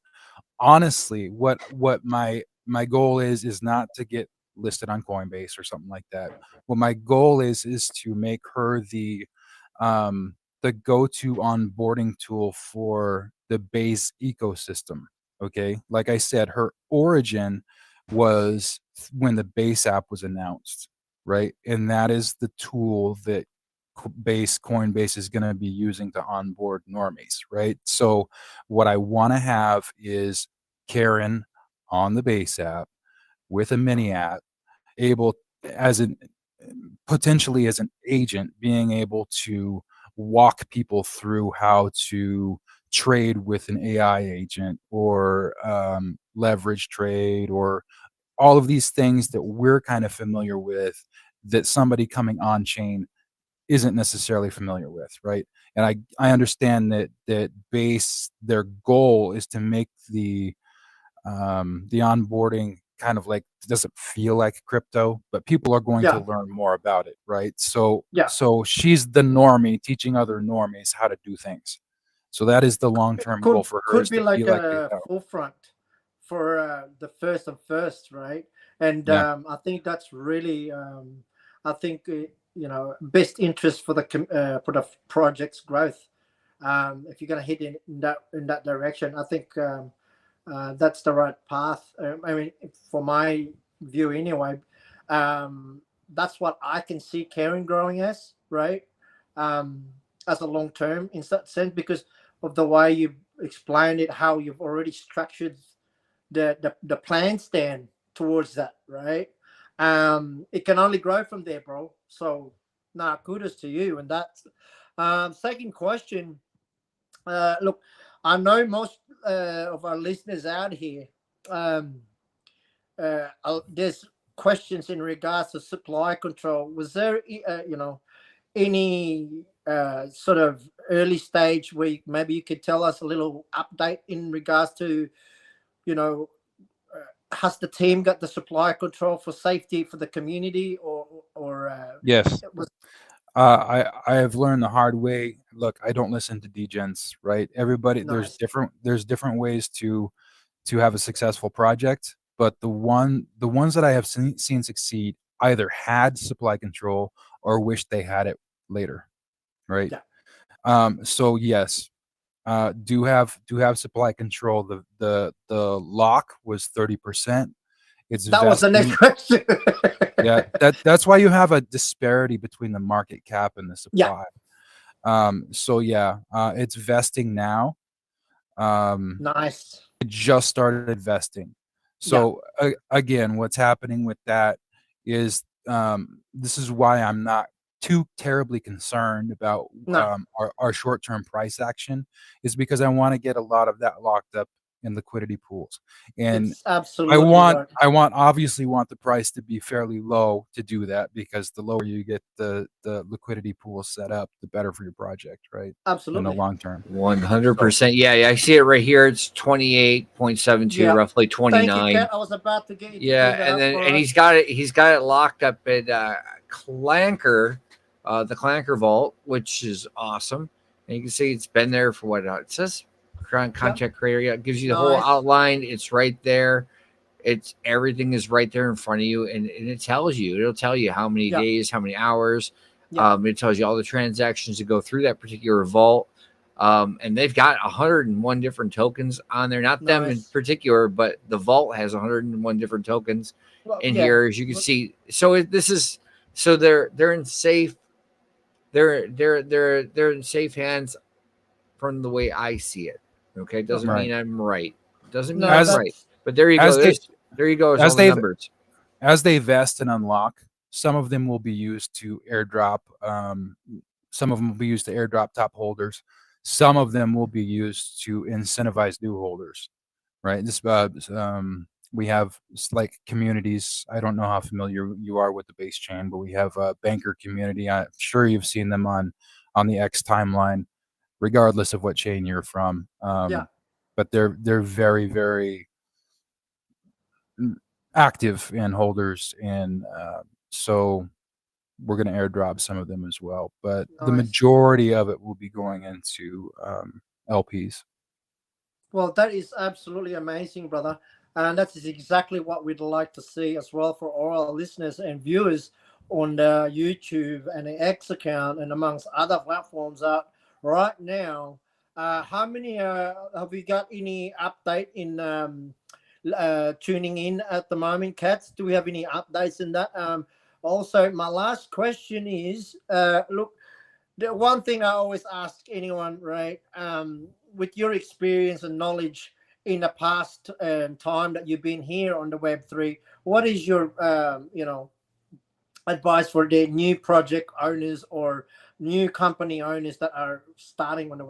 honestly, what my goal is not to get listed on Coinbase or something like that. What my goal is to make her the go-to onboarding tool for the base ecosystem. Okay, like I said, her origin was when the base app was announced, right? And that is the tool that Coinbase is going to be using to onboard normies, right? So what I want to have is Karen on the base app with a mini app, able as an potentially as an agent, being able to walk people through how to trade with an AI agent or leverage trade or all of these things that we're kind of familiar with that somebody coming on chain isn't necessarily familiar with, right? And I understand that base their goal is to make the onboarding kind of like doesn't feel like crypto, but people are going to learn more about it, right? So she's the normie teaching other normies how to do things. So that is the long-term goal for her. Could be like a forefront for the first, right? And I think that's really, I think best interest for the project's growth. If you're going to head in that direction, I think that's the right path. I mean, for my view anyway, that's what I can see Karen growing as, right? As a long term in that sense, because of the way you explained it, how you've already structured the plan stand towards that, right? It can only grow from there, bro. So kudos to you. And that's second question. Look, I know most of our listeners out here, there's questions in regards to supply control. Was there any sort of early stage where maybe you could tell us a little update in regards to has the team got the supply control for safety for the community or yes, I have learned the hard way. Look, I don't listen to degens, right? Everybody, Nice. there's different ways to have a successful project, but the ones that I have seen succeed either had supply control or wish they had it later, right? So yes, do have supply control. The lock was 30%. That was the next question. Yeah, that's why you have a disparity between the market cap and the supply. So yeah, it's vesting now. Nice. It just started investing. So again, what's happening with that is this is why I'm not too terribly concerned about No. our short-term price action, is because I want to get a lot of that locked up in liquidity pools. And It's absolutely right. I obviously want the price to be fairly low to do that, because the lower you get the liquidity pool set up, the better for your project, right? In the Absolutely. long term. 100%. Yeah, I see it right here. It's 28.72, Yeah. roughly Thank 29. you, Kat. I was about to get you to Yeah, clean that and up then for and us. he's got it locked up at Clanker, the Clanker Vault, which is awesome. And you can see it's been there for what it says content creator. Yeah, it gives you the whole Nice. outline. It's right there. It's everything is right there in front of you, and it tells you. It'll tell you how many days, how many hours. It tells you all the transactions that go through that particular vault. And they've got 101 different tokens on there. Not them in particular, but the vault has 101 different tokens in here, as you can see. So they're in safe. They're in safe hands from the way I see it. Okay, doesn't mean I'm right. Doesn't mean I'm right. But there you go. There you go. It's all the numbers. As they vest and unlock, some of them will be used to airdrop. Some of them will be used to airdrop top holders. Some of them will be used to incentivize new holders, right? This we have like communities. I don't know how familiar you are with the base chain, but we have a banker community. I'm sure you've seen them on the X timeline, regardless of what chain you're from. But they're very, very active in holders, and so we're going to airdrop some of them as well. But the majority of it will be going into LPs. Well, that is absolutely amazing, brother. And that is exactly what we'd like to see as well for all our listeners and viewers on the YouTube and the X account and amongst other platforms out right now. How many have we got any update in tuning in at the moment, Cats? Do we have any updates in that? Also, my last question is, look, the one thing I always ask anyone, right, with your experience and knowledge in the past time that you've been here on the Web3, what is your, advice for the new project owners or new company owners that are starting on the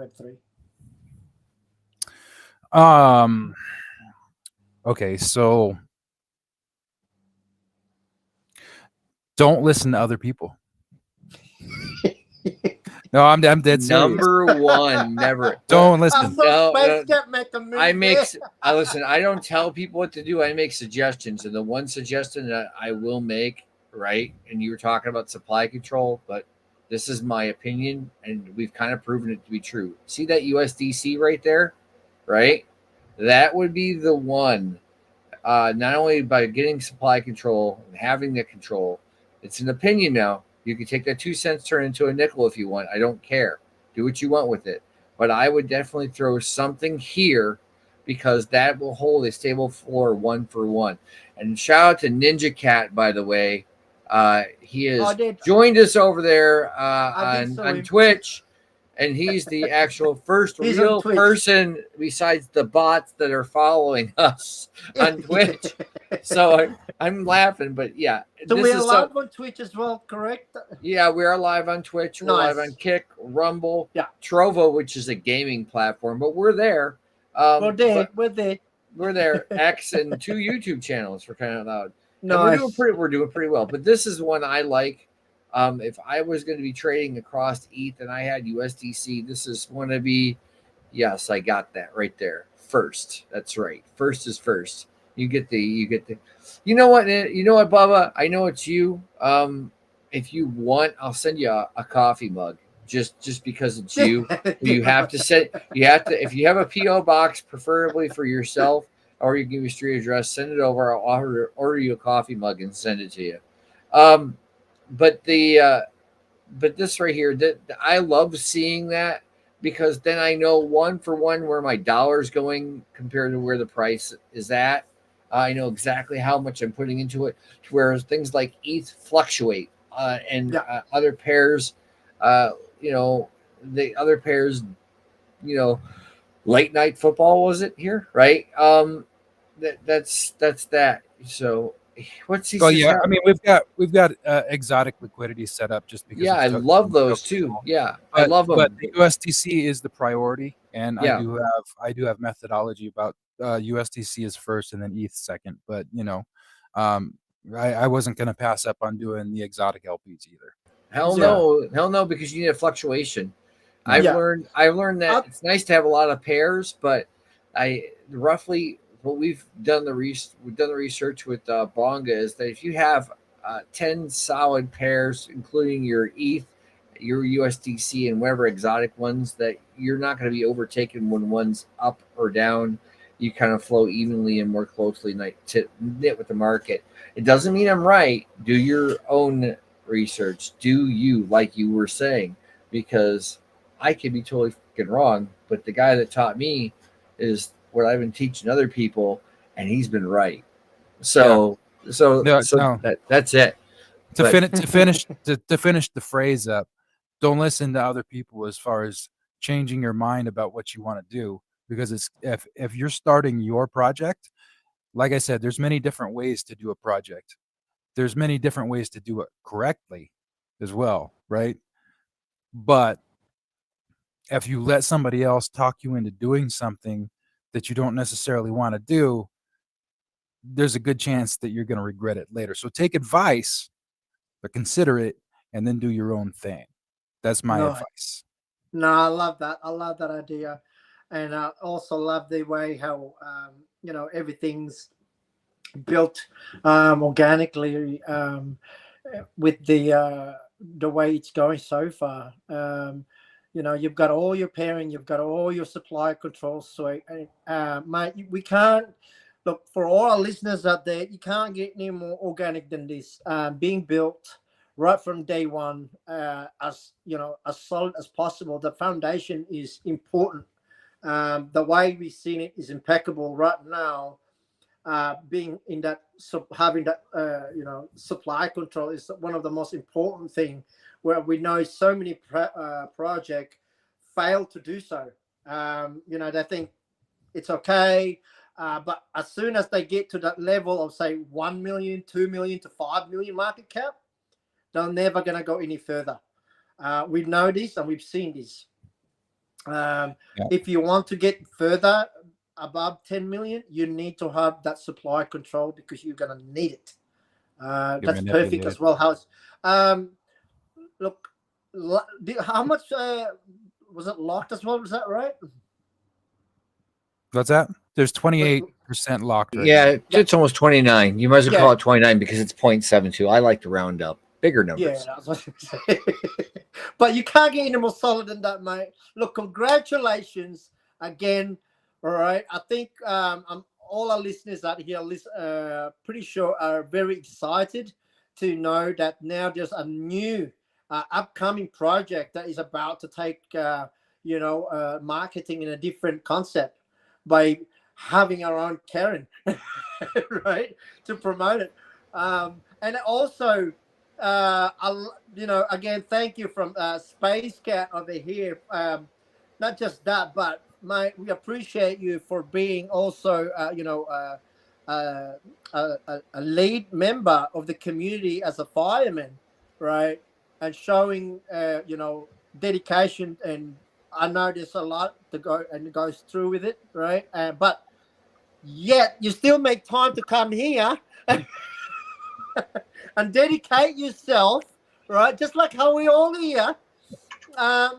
Web3? Okay, so don't listen to other people. No, I'm dead serious. Number one, never. Don't listen. Listen. I don't tell people what to do. I make suggestions, and the one suggestion that I will make, right? And you were talking about supply control, but this is my opinion, and we've kind of proven it to be true. See that USDC right there, right? That would be the one. Not only by getting supply control and having the control, it's an opinion now. You can take that 2 cents, turn into a nickel if you want. I don't care. Do what you want with it. But I would definitely throw something here, because that will hold a stable floor 1 for 1. And shout out to Ninja Cat, by the way. He has joined us over there on Twitch. And he's the actual first real person besides the bots that are following us on Twitch. So I'm laughing, but yeah. So we are live on Twitch as well, correct? Yeah, we are live on Twitch. We're live on Kick, Rumble, Trovo, which is a gaming platform, but we're there. We're there. X and 2 YouTube channels, for crying out loud. Nice. We're doing pretty well. But this is one I like. If I was going to be trading across ETH and I had USDC, this is going to be, yes, I got that right there. First. That's right. First is first. You know what, Bubba? I know it's you. If you want, I'll send you a coffee mug just because it's you. If you have a PO box, preferably for yourself, or you give me a street address, send it over. I'll order you a coffee mug and send it to you. But this right here, I love seeing that, because then I know 1 for 1 where my dollar's going compared to where the price is at. I know exactly how much I'm putting into it, to where things like ETH fluctuate and other pairs, the other pairs, late night football was it here, right? That's that. So what's he? Well, yeah, I mean we've got exotic liquidity set up just because Yeah, it's I love those too. Yeah, I love them. But the USDC is the priority, and Yeah. I do have methodology about USDC is first and then ETH second. But I wasn't going to pass up on doing the exotic LPs either. Hell no, because you need a fluctuation. I've Yeah. learned that it's nice to have a lot of pairs, but we've done the research with Bonga is that if you have 10 solid pairs, including your ETH, your USDC, and whatever exotic ones, that you're not going to be overtaken when one's up or down. You kind of flow evenly and more closely knit with the market. It doesn't mean I'm right. Do your own research. Do you, like you were saying, because I could be totally fucking wrong, but the guy that taught me is what I've been teaching other people, and he's been right. So that's it. To finish the phrase up, don't listen to other people as far as changing your mind about what you want to do, because it's if you're starting your project, like I said, there's many different ways to do a project. There's many different ways to do it correctly as well, right? But if you let somebody else talk you into doing something that you don't necessarily want to do, there's a good chance that you're going to regret it later. So take advice, but consider it and then do your own thing. That's my advice. No, I love that. I love that idea. And I also love the way how, everything's built organically with the way it's going so far. You've got all your pairing, you've got all your supply controls. So, mate, we can't look for all our listeners out there. You can't get any more organic than this. Being built right from day one, as solid as possible. The foundation is important. The way we've seen it is impeccable right now. Being in that, having that, supply control is one of the most important thing. Where we know so many projects fail to do so. They think it's okay, but as soon as they get to that level of say 1 million, 2 million to 5 million market cap, they're never going to go any further. We know this and we've seen this. If you want to get further above 10 million, you need to have that supply control because you're going to need it. That's perfect as well. Look, how much was it locked as well? Was that right? What's that? There's 28% locked right now. It's almost 29. You might as well call it 29 because it's 0.72. I like to round up. Bigger numbers. Yeah, that's what I'm saying. But you can't get any more solid than that, mate. Look, congratulations again. All right. I think all our listeners out here, pretty sure are very excited to know that now there's a new upcoming project that is about to take, marketing in a different concept by having our own Karen, right, to promote it. And also, again, thank you from Space Cat over here. Not just that, but we appreciate you for being also, a lead member of the community as a fireman, right? And showing, dedication. And I know there's a lot to go and goes through with it, right? But yet you still make time to come here and dedicate yourself, right? Just like how we all here,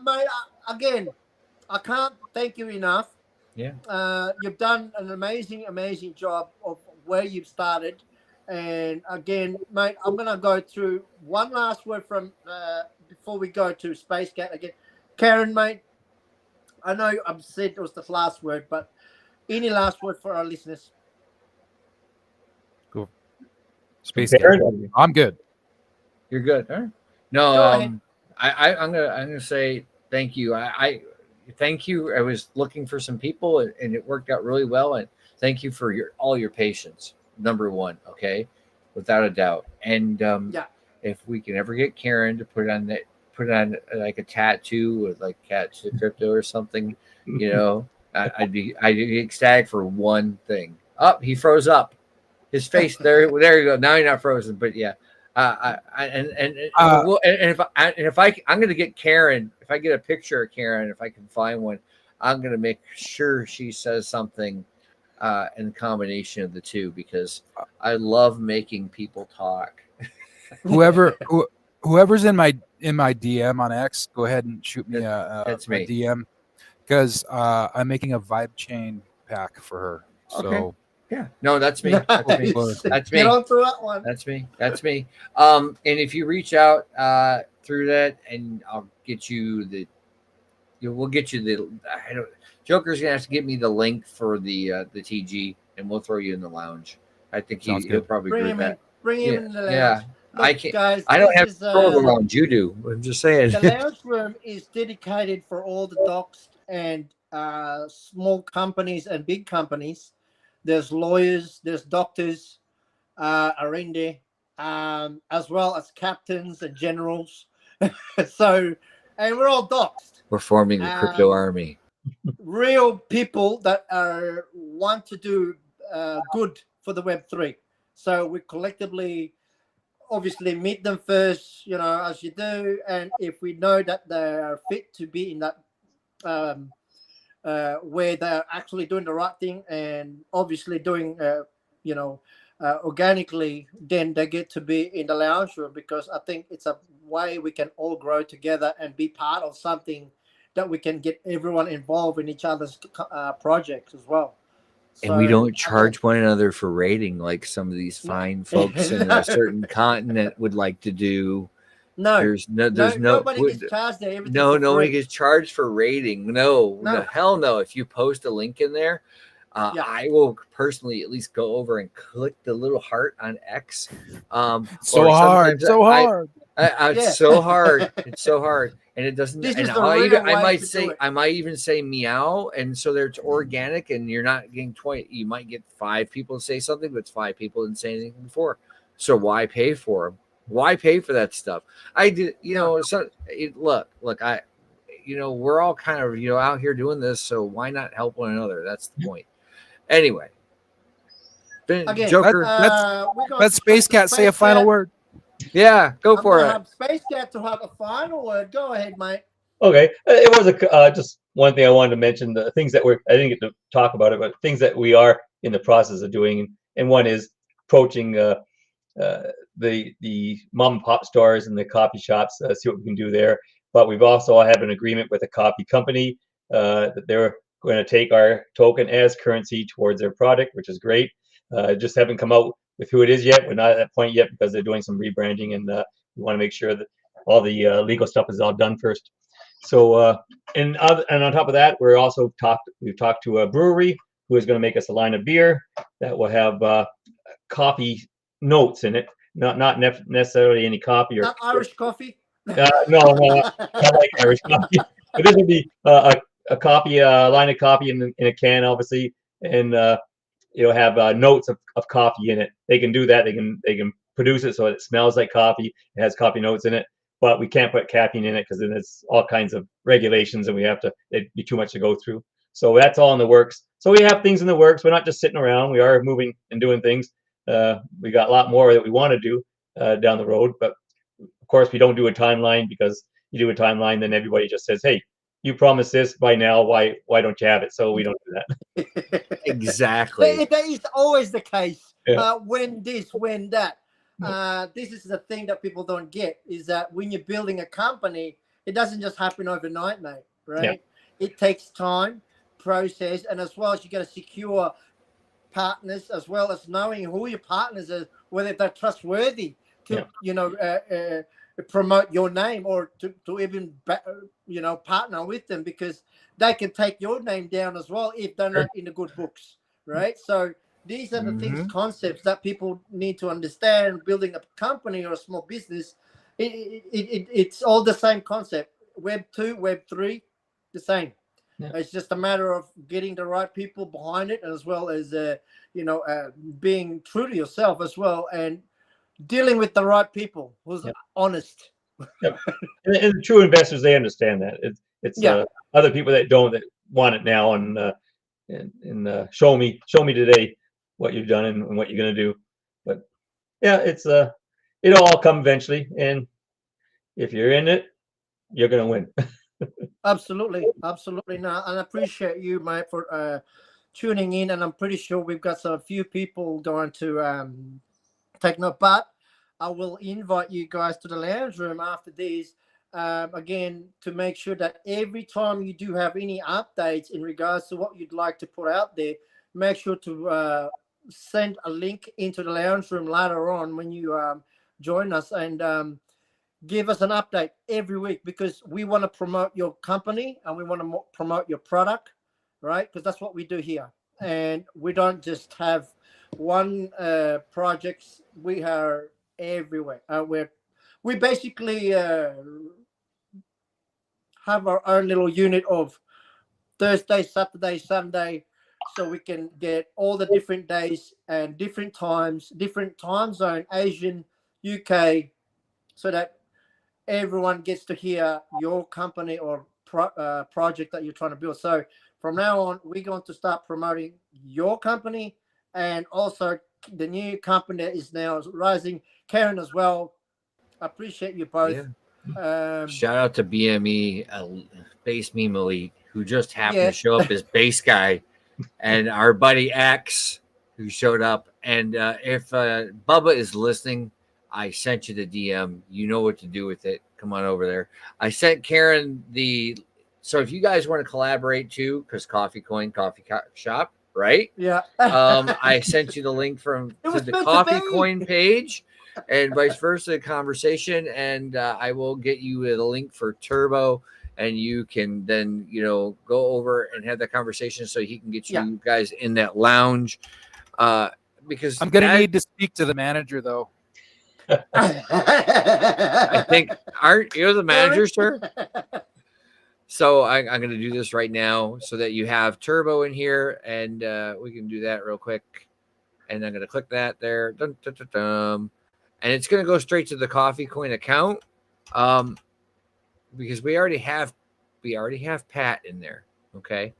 mate. Again, I can't thank you enough. Yeah. You've done an amazing job of where you've started. And again, mate, I'm going to go through one last word from before we go to Space Cat again. Karen, mate, I know I've said it was the last word, but any last word for our listeners? Cool. Space Cat. I'm good. You're good. All right. No, I'm gonna say thank you. I thank you. I was looking for some people, and it worked out really well. And thank you for all your patience. Number one, okay, without a doubt. And if we can ever get Karen to put put on like a tattoo with like Cats of Crypto or something, you know, I'd be ecstatic for one thing. Oh, he froze up. His face there you go. Now you're not frozen, but yeah. If I'm gonna get Karen, if I get a picture of Karen, if I can find one, I'm gonna make sure she says something in combination of the two, because I love making people talk. Whoever's in my DM on X, go ahead and shoot me a DM, because I'm making a vibe chain pack for her. So yeah, no, that's me. That's me. That's me. Get on through that one. That's me. That's me. And if you reach out through that, and I'll get you we'll get you the. Joker's gonna have to give me the link for the TG, and we'll throw you in the lounge. I think he'll probably agree with that. Bring him in the lounge. Yeah. Look, I can't. guys, I don't have to throw the lounge. You do. I'm just saying. The lounge room is dedicated for all the docs and small companies and big companies. There's lawyers, there's doctors are in there, as well as captains and generals. So, and we're all doxed. We're forming the crypto army. Real people that want to do good for the Web3. So we collectively, obviously, meet them first, you know, as you do. And if we know that they are fit to be in that where they're actually doing the right thing and obviously doing, organically, then they get to be in the lounge room, because I think it's a way we can all grow together and be part of something that we can get everyone involved in each other's projects as well. And we don't charge one another for rating like some of these fine folks in a certain continent would like to do. No, nobody gets charged there. Nobody gets charged for rating. No, hell no. If you post a link in there, I will personally at least go over and click the little heart on X. It's so hard. It's so hard. It's so hard. And it doesn't. I might even say meow, and so it's organic, and you're not getting 20. You might get 5 people to say something, but it's 5 people didn't say anything before. So why pay for them? Why pay for that stuff? I did, look, we're all kind of, out here doing this. So why not help one another? That's the point. Anyway, again, Joker, let Space Cat say a final word. Yeah, go for it. Space Cat to have a final word. Go ahead, mate. Okay, it was just one thing I wanted to mention. The things that I didn't get to talk about it, but things that we are in the process of doing, and one is approaching the mom and pop stores and the coffee shops, see what we can do there. But we've also have an agreement with a coffee company that they're going to take our token as currency towards their product, which is great. Just haven't come out with who it is yet. We're not at that point yet because they're doing some rebranding, and we want to make sure that all the legal stuff is all done first. So and on top of that, we've talked to a brewery who is going to make us a line of beer that will have coffee notes in it. Not necessarily any coffee or not Irish coffee. No, I like Irish coffee. But this would be a coffee, line of coffee in a can, obviously, and have notes of coffee in it. They can do that. They can produce it so it smells like coffee. It has coffee notes in it, but we can't put caffeine in it because then there's all kinds of regulations, and it'd be too much to go through. So that's all in the works. So we have things in the works. We're not just sitting around. We are moving and doing things. We got a lot more that we want to do down the road, but of course we don't do a timeline, because you do a timeline, then everybody just says, "Hey, you promised this by now. Why don't you have it?" So we don't do that. Exactly. That is always the case. Yeah. When this, when that. This is the thing that people don't get, is that when you're building a company, it doesn't just happen overnight, mate. Right? Yeah. It takes time, process, and as well as you got to secure partners, as well as knowing who your partners are, whether they're trustworthy to promote your name, or to even partner with them, because they can take your name down as well if they're not in the good books, right? So these are the things, concepts that people need to understand. Building a company or a small business, it's all the same concept. Web 2, Web 3, the same. Yeah. It's just a matter of getting the right people behind it, as well as being true to yourself as well, and dealing with the right people who's honest Yep. And the true investors, they understand that. It's other people that don't, that want it now, and show me today what you've done and what you're gonna do. But yeah, it'll all come eventually, and if you're in it, you're gonna win. Absolutely. No, and I appreciate you, mate, for tuning in. And I'm pretty sure we've got a few people going to take note. But I will invite you guys to the lounge room after this. Again, to make sure that every time you do have any updates in regards to what you'd like to put out there, make sure to send a link into the lounge room later on when you join us, and give us an update every week, because we want to promote your company and we want to promote your product, right? Because that's what we do here. And we don't just have one projects. We are everywhere. We basically have our own little unit of Thursday, Saturday, Sunday, so we can get all the different days and different times, different time zone, Asian, UK, so that everyone gets to hear your company or project that you're trying to build. So from now on, we're going to start promoting your company, and also the new company that is now rising, Karen as well. I appreciate you both. Shout out to BME, Base Meme Elite, who just happened to show up as base guy, and our buddy X, who showed up. And if Bubba is listening, I sent you the DM. You know what to do with it. Come on over there. I sent Karen so if you guys want to collaborate too, because CoffeeCoin Coffee Shop, right? Yeah. I sent you the link to the CoffeeCoin page, and vice versa, conversation. And I will get you the link for Turbo, and you can then, go over and have that conversation so he can get you guys in that lounge. Because I'm going to need to speak to the manager, though. I think, aren't you the manager, sir? So I'm going to do this right now so that you have Turbo in here, and we can do that real quick. And I'm going to click that there. Dun, dun, dun, dun. And it's going to go straight to the CoffeeCoin account, because we already have Pat in there. Okay.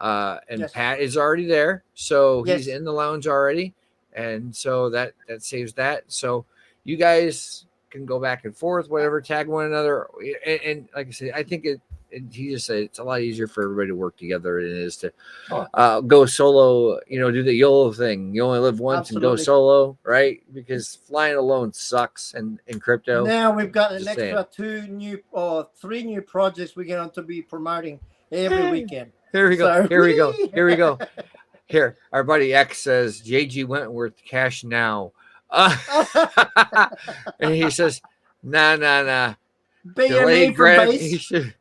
And Pat is already there. So he's in the lounge already. And so that saves that. So you guys can go back and forth, whatever, tag one another. And like I said, I think he just said it's a lot easier for everybody to work together than it is to go solo, do the YOLO thing. You only live once. Absolutely. And go solo, right? Because flying alone sucks in crypto. Now we've got an extra 3 new projects we're going to be promoting every weekend. Here we go. Here we go. Here, our buddy X says, JG Wentworth, cash now. And he says, nah. Delayed grab. He's just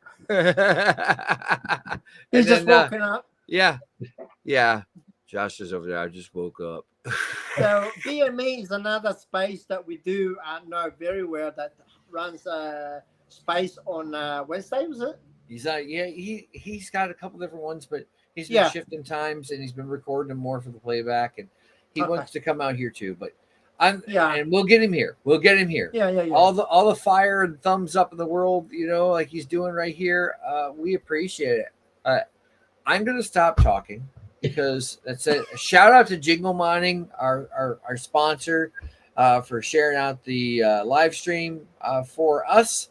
woken up. Yeah. Josh is over there. I just woke up. So BME is another space that we do know very well, that runs space on Wednesday, was it? He's got a couple different ones, but he's been shifting times, and he's been recording them more for the playback, and he wants to come out here too. But and we'll get him here. Yeah. All the fire and thumbs up in the world, like he's doing right here. We appreciate it. I'm gonna stop talking because that's it. Shout out to Jingle Mining, our sponsor, for sharing out the live stream for us.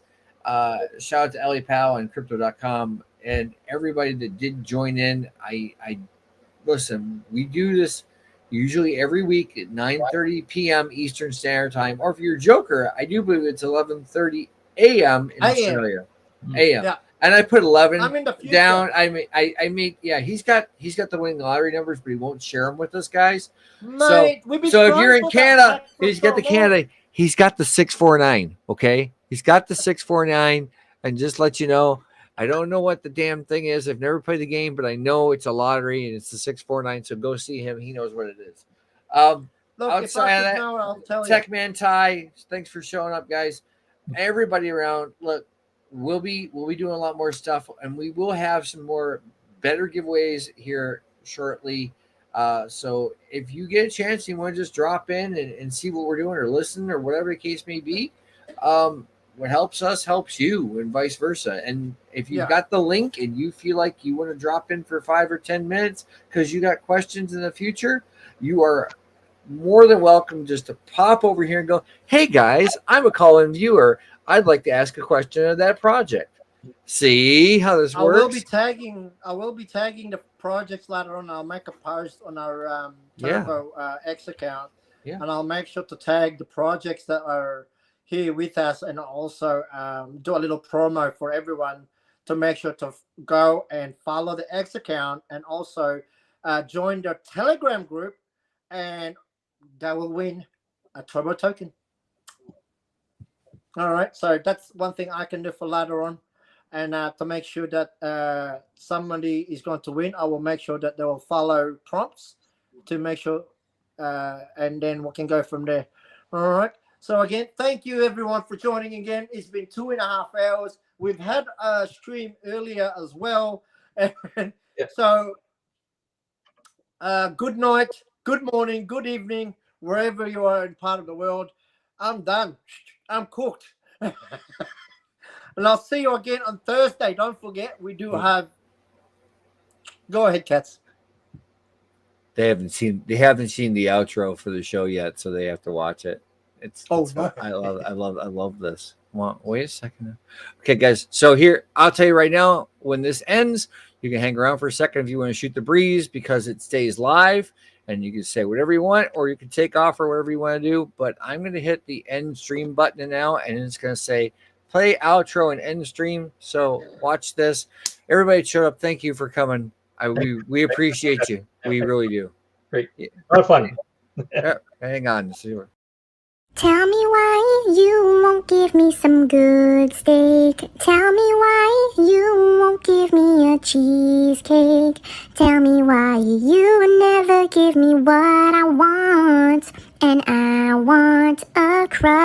Shout out to Ellie Powell and Crypto.com and everybody that did join in. I listen, we do this usually every week at 9:30 p.m. Eastern Standard Time. Or if you're a Joker, I do believe it's 11:30 a.m. in Australia. A.m. Yeah. And I put 11 down. He's got the winning lottery numbers, but he won't share them with us guys. Mate, so if you're in Canada, he's got the Canada. He's got the 649. Okay, he's got the 649. And just let you know, I don't know what the damn thing is. I've never played the game, but I know it's a lottery and it's the 649. So go see him. He knows what it is. Look, outside of that, I'll tell Techman Ty, thanks for showing up, guys. Everybody around, look, we'll be doing a lot more stuff, and we will have some more better giveaways here shortly. So if you get a chance, you want to just drop in and see what we're doing or listen or whatever the case may be, what helps us helps you, and vice versa. And if you've Yeah. got the link and you feel like you want to drop in for 5 or 10 minutes because you got questions in the future, you are more than welcome just to pop over here and go, hey guys, I'm a call-in viewer. I'd like to ask a question of that project. See how this I will be works? tagging the projects later on. I'll make a post on our Turbo X account, and I'll make sure to tag the projects that are here with us, and also do a little promo for everyone to make sure to go and follow the X account, and also join their Telegram group, and they will win a Turbo token. All right, so that's one thing I can do for later on. And to make sure that somebody is going to win, I will make sure that they will follow prompts to make sure, and then we can go from there. All right. So again, thank you everyone for joining again. It's been 2.5 hours. We've had a stream earlier as well. And so good night, good morning, good evening, wherever you are in part of the world. I'm done. I'm cooked. And I'll see you again on Thursday. Don't forget, we do have. Go ahead, Cats. They haven't seen the outro for the show yet, so they have to watch it. It's no. I love this. Well, wait a second. Okay, guys. So here, I'll tell you right now, when this ends, you can hang around for a second if you want to shoot the breeze, because it stays live and you can say whatever you want, or you can take off or whatever you want to do. But I'm going to hit the end stream button now, and it's going to say play outro and end stream. So watch this. Everybody showed up. Thank you for coming. We appreciate you. We really do. Great. A lot of fun. Hang on. Tell me why you won't give me some good steak. Tell me why you won't give me a cheesecake. Tell me why you never give me what I want. And I want a crust.